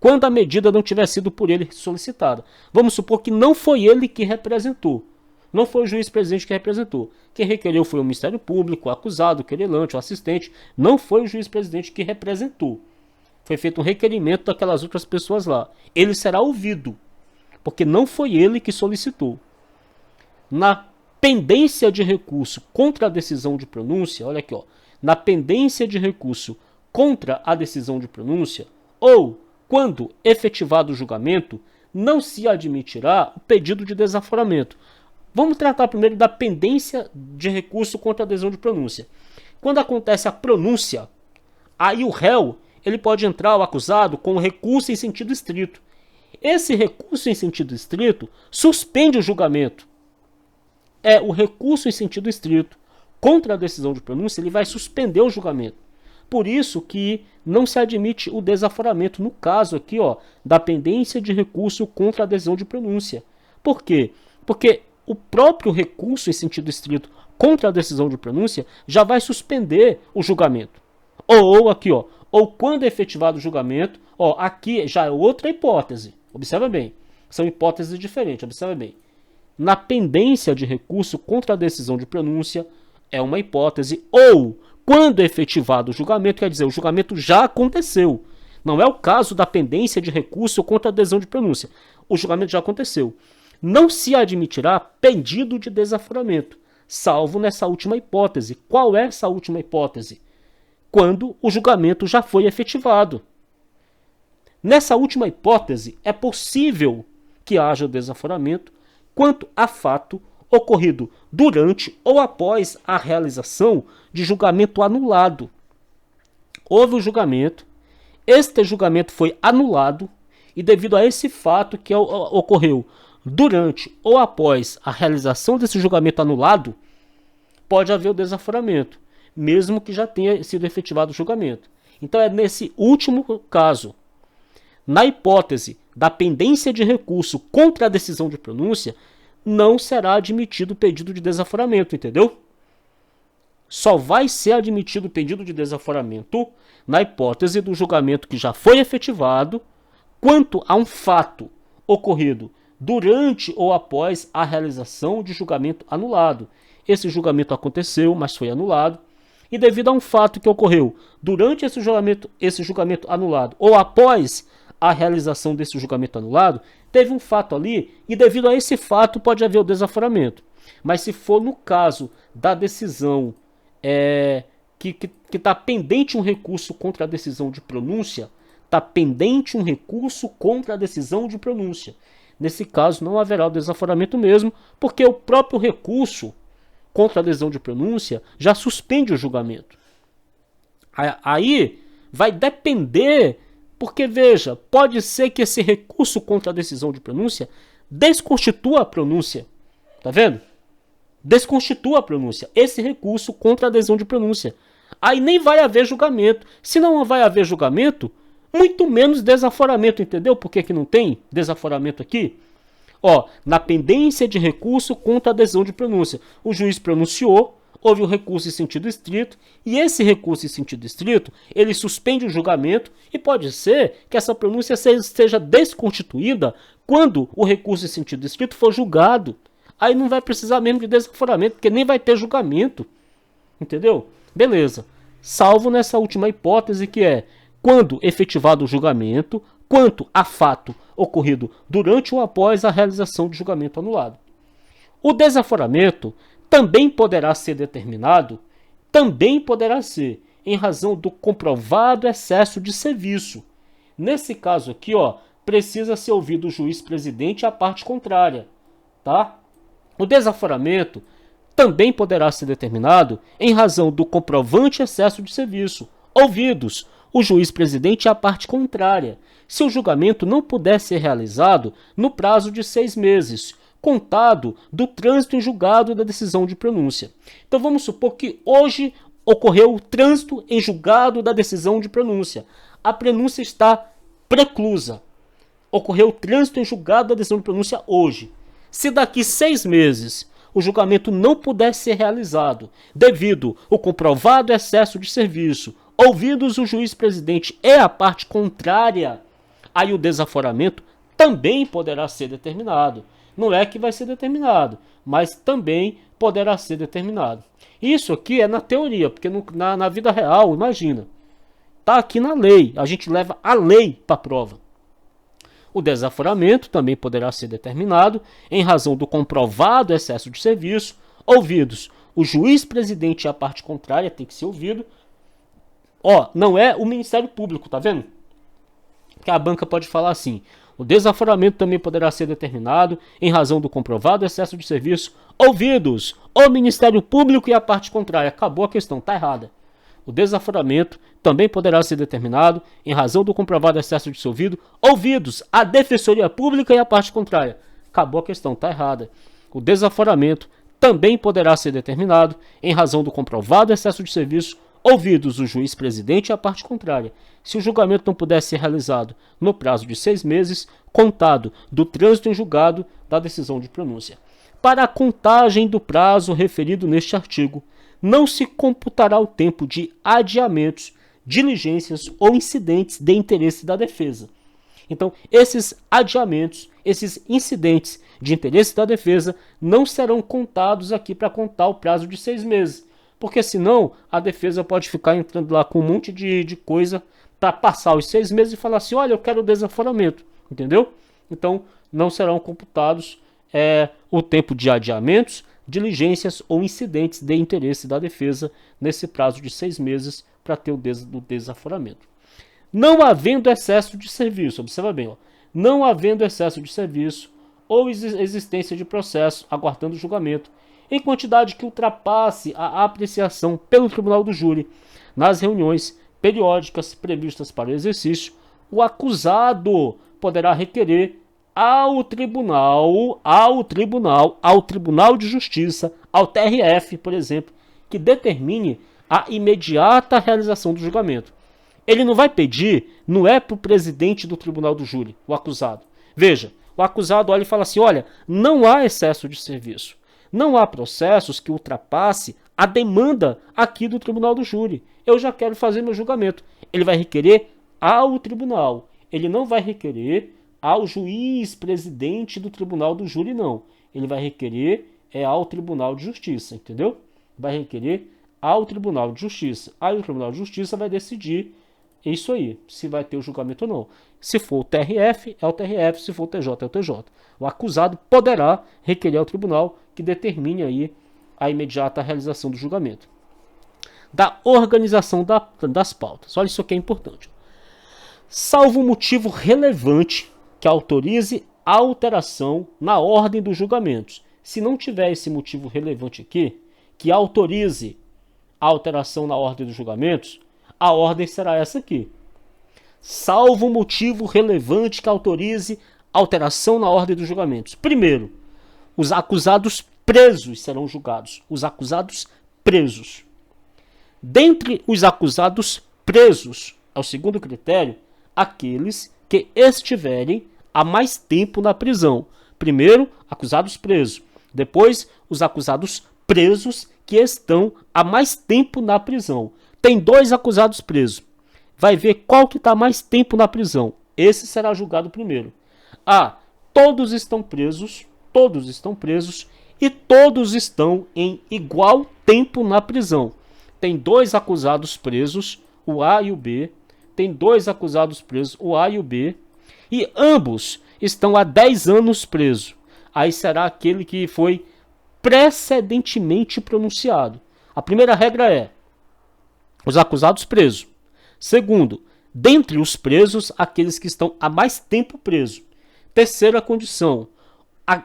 quando a medida não tiver sido por ele solicitada. Vamos supor que não foi ele que representou, não foi o juiz presidente que representou. Quem requereu foi o Ministério Público, o acusado, o querelante, o assistente, não foi o juiz presidente que representou. Foi feito um requerimento daquelas outras pessoas lá. Ele será ouvido, porque não foi ele que solicitou. Na pendência de recurso contra a decisão de pronúncia, olha aqui, na pendência de recurso contra a decisão de pronúncia, ou quando efetivado o julgamento, não se admitirá o pedido de desaforamento. Vamos tratar primeiro da pendência de recurso contra a decisão de pronúncia. Quando acontece a pronúncia, aí o réu, ele pode entrar, o acusado, com recurso em sentido estrito. Esse recurso em sentido estrito suspende o julgamento. O recurso em sentido estrito contra a decisão de pronúncia, ele vai suspender o julgamento. Por isso que não se admite o desaforamento no caso aqui, da pendência de recurso contra a decisão de pronúncia. Por quê? Porque o próprio recurso em sentido estrito contra a decisão de pronúncia já vai suspender o julgamento. Ou aqui, ou quando é efetivado o julgamento, aqui já é outra hipótese. Observa bem, são hipóteses diferentes, observa bem. Na pendência de recurso contra a decisão de pronúncia é uma hipótese, ou quando é efetivado o julgamento, quer dizer, o julgamento já aconteceu. Não é o caso da pendência de recurso contra a decisão de pronúncia. O julgamento já aconteceu. Não se admitirá pedido de desaforamento, salvo nessa última hipótese. Qual é essa última hipótese? Quando o julgamento já foi efetivado. Nessa última hipótese, é possível que haja desaforamento quanto a fato ocorrido durante ou após a realização de julgamento anulado. Houve o julgamento, este julgamento foi anulado, e devido a esse fato que ocorreu durante ou após a realização desse julgamento anulado, pode haver o desaforamento, mesmo que já tenha sido efetivado o julgamento. Então é nesse último caso, na hipótese da pendência de recurso contra a decisão de pronúncia, não será admitido o pedido de desaforamento, entendeu? Só vai ser admitido o pedido de desaforamento na hipótese do julgamento que já foi efetivado quanto a um fato ocorrido durante ou após a realização de julgamento anulado. Esse julgamento aconteceu, mas foi anulado, e devido a um fato que ocorreu durante esse julgamento anulado ou após a realização desse julgamento anulado, teve um fato ali, e devido a esse fato pode haver o desaforamento. Mas se for no caso da decisão que está pendente um recurso contra a decisão de pronúncia, está pendente um recurso contra a decisão de pronúncia. Nesse caso, não haverá o desaforamento mesmo, porque o próprio recurso contra a decisão de pronúncia já suspende o julgamento. Aí vai depender, porque veja, pode ser que esse recurso contra a decisão de pronúncia desconstitua a pronúncia. Tá vendo? Desconstitua a pronúncia. Esse recurso contra a decisão de pronúncia. Aí nem vai haver julgamento. Se não vai haver julgamento, muito menos desaforamento, entendeu? Por que não tem desaforamento aqui? Ó, na pendência de recurso contra a decisão de pronúncia. O juiz pronunciou, houve o recurso em sentido estrito, e esse recurso em sentido estrito, ele suspende o julgamento, e pode ser que essa pronúncia seja desconstituída quando o recurso em sentido estrito for julgado. Aí não vai precisar mesmo de desaforamento, porque nem vai ter julgamento. Entendeu? Beleza. Salvo nessa última hipótese, que é quando efetivado o julgamento, quanto a fato ocorrido durante ou após a realização de julgamento anulado. O desaforamento também poderá ser determinado, em razão do comprovado excesso de serviço. Nesse caso aqui, ó, precisa ser ouvido o juiz presidente e a parte contrária, tá? O desaforamento também poderá ser determinado em razão do comprovante excesso de serviço, ouvidos o juiz presidente e a parte contrária, se o julgamento não puder ser realizado no prazo de 6 meses, contado do trânsito em julgado da decisão de pronúncia. Então vamos supor que hoje ocorreu o trânsito em julgado da decisão de pronúncia. A pronúncia está preclusa. Ocorreu o trânsito em julgado da decisão de pronúncia hoje. Se daqui 6 meses o julgamento não puder ser realizado devido ao comprovado excesso de serviço, ouvidos o juiz presidente e a parte contrária, aí o desaforamento também poderá ser determinado. Não é que vai ser determinado, mas também poderá ser determinado. Isso aqui é na teoria, porque na vida real, imagina, está aqui na lei, a gente leva a lei para a prova. O desaforamento também poderá ser determinado em razão do comprovado excesso de serviço, ouvidos o juiz presidente e a parte contrária, tem que ser ouvido. Ó, não é o Ministério Público, tá vendo? Que a banca pode falar assim: o desaforamento também poderá ser determinado em razão do comprovado excesso de serviço, ouvidos o Ministério Público e a parte contrária. Acabou a questão, tá errada. O desaforamento também poderá ser determinado em razão do comprovado excesso de ouvido, ouvidos a Defensoria Pública e a parte contrária. Acabou a questão, tá errada. O desaforamento também poderá ser determinado em razão do comprovado excesso de serviço, ouvidos o juiz presidente e a parte contrária, se o julgamento não puder ser realizado no prazo de 6 meses, contado do trânsito em julgado da decisão de pronúncia. Para a contagem do prazo referido neste artigo, não se computará o tempo de adiamentos, diligências ou incidentes de interesse da defesa. Então, esses adiamentos, esses incidentes de interesse da defesa não serão contados aqui para contar o prazo de 6 meses. Porque senão a defesa pode ficar entrando lá com um monte de coisa para passar os 6 meses e falar assim: olha, eu quero desaforamento, entendeu? Então não serão computados o tempo de adiamentos, diligências ou incidentes de interesse da defesa nesse prazo de 6 meses para ter o desaforamento. Não havendo excesso de serviço, observa bem, ó, não havendo excesso de serviço ou existência de processo aguardando julgamento, em quantidade que ultrapasse a apreciação pelo tribunal do júri nas reuniões periódicas previstas para o exercício, o acusado poderá requerer ao Tribunal de Justiça, ao TRF, por exemplo, que determine a imediata realização do julgamento. Ele não vai pedir, não é para o presidente do tribunal do júri, o acusado. Veja, o acusado olha e fala assim: olha, não há excesso de serviço. Não há processos que ultrapasse a demanda aqui do tribunal do júri. Eu já quero fazer meu julgamento. Ele vai requerer ao tribunal. Ele não vai requerer ao juiz presidente do tribunal do júri, não. Ele vai requerer ao Tribunal de Justiça, entendeu? Vai requerer ao Tribunal de Justiça. Aí o Tribunal de Justiça vai decidir isso aí, se vai ter o julgamento ou não. Se for o TRF, é o TRF. Se for o TJ, é o TJ. O acusado poderá requerer ao tribunal que determine aí a imediata realização do julgamento. Da organização das pautas. Olha, isso aqui é importante. salvo motivo relevante que autorize a alteração na ordem dos julgamentos. Se não tiver esse motivo relevante aqui, que autorize a alteração na ordem dos julgamentos, a ordem será essa aqui. Salvo motivo relevante que autorize alteração na ordem dos julgamentos. Primeiro, os acusados presos serão julgados. Os acusados presos. Dentre os acusados presos, é o segundo critério, aqueles que estiverem há mais tempo na prisão. Primeiro, acusados presos. Depois, os acusados presos que estão há mais tempo na prisão. Tem 2 acusados presos. Vai ver qual que está mais tempo na prisão. Esse será julgado primeiro. Todos estão presos e todos estão em igual tempo na prisão. Tem 2 acusados presos, o A e o B. Tem 2 acusados presos, o A e o B. E ambos estão há 10 anos presos. Aí será aquele que foi precedentemente pronunciado. A primeira regra é os acusados presos. Segundo, dentre os presos, aqueles que estão há mais tempo presos. Terceira condição,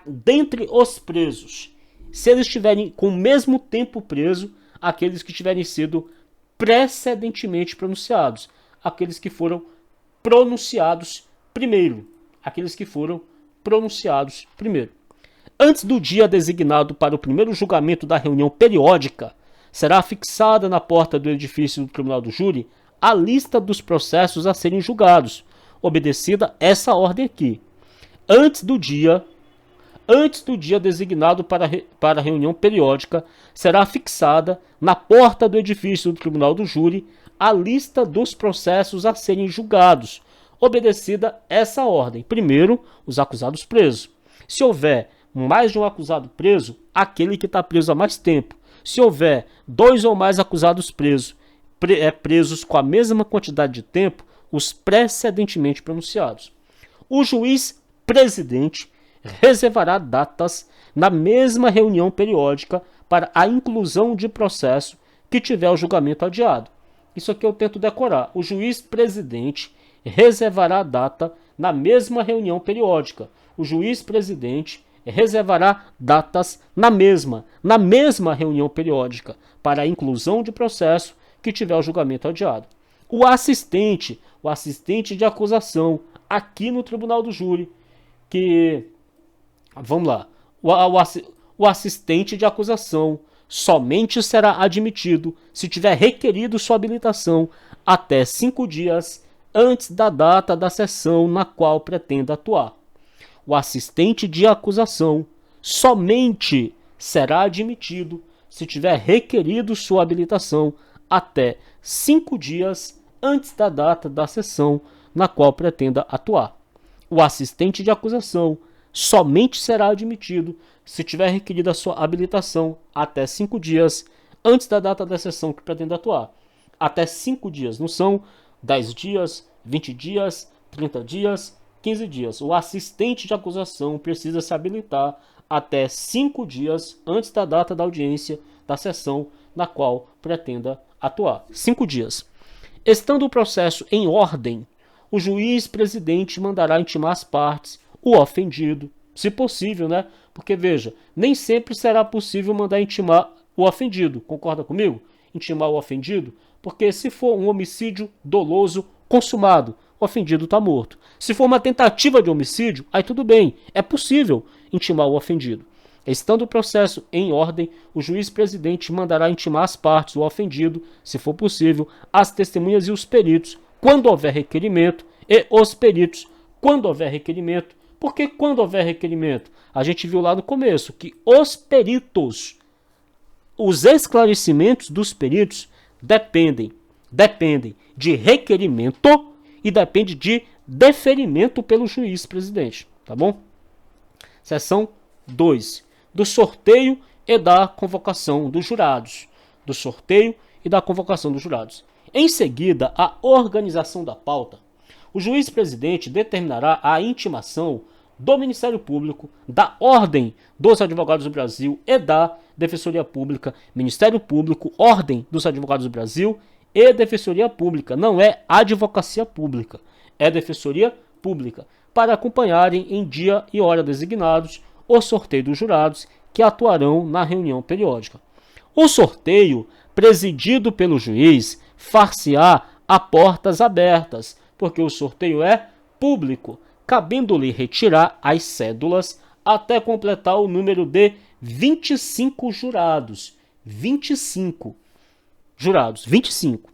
dentre os presos, se eles estiverem com o mesmo tempo preso, aqueles que tiverem sido precedentemente pronunciados, aqueles que foram pronunciados primeiro, Antes do dia designado para o primeiro julgamento da reunião periódica, será fixada na porta do edifício do Tribunal do Júri a lista dos processos a serem julgados, obedecida essa ordem aqui. Antes do dia designado para a reunião periódica, será fixada na porta do edifício do Tribunal do Júri a lista dos processos a serem julgados, obedecida essa ordem. Primeiro, os acusados presos. Se houver mais de um acusado preso, aquele que está preso há mais tempo. Se houver 2 ou mais acusados presos com a mesma quantidade de tempo, os precedentemente pronunciados. O juiz presidente reservará datas na mesma reunião periódica para a inclusão de processo que tiver o julgamento adiado. Isso aqui eu tento decorar. O juiz presidente reservará data na mesma reunião periódica. O juiz presidente reservará datas na mesma reunião periódica para a inclusão de processo que tiver o julgamento adiado. O assistente de acusação aqui no Tribunal do Júri, o assistente de acusação somente será admitido se tiver requerido sua habilitação até 5 dias antes da data da sessão na qual pretenda atuar. O assistente de acusação somente será admitido se tiver requerido sua habilitação até 5 dias antes da data da sessão na qual pretenda atuar. O assistente de acusação somente será admitido se tiver requerida sua habilitação até 5 dias antes da data da sessão que pretenda atuar. Até 5 dias, não são 10 dias, 20 dias, 30 dias, 15 dias. O assistente de acusação precisa se habilitar até 5 dias antes da data da audiência da sessão na qual pretenda atuar. 5 dias. Estando o processo em ordem, o juiz presidente mandará intimar as partes, o ofendido, se possível, né? Porque, veja, nem sempre será possível mandar intimar o ofendido. Concorda comigo? Intimar o ofendido? Porque se for um homicídio doloso consumado, o ofendido está morto. Se for uma tentativa de homicídio, aí tudo bem, é possível intimar o ofendido. Estando o processo em ordem, o juiz presidente mandará intimar as partes, o ofendido, se for possível, as testemunhas e os peritos, quando houver requerimento, e os peritos, quando houver requerimento. Por que quando houver requerimento? A gente viu lá no começo que os peritos, os esclarecimentos dos peritos dependem de requerimento e depende de deferimento pelo juiz presidente, tá bom? Seção 2. Do sorteio e da convocação dos jurados. Do sorteio e da convocação dos jurados. Em seguida, a organização da pauta. O juiz presidente determinará a intimação do Ministério Público, da Ordem dos Advogados do Brasil e da Defensoria Pública. Ministério Público, Ordem dos Advogados do Brasil e Defensoria Pública. Não é Advocacia Pública. é Defensoria Pública, para acompanharem em dia e hora designados o sorteio dos jurados que atuarão na reunião periódica. O sorteio, presidido pelo juiz, far-se-á a portas abertas, porque o sorteio é público, cabendo-lhe retirar as cédulas até completar o número de 25 jurados. 25 jurados, 25.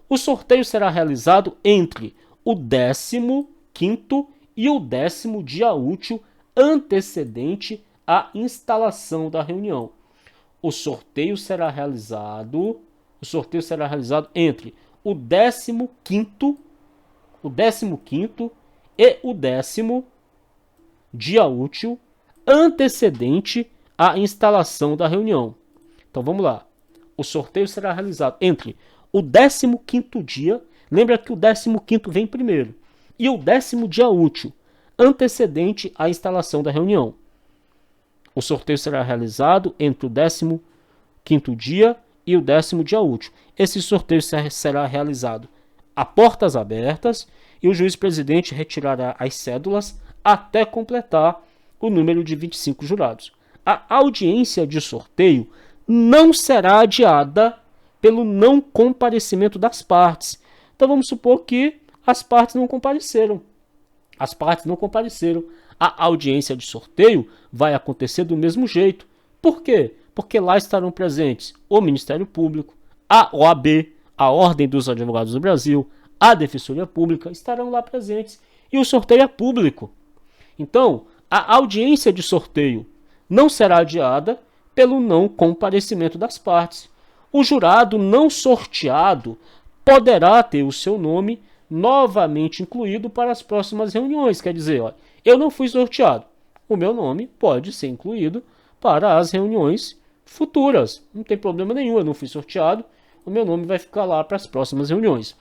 O sorteio será realizado entre o 15º e o 10º dia útil antecedente à instalação da reunião. O sorteio será realizado entre o 15º e o 10º dia útil antecedente à instalação da reunião. Então vamos lá. O sorteio será realizado entre o 15º dia, lembra que o 15º vem primeiro, e o 10º dia útil antecedente à instalação da reunião. O sorteio será realizado entre o 15º dia e o 10º dia útil. Esse sorteio será realizado a portas abertas e o juiz-presidente retirará as cédulas até completar o número de 25 jurados. A audiência de sorteio não será adiada pelo não comparecimento das partes. Então vamos supor que as partes não compareceram. A audiência de sorteio vai acontecer do mesmo jeito. Por quê? Porque lá estarão presentes o Ministério Público, a OAB, a Ordem dos Advogados do Brasil, a Defensoria Pública, estarão lá presentes. E o sorteio é público. Então, a audiência de sorteio não será adiada pelo não comparecimento das partes. O jurado não sorteado poderá ter o seu nome novamente incluído para as próximas reuniões. Quer dizer, ó, eu não fui sorteado. O meu nome pode ser incluído para as reuniões futuras. Não tem problema nenhum, eu não fui sorteado. O meu nome vai ficar lá para as próximas reuniões.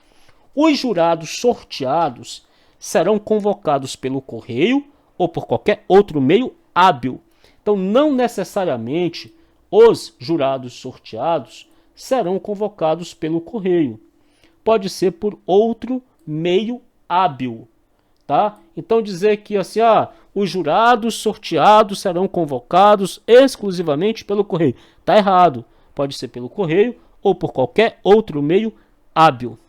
Os jurados sorteados serão convocados pelo correio ou por qualquer outro meio hábil. Então, não necessariamente os jurados sorteados serão convocados pelo correio. Pode ser por outro meio hábil, tá? Então dizer que assim, os jurados sorteados serão convocados exclusivamente pelo correio, tá errado. Pode ser pelo correio ou por qualquer outro meio hábil.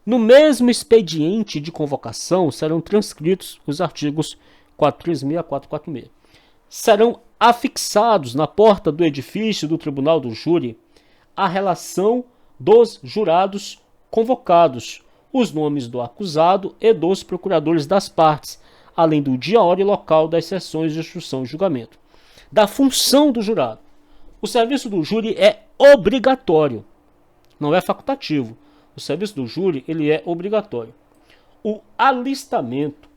No mesmo expediente de convocação serão transcritos os artigos 436 a 446. Serão afixados na porta do edifício do Tribunal do Júri a relação dos jurados convocados, os nomes do acusado e dos procuradores das partes, além do dia, hora e local das sessões de instrução e julgamento. Da função do jurado. O serviço do júri é obrigatório, não é facultativo. O serviço do júri ele é obrigatório. O alistamento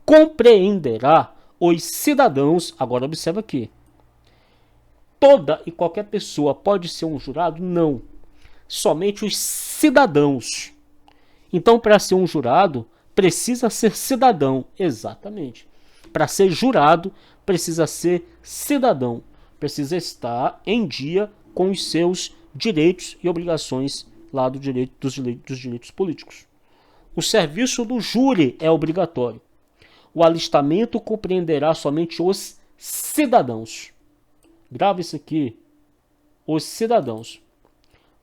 compreenderá os cidadãos, agora observa aqui, toda e qualquer pessoa pode ser um jurado? Não. Somente os cidadãos. Então, para ser um jurado, precisa ser cidadão. Exatamente. Para ser jurado, precisa ser cidadão. Precisa estar em dia com os seus direitos e obrigações lá dos direitos políticos. O serviço do júri é obrigatório. O alistamento compreenderá somente os cidadãos. Grava isso aqui. Os cidadãos.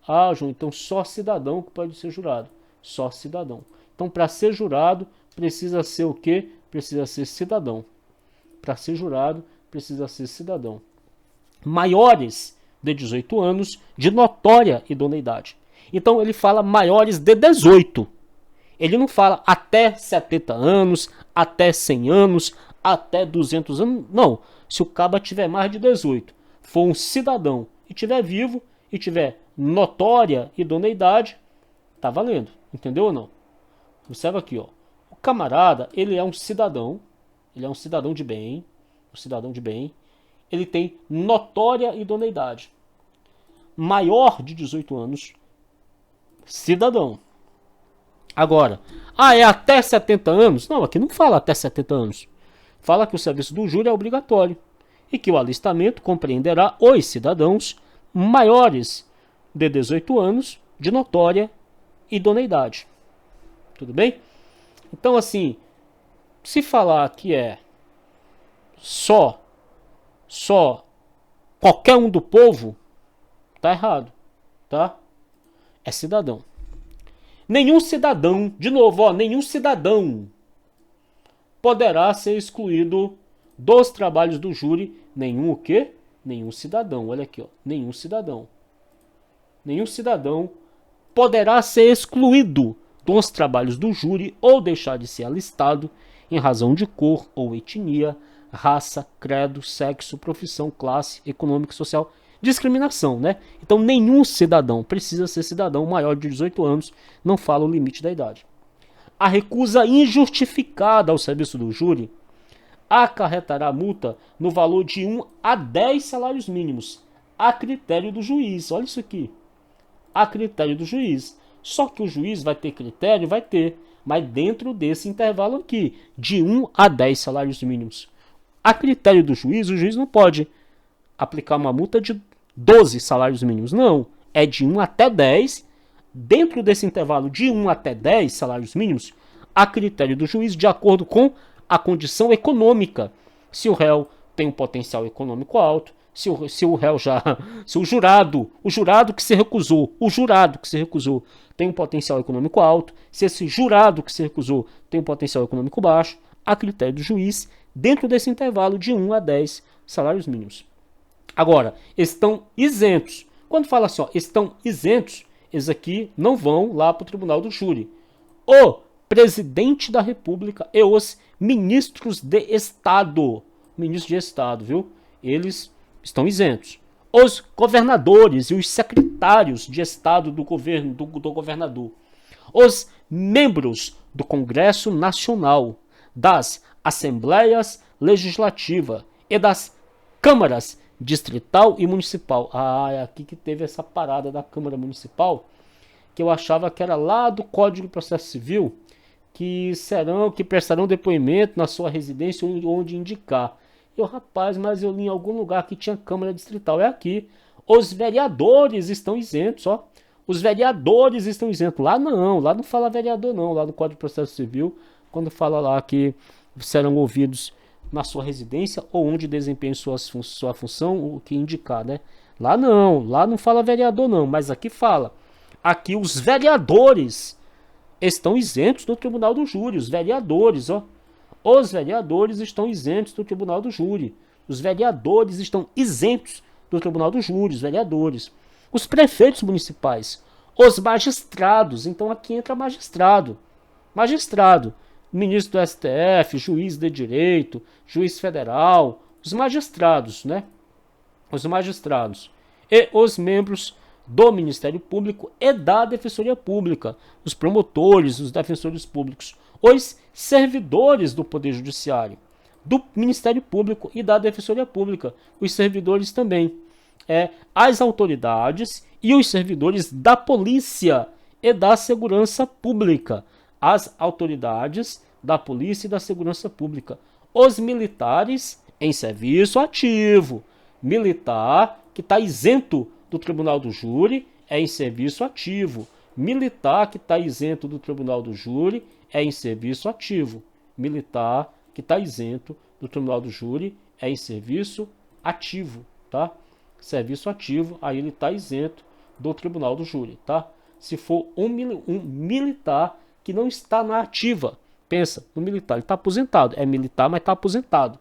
Ah, João, então só cidadão que pode ser jurado. Só cidadão. Então, para ser jurado, precisa ser o quê? Precisa ser cidadão. Para ser jurado, precisa ser cidadão. Maiores de 18 anos, de notória idoneidade. Então, ele fala maiores de 18. Ele não fala até 70 anos, até 100 anos, até 200 anos. Não. Se o caba tiver mais de 18, for um cidadão e tiver vivo e tiver notória idoneidade, tá valendo. Entendeu ou não? Observa aqui, ó. O camarada, ele é um cidadão de bem, ele tem notória idoneidade. Maior de 18 anos, cidadão. Agora, é até 70 anos? Não, aqui não fala até 70 anos. Fala que o serviço do júri é obrigatório e que o alistamento compreenderá os cidadãos maiores de 18 anos de notória idoneidade. Tudo bem? Então, assim, se falar que é só qualquer um do povo, tá errado, tá? É cidadão. Nenhum cidadão, de novo, ó, nenhum cidadão poderá ser excluído dos trabalhos do júri. Nenhum o quê? Nenhum cidadão. Olha aqui, ó. Nenhum cidadão. Nenhum cidadão poderá ser excluído dos trabalhos do júri ou deixar de ser alistado em razão de cor ou etnia, raça, credo, sexo, profissão, classe, econômica e social. Discriminação, né? Então nenhum cidadão precisa ser cidadão maior de 18 anos, não fala o limite da idade. A recusa injustificada ao serviço do júri acarretará multa no valor de 1 a 10 salários mínimos, a critério do juiz. Olha isso aqui. A critério do juiz. Só que o juiz vai ter critério? Vai ter. Mas dentro desse intervalo aqui, de 1 a 10 salários mínimos. A critério do juiz, o juiz não pode aplicar uma multa de 12 salários mínimos. Não. É de 1 até 10. Dentro desse intervalo de 1 até 10 salários mínimos, a critério do juiz, de acordo com a condição econômica. Se o réu tem um potencial econômico alto, se o réu já, se o jurado que se recusou, tem um potencial econômico alto, se esse jurado que se recusou tem um potencial econômico baixo, a critério do juiz, dentro desse intervalo de 1 a 10 salários mínimos. Agora, estão isentos. Quando fala assim, ó, estão isentos, eles aqui não vão lá para o tribunal do júri. O presidente da República e os ministros de Estado, viu? Eles estão isentos. Os governadores e os secretários de Estado do governo do governador, os membros do Congresso Nacional, das Assembleias Legislativas e das Câmaras Distrital e Municipal. Ah, é aqui que teve essa parada da Câmara Municipal, que eu achava que era lá do Código de Processo Civil, que prestarão depoimento na sua residência onde indicar. Rapaz, mas eu li em algum lugar que tinha Câmara Distrital. É aqui. Os vereadores estão isentos, ó. Os vereadores estão isentos. Lá não fala vereador não, lá no Código de Processo Civil, quando fala lá que serão ouvidos na sua residência ou onde desempenhem sua função, o que indicar, né? Lá não fala vereador não, mas aqui fala. Aqui os vereadores estão isentos do tribunal do júri, os vereadores, ó. Os vereadores estão isentos do tribunal do júri. Os vereadores estão isentos do tribunal do júri, os vereadores. Os prefeitos municipais, os magistrados, então aqui entra magistrado. Magistrado, ministro do STF, juiz de direito, juiz federal, os magistrados, né? Os magistrados e os membros do Ministério Público e da Defensoria Pública, os promotores, os defensores públicos, os servidores do Poder Judiciário, do Ministério Público e da Defensoria Pública, os servidores também, as autoridades e os servidores da Polícia e da Segurança Pública, as autoridades da Polícia e da Segurança Pública, os militares em serviço ativo, militar que está isento do Tribunal do Júri é em serviço ativo. Militar que está isento do Tribunal do Júri é em serviço ativo. Militar que está isento do Tribunal do Júri é em serviço ativo, tá? Serviço ativo, aí ele está isento do Tribunal do Júri, tá? Se for um militar que não está na ativa, pensa, no militar, ele está aposentado, é militar, mas está aposentado.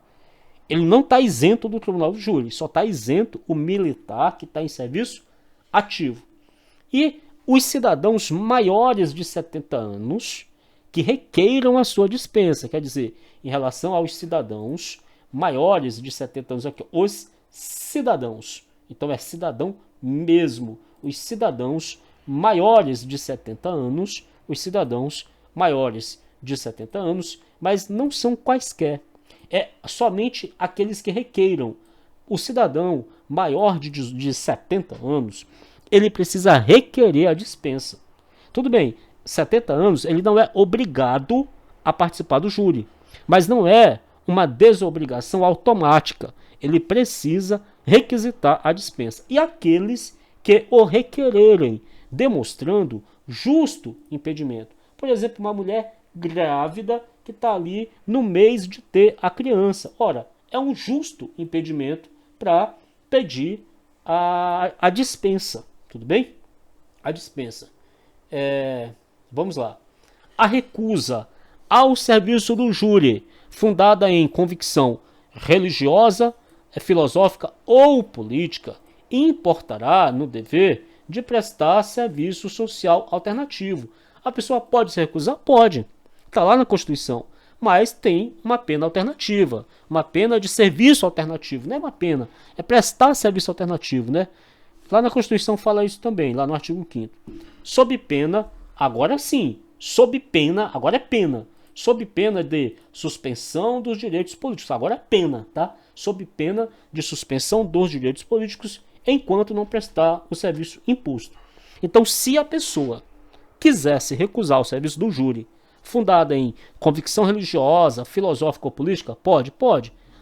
Ele não está isento do Tribunal do Júri, só está isento o militar que está em serviço ativo. E os cidadãos maiores de 70 anos que requeiram a sua dispensa, quer dizer, em relação aos cidadãos maiores de 70 anos, aqui, os cidadãos, então é cidadão mesmo, os cidadãos maiores de 70 anos, os cidadãos maiores de 70 anos, mas não são quaisquer. É somente aqueles que requeiram. O cidadão maior de 70 anos, ele precisa requerer a dispensa. Tudo bem, 70 anos, ele não é obrigado a participar do júri, mas não é uma desobrigação automática. Ele precisa requisitar a dispensa. E aqueles que o requererem, demonstrando justo impedimento. Por exemplo, uma mulher grávida que está ali no mês de ter a criança. Ora, é um justo impedimento para pedir a dispensa, tudo bem? A dispensa. Vamos lá. A recusa ao serviço do júri, fundada em convicção religiosa, filosófica ou política, importará no dever de prestar serviço social alternativo. A pessoa pode se recusar? Pode. Está lá na Constituição. Mas tem uma pena alternativa. Uma pena de serviço alternativo. Não é uma pena. É prestar serviço alternativo, né? Lá na Constituição fala isso também, lá no artigo 5º. Sob pena, agora sim. Sob pena, agora é pena. Sob pena de suspensão dos direitos políticos. Agora é pena, tá? Sob pena de suspensão dos direitos políticos enquanto não prestar o serviço imposto. Então, se a pessoa quiser se recusar ao serviço do júri, fundada em convicção religiosa, filosófica ou política, pode,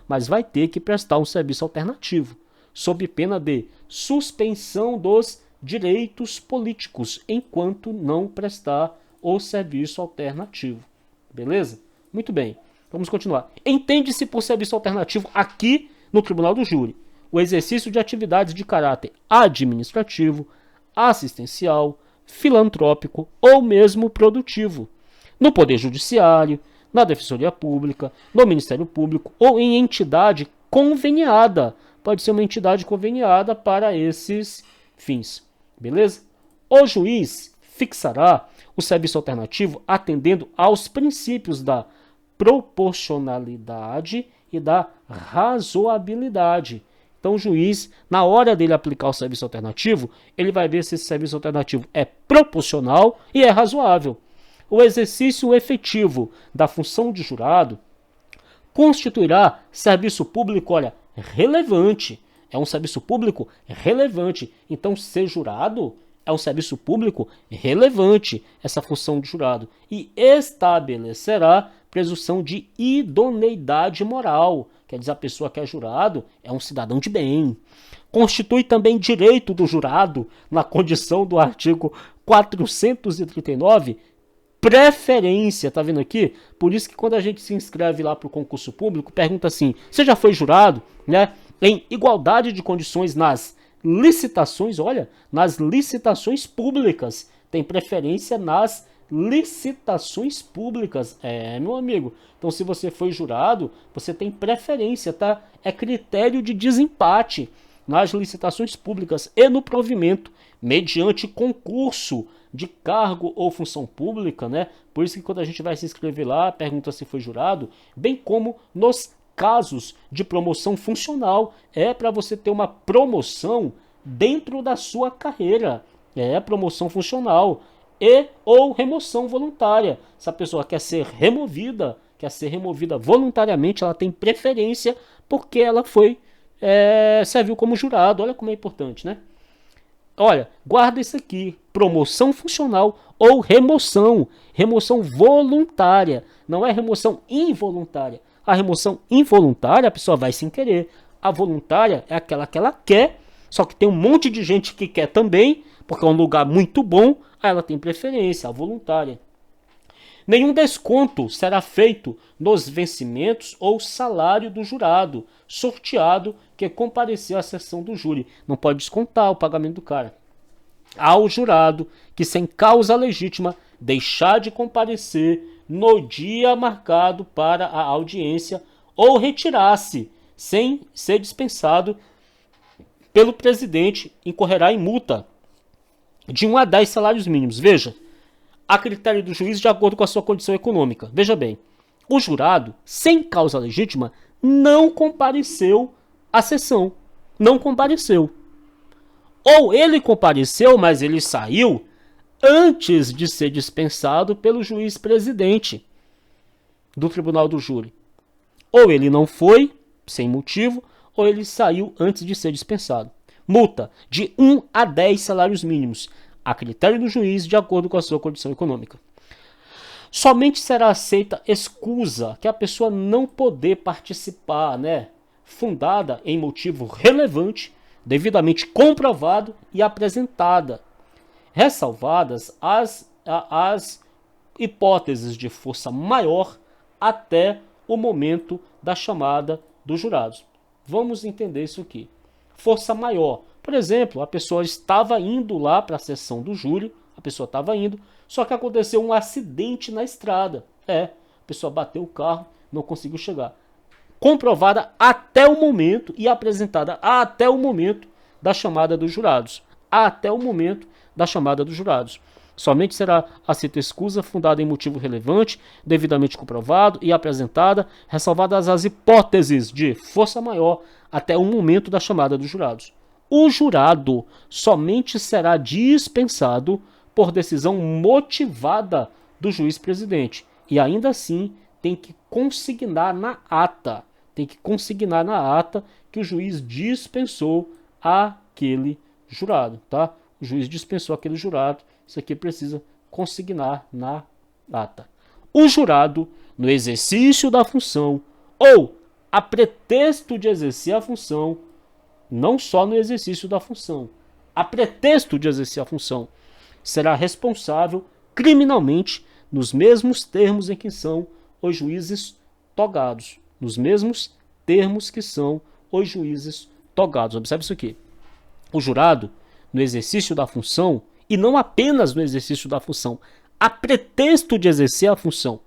mas vai ter que prestar um serviço alternativo, sob pena de suspensão dos direitos políticos, enquanto não prestar o serviço alternativo. Beleza? Muito bem, vamos continuar. Entende-se por serviço alternativo aqui no Tribunal do Júri o exercício de atividades de caráter administrativo, assistencial, filantrópico ou mesmo produtivo, no Poder Judiciário, na Defensoria Pública, no Ministério Público ou em entidade conveniada. Pode ser uma entidade conveniada para esses fins. Beleza? O juiz fixará o serviço alternativo atendendo aos princípios da proporcionalidade e da razoabilidade. Então o juiz, na hora dele aplicar o serviço alternativo, ele vai ver se esse serviço alternativo é proporcional e é razoável. O exercício efetivo da função de jurado constituirá serviço público, relevante. É um serviço público relevante. Então, ser jurado é um serviço público relevante, essa função de jurado. E estabelecerá presunção de idoneidade moral. Quer dizer, a pessoa que é jurado é um cidadão de bem. Constitui também direito do jurado, na condição do artigo 439, preferência, tá vendo aqui? Por isso que quando a gente se inscreve lá para o concurso público, pergunta assim, você já foi jurado, né? Em igualdade de condições nas licitações, nas licitações públicas, tem preferência nas licitações públicas, meu amigo. Então, se você foi jurado, você tem preferência, tá? É critério de desempate nas licitações públicas e no provimento, mediante concurso de cargo ou função pública, né? Por isso que quando a gente vai se inscrever lá, pergunta se foi jurado, bem como nos casos de promoção funcional, para você ter uma promoção dentro da sua carreira, promoção funcional e ou remoção voluntária. Se a pessoa quer ser removida voluntariamente, ela tem preferência porque ela serviu como jurado. Olha como é importante, né? Olha, guarda isso aqui, promoção funcional ou remoção voluntária, não é remoção involuntária. A remoção involuntária, a pessoa vai sem querer. A voluntária é aquela que ela quer, só que tem um monte de gente que quer também, porque é um lugar muito bom, aí ela tem preferência, a voluntária. Nenhum desconto será feito nos vencimentos ou salário do jurado sorteado que comparecer à sessão do júri. Não pode descontar o pagamento do cara. Ao jurado que, sem causa legítima, deixar de comparecer no dia marcado para a audiência ou retirar-se sem ser dispensado pelo presidente, incorrerá em multa de 1 a 10 salários mínimos. Veja, a critério do juiz de acordo com a sua condição econômica. Veja bem, o jurado, sem causa legítima, não compareceu à sessão. Não compareceu. Ou ele compareceu, mas ele saiu antes de ser dispensado pelo juiz presidente do Tribunal do Júri. Ou ele não foi, sem motivo, ou ele saiu antes de ser dispensado. Multa de 1 a 10 salários mínimos, a critério do juiz de acordo com a sua condição econômica. Somente será aceita escusa que a pessoa não poder participar, fundada em motivo relevante, devidamente comprovado e apresentada, ressalvadas as hipóteses de força maior até o momento da chamada dos jurados. Vamos entender isso aqui. Força maior. Por exemplo, a pessoa estava indo lá para a sessão do júri, a pessoa estava indo, só que aconteceu um acidente na estrada. A pessoa bateu o carro, não conseguiu chegar. Comprovada até o momento e apresentada até o momento da chamada dos jurados. Até o momento da chamada dos jurados. Somente será aceita escusa fundada em motivo relevante, devidamente comprovado e apresentada, ressalvadas as hipóteses de força maior até o momento da chamada dos jurados. O jurado somente será dispensado por decisão motivada do juiz presidente e ainda assim tem que consignar na ata, que o juiz dispensou aquele jurado, tá? O juiz dispensou aquele jurado. Isso aqui precisa consignar na ata. O jurado, no exercício da função ou a pretexto de exercer a função, não só no exercício da função, a pretexto de exercer a função, será responsável criminalmente nos mesmos termos em que são os juízes togados. Nos mesmos termos que são os juízes togados. Observe isso aqui. O jurado, no exercício da função, e não apenas no exercício da função, a pretexto de exercer a função.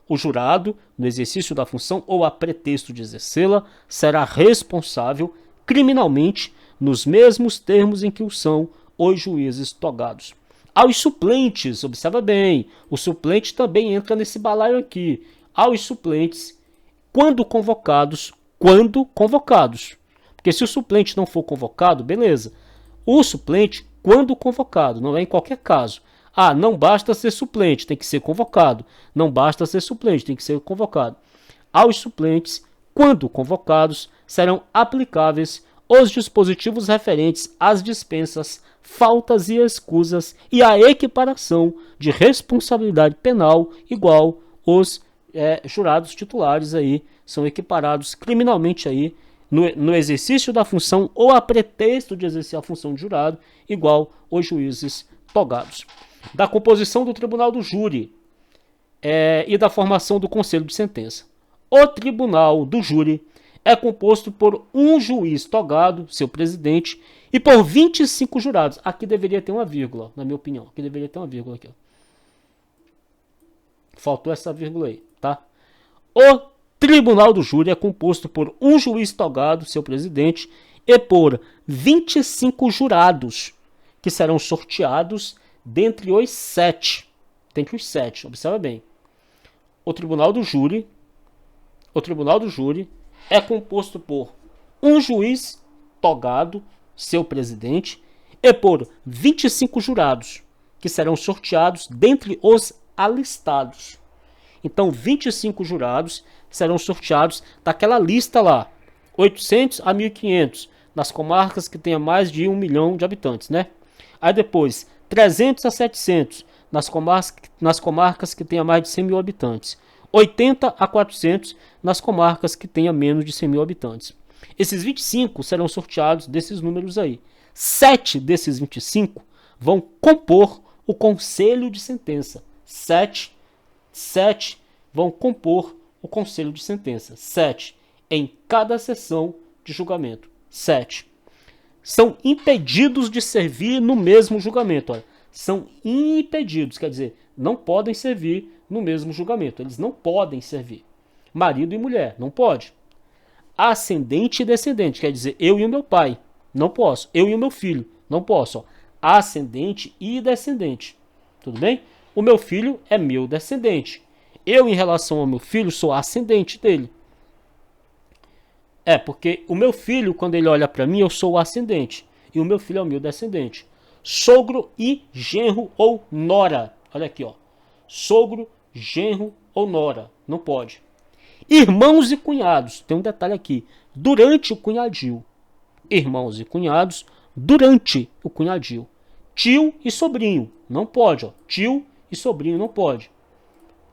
O jurado, no exercício da função ou a pretexto de exercê-la, será responsável criminalmente nos mesmos termos em que o são os juízes togados. Aos suplentes, observa bem, o suplente também entra nesse balaio aqui. Aos suplentes, quando convocados, porque se o suplente não for convocado, beleza. O suplente, quando convocado, não é em qualquer caso. Não basta ser suplente, tem que ser convocado. Não basta ser suplente, tem que ser convocado. Aos suplentes, quando convocados, serão aplicáveis os dispositivos referentes às dispensas, faltas e escusas e à equiparação de responsabilidade penal igual os jurados titulares aí são equiparados criminalmente aí no exercício da função ou a pretexto de exercer a função de jurado, igual os juízes togados. Da composição do tribunal do júri e da formação do conselho de sentença. O tribunal do júri é composto por um juiz togado, seu presidente, e por 25 jurados. Aqui deveria ter uma vírgula, na minha opinião. Aqui deveria ter uma vírgula aqui. Faltou essa vírgula aí, tá? O tribunal do júri é composto por um juiz togado, seu presidente, e por 25 jurados, que serão sorteados dentre os 7. Observa bem. O tribunal do júri é composto por um juiz togado, seu presidente, e por 25 jurados, que serão sorteados dentre os alistados. Então, 25 jurados serão sorteados daquela lista lá, 800 a 1.500, nas comarcas que tenham mais de 1 milhão de habitantes, né? Aí depois, 300 a 700, nas comarcas que tenham mais de 100 mil habitantes. 80 a 400 nas comarcas que tenham menos de 100 mil habitantes. Esses 25 serão sorteados desses números aí. 7 desses 25 vão compor o conselho de sentença. 7 vão compor o conselho de sentença. 7 em cada sessão de julgamento. 7 são impedidos de servir no mesmo julgamento. Olha, são impedidos, quer dizer, não podem servir no mesmo julgamento. Eles não podem servir. Marido e mulher, não pode. Ascendente e descendente, quer dizer, eu e o meu pai, não posso. Eu e o meu filho, não posso. Ó. Ascendente e descendente, tudo bem? O meu filho é meu descendente. Eu, em relação ao meu filho, sou ascendente dele. Porque o meu filho, quando ele olha para mim, eu sou o ascendente. E o meu filho é o meu descendente. Sogro e genro ou nora. Olha aqui, ó. Sogro, genro ou nora. Não pode. Irmãos e cunhados. Tem um detalhe aqui. Durante o cunhadio. Irmãos e cunhados durante o cunhadio. Tio e sobrinho. Não pode, ó. Tio e sobrinho não pode.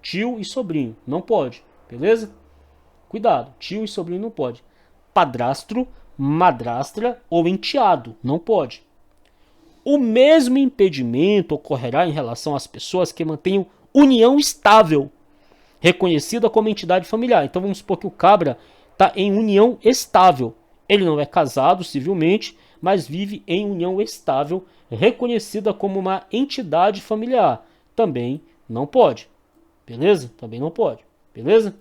Tio e sobrinho não pode. Beleza? Cuidado. Tio e sobrinho não pode. Padrasto, madrastra ou enteado. Não pode. O mesmo impedimento ocorrerá em relação às pessoas que mantenham união estável, reconhecida como entidade familiar. Então vamos supor que o cabra está em união estável. Ele não é casado civilmente, mas vive em união estável, reconhecida como uma entidade familiar. Também não pode. Beleza? Também não pode. Beleza?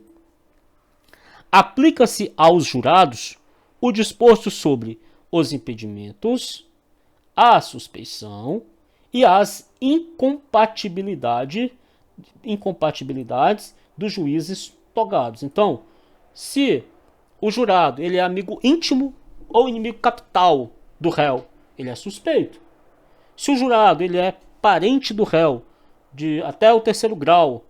Aplica-se aos jurados o disposto sobre os impedimentos, a suspeição e as incompatibilidades dos juízes togados. Então, se o jurado ele é amigo íntimo ou inimigo capital do réu, ele é suspeito. Se o jurado ele é parente do réu de até o 3º grau,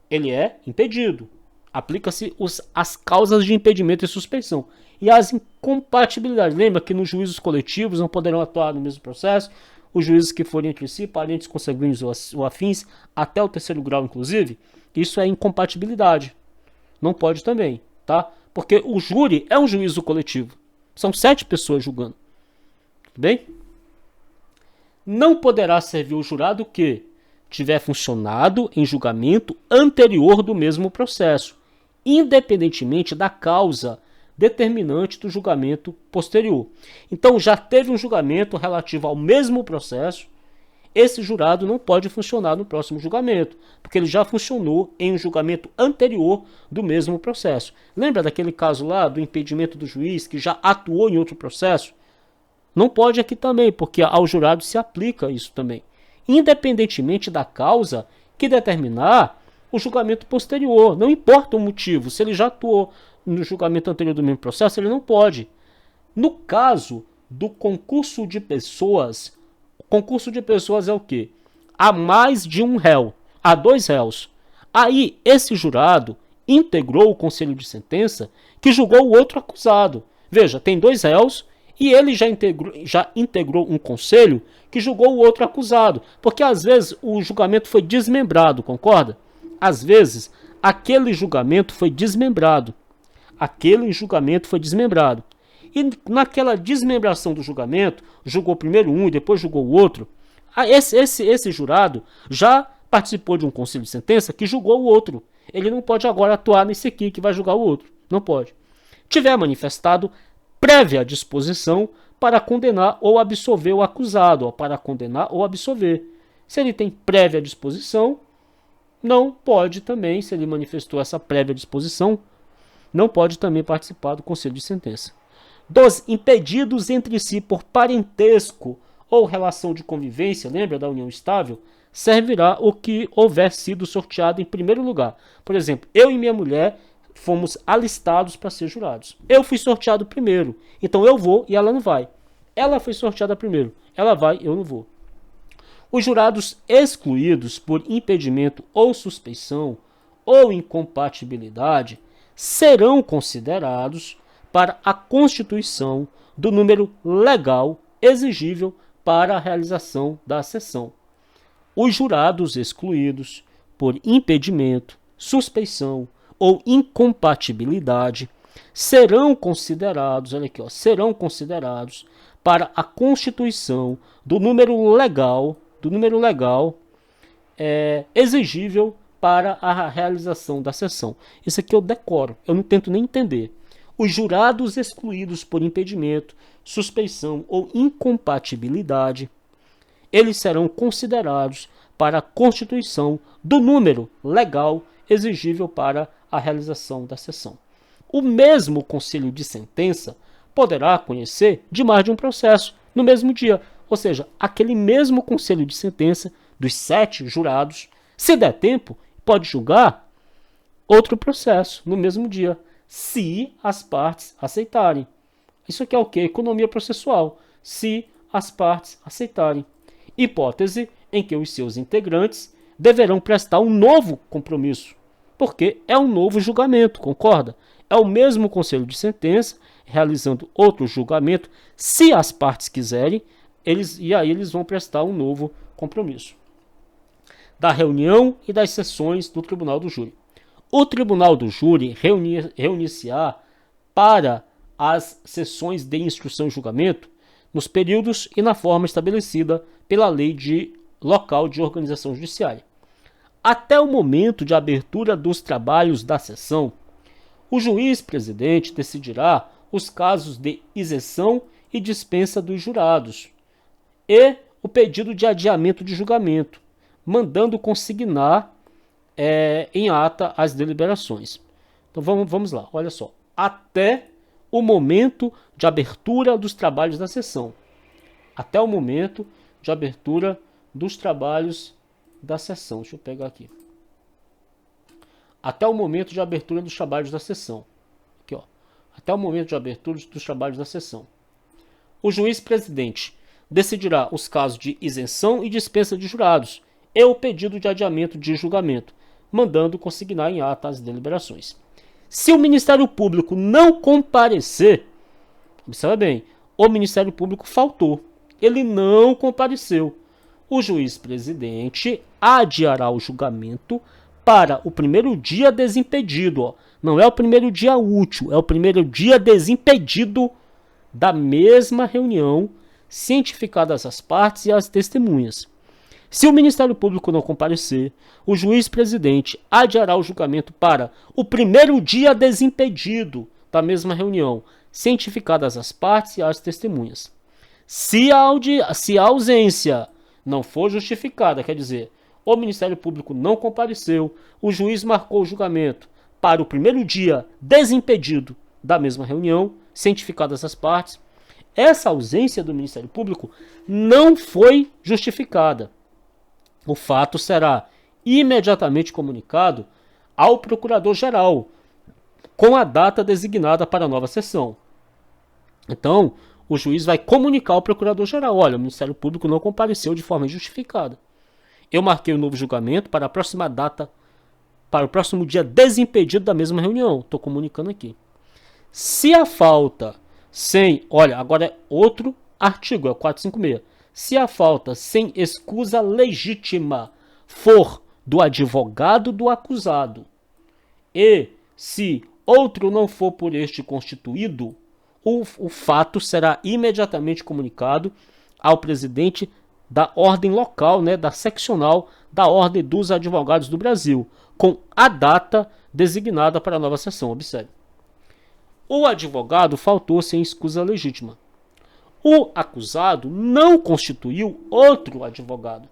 ele é impedido. Aplica-se as causas de impedimento e suspeição. E as incompatibilidades. Lembra que nos juízos coletivos não poderão atuar no mesmo processo os juízes que forem entre si, parentes, consanguíneos ou afins, até o 3º grau, inclusive. Isso é incompatibilidade. Não pode também, tá? Porque o júri é um juízo coletivo. São 7 pessoas julgando. Tudo bem? Não poderá servir o jurado que tiver funcionado em julgamento anterior do mesmo processo, independentemente da causa determinante do julgamento posterior. Então, já teve um julgamento relativo ao mesmo processo, esse jurado não pode funcionar no próximo julgamento, porque ele já funcionou em um julgamento anterior do mesmo processo. Lembra daquele caso lá do impedimento do juiz que já atuou em outro processo? Não pode aqui também, porque ao jurado se aplica isso também, independentemente da causa que determinar o julgamento posterior. Não importa o motivo, se ele já atuou no julgamento anterior do mesmo processo, ele não pode. No caso do concurso de pessoas, o concurso de pessoas é o quê? Há mais de um réu, há 2 réus. Aí esse jurado integrou o conselho de sentença que julgou o outro acusado. Veja, tem 2 réus e ele já integrou um conselho que julgou o outro acusado. Porque às vezes o julgamento foi desmembrado, concorda? Às vezes aquele julgamento foi desmembrado. E naquela desmembração do julgamento, julgou primeiro um e depois julgou o outro. Esse jurado já participou de um conselho de sentença que julgou o outro. Ele não pode agora atuar nesse aqui que vai julgar o outro. Não pode. Tiver manifestado prévia disposição para condenar ou absolver o acusado. Para condenar ou absolver. Se ele tem prévia disposição, não pode também, se ele manifestou essa prévia disposição, não pode também participar do conselho de sentença. Dos impedidos entre si por parentesco ou relação de convivência, lembra da união estável, servirá o que houver sido sorteado em primeiro lugar. Por exemplo, eu e minha mulher fomos alistados para ser jurados. Eu fui sorteado primeiro, então eu vou e ela não vai. Ela foi sorteada primeiro, ela vai, eu não vou. Os jurados excluídos por impedimento ou suspeição ou incompatibilidade serão considerados para a constituição do número legal exigível para a realização da sessão. Os jurados excluídos por impedimento, suspeição ou incompatibilidade serão considerados, olha aqui, serão considerados para a constituição do número legal exigível para a realização da sessão. Isso aqui eu decoro, eu não tento nem entender. Os jurados excluídos por impedimento, suspeição ou incompatibilidade, eles serão considerados para a constituição do número legal exigível para a realização da sessão. O mesmo conselho de sentença poderá conhecer de mais de um processo no mesmo dia, ou seja, aquele mesmo conselho de sentença dos 7 jurados, se der tempo, pode julgar outro processo no mesmo dia, se as partes aceitarem. Isso aqui é o que? Economia processual. Se as partes aceitarem. Hipótese em que os seus integrantes deverão prestar um novo compromisso, porque é um novo julgamento, concorda? É o mesmo conselho de sentença, realizando outro julgamento, se as partes quiserem, eles vão prestar um novo compromisso. Da reunião e das sessões do Tribunal do Júri. O Tribunal do Júri reunir-se-á para as sessões de instrução e julgamento nos períodos e na forma estabelecida pela lei local de organização judiciária. até o momento de abertura dos trabalhos da sessão, o juiz-presidente decidirá os casos de isenção e dispensa dos jurados e o pedido de adiamento de julgamento, mandando consignar em ata as deliberações. Então vamos lá, olha só. Até o momento de abertura dos trabalhos da sessão. Até o momento de abertura dos trabalhos da sessão. Deixa eu pegar aqui. Até o momento de abertura dos trabalhos da sessão. Aqui, ó. Até o momento de abertura dos trabalhos da sessão. O juiz-presidente decidirá os casos de isenção e dispensa de jurados e o pedido de adiamento de julgamento, mandando consignar em ata as deliberações. Se o Ministério Público não comparecer, observa bem, o Ministério Público faltou, ele não compareceu. O juiz-presidente adiará o julgamento para o primeiro dia desimpedido. Ó. Não é o primeiro dia útil, é o primeiro dia desimpedido da mesma reunião, cientificadas as partes e as testemunhas. Se o Ministério Público não comparecer, o juiz-presidente adiará o julgamento para o primeiro dia desimpedido da mesma reunião, cientificadas as partes e as testemunhas. Se a ausência não for justificada, quer dizer, o Ministério Público não compareceu, o juiz marcou o julgamento para o primeiro dia desimpedido da mesma reunião, cientificadas as partes, essa ausência do Ministério Público não foi justificada. O fato será imediatamente comunicado ao Procurador-Geral, com a data designada para a nova sessão. Então, o juiz vai comunicar ao Procurador-Geral, olha, o Ministério Público não compareceu de forma injustificada. Eu marquei o novo julgamento para a próxima data, para o próximo dia desimpedido da mesma reunião. Estou comunicando aqui. Se a falta olha, agora é outro artigo, é o 456. Se a falta sem escusa legítima for do advogado do acusado e se outro não for por este constituído, o fato será imediatamente comunicado ao presidente da ordem local, da seccional da Ordem dos Advogados do Brasil, com a data designada para a nova sessão. Observe. O advogado faltou sem escusa legítima. O acusado não constituiu outro advogado.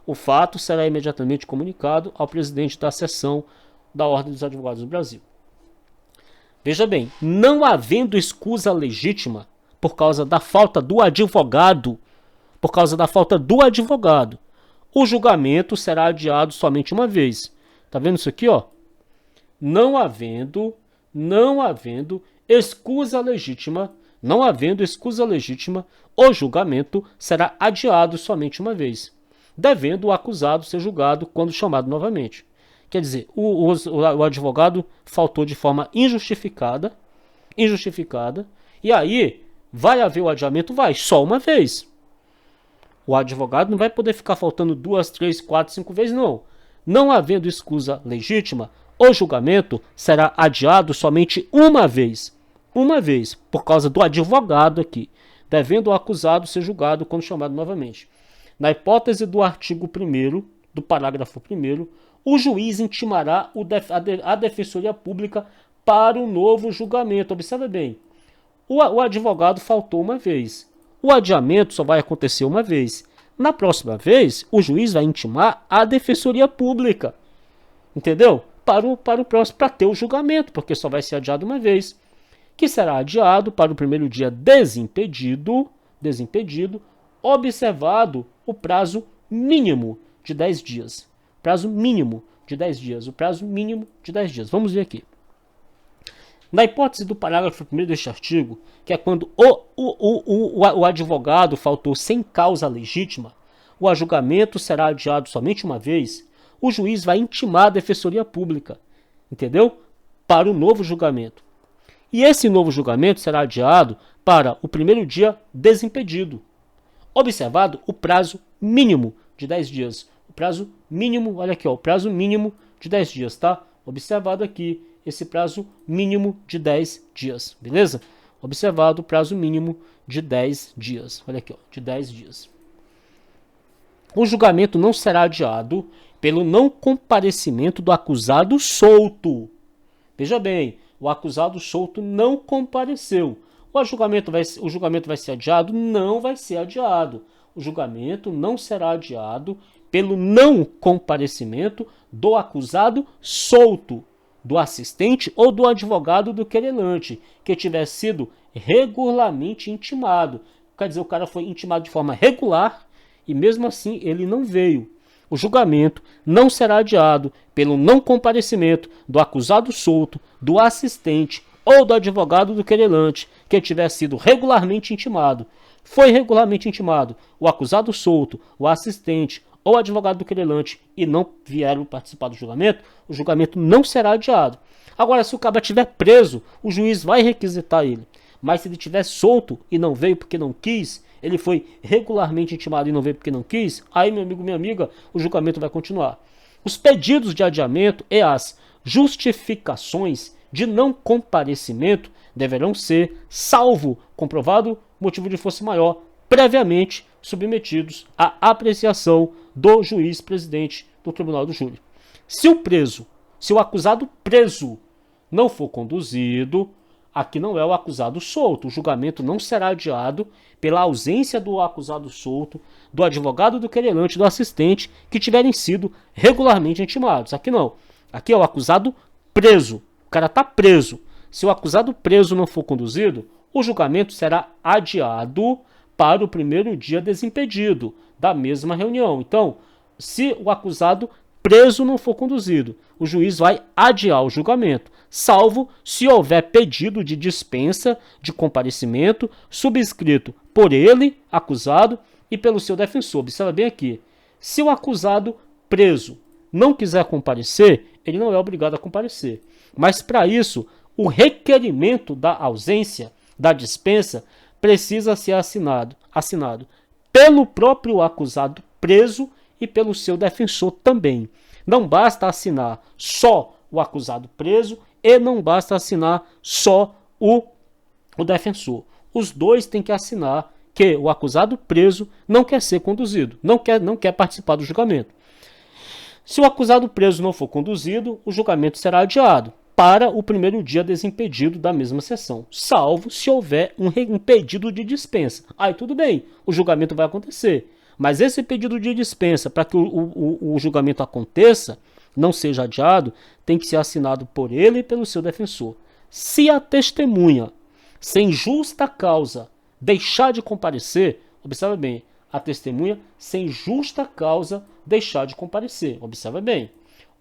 O fato será imediatamente comunicado ao presidente da seção da Ordem dos Advogados do Brasil. Veja bem, não havendo escusa legítima por causa da falta do advogado, o julgamento será adiado somente uma vez. Tá vendo isso aqui, ó? Não havendo escusa legítima, o julgamento será adiado somente uma vez, devendo o acusado ser julgado quando chamado novamente. Quer dizer, o advogado faltou de forma injustificada, e aí vai haver o adiamento? Vai, só uma vez. O advogado não vai poder ficar faltando 2, 3, 4, 5 vezes, não. Não havendo escusa legítima, o julgamento será adiado somente uma vez, por causa do advogado aqui, devendo o acusado ser julgado quando chamado novamente. Na hipótese do artigo 1º, do parágrafo 1º, o juiz intimará a Defensoria Pública para o novo julgamento. Observe bem, o advogado faltou uma vez, o adiamento só vai acontecer uma vez. Na próxima vez, o juiz vai intimar a Defensoria Pública, entendeu? Para o próximo, para ter o julgamento, porque só vai ser adiado uma vez, que será adiado para o primeiro dia desimpedido, observado o prazo mínimo de 10 dias. O prazo mínimo de 10 dias. Vamos ver aqui. Na hipótese do parágrafo 1º deste artigo, que é quando o advogado faltou sem causa legítima, o julgamento será adiado somente uma vez, o juiz vai intimar a Defensoria Pública, entendeu? Para o novo julgamento. E esse novo julgamento será adiado para o primeiro dia desimpedido, observado o prazo mínimo de 10 dias. O prazo mínimo, olha aqui, ó, o prazo mínimo de 10 dias, tá? Observado aqui esse prazo mínimo de 10 dias, beleza? Observado o prazo mínimo de 10 dias, olha aqui, ó, de 10 dias. O julgamento não será adiado pelo não comparecimento do acusado solto. Veja bem, o acusado solto não compareceu. O julgamento vai ser adiado? Não vai ser adiado. O julgamento não será adiado pelo não comparecimento do acusado solto, do assistente ou do advogado do querelante, que tiver sido regularmente intimado. Quer dizer, o cara foi intimado de forma regular e mesmo assim ele não veio. O julgamento não será adiado pelo não comparecimento do acusado solto, do assistente ou do advogado do querelante, que tiver sido regularmente intimado. Foi regularmente intimado o acusado solto, o assistente ou advogado do querelante e não vieram participar do julgamento, o julgamento não será adiado. Agora, se o cara estiver preso, o juiz vai requisitar ele. Mas se ele estiver solto e não veio porque não quis, ele foi regularmente intimado e não veio porque não quis, aí, meu amigo, minha amiga, o julgamento vai continuar. Os pedidos de adiamento e as justificações de não comparecimento deverão ser, salvo comprovado motivo de força maior, previamente submetidos à apreciação do juiz presidente do Tribunal do Júri. Se o acusado preso não for conduzido, aqui não é o acusado solto. O julgamento não será adiado pela ausência do acusado solto, do advogado do querelante, do assistente, que tiverem sido regularmente intimados. Aqui não. Aqui é o acusado preso. O cara está preso. Se o acusado preso não for conduzido, o julgamento será adiado para o primeiro dia desimpedido da mesma reunião. Então, se o acusado preso não for conduzido, o juiz vai adiar o julgamento, salvo se houver pedido de dispensa de comparecimento subscrito por ele, acusado, e pelo seu defensor. Observa bem aqui, se o acusado preso não quiser comparecer, ele não é obrigado a comparecer. Mas para isso, o requerimento da ausência, da dispensa, precisa ser assinado pelo próprio acusado preso e pelo seu defensor também. Não basta assinar só o acusado preso e não basta assinar só o defensor. Os dois têm que assinar que o acusado preso não quer ser conduzido, não quer participar do julgamento. Se o acusado preso não for conduzido, o julgamento será adiado para o primeiro dia desimpedido da mesma sessão, salvo se houver um pedido de dispensa. Aí tudo bem, o julgamento vai acontecer. Mas esse pedido de dispensa, para que o julgamento aconteça, não seja adiado, tem que ser assinado por ele e pelo seu defensor. Se a testemunha, sem justa causa, deixar de comparecer, observa bem, a testemunha, sem justa causa, deixar de comparecer, observa bem,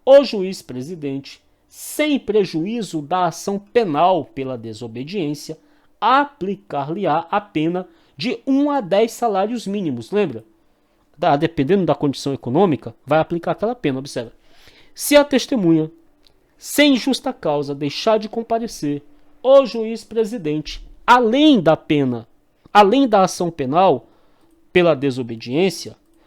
o juiz presidente, sem prejuízo da ação penal pela desobediência, aplicar-lhe-á a pena de 1 a 10 salários mínimos, lembra? Dependendo da condição econômica, vai aplicar aquela pena, observa. Se a testemunha, sem justa causa, deixar de comparecer, o juiz presidente, além da pena, além da ação penal pela desobediência,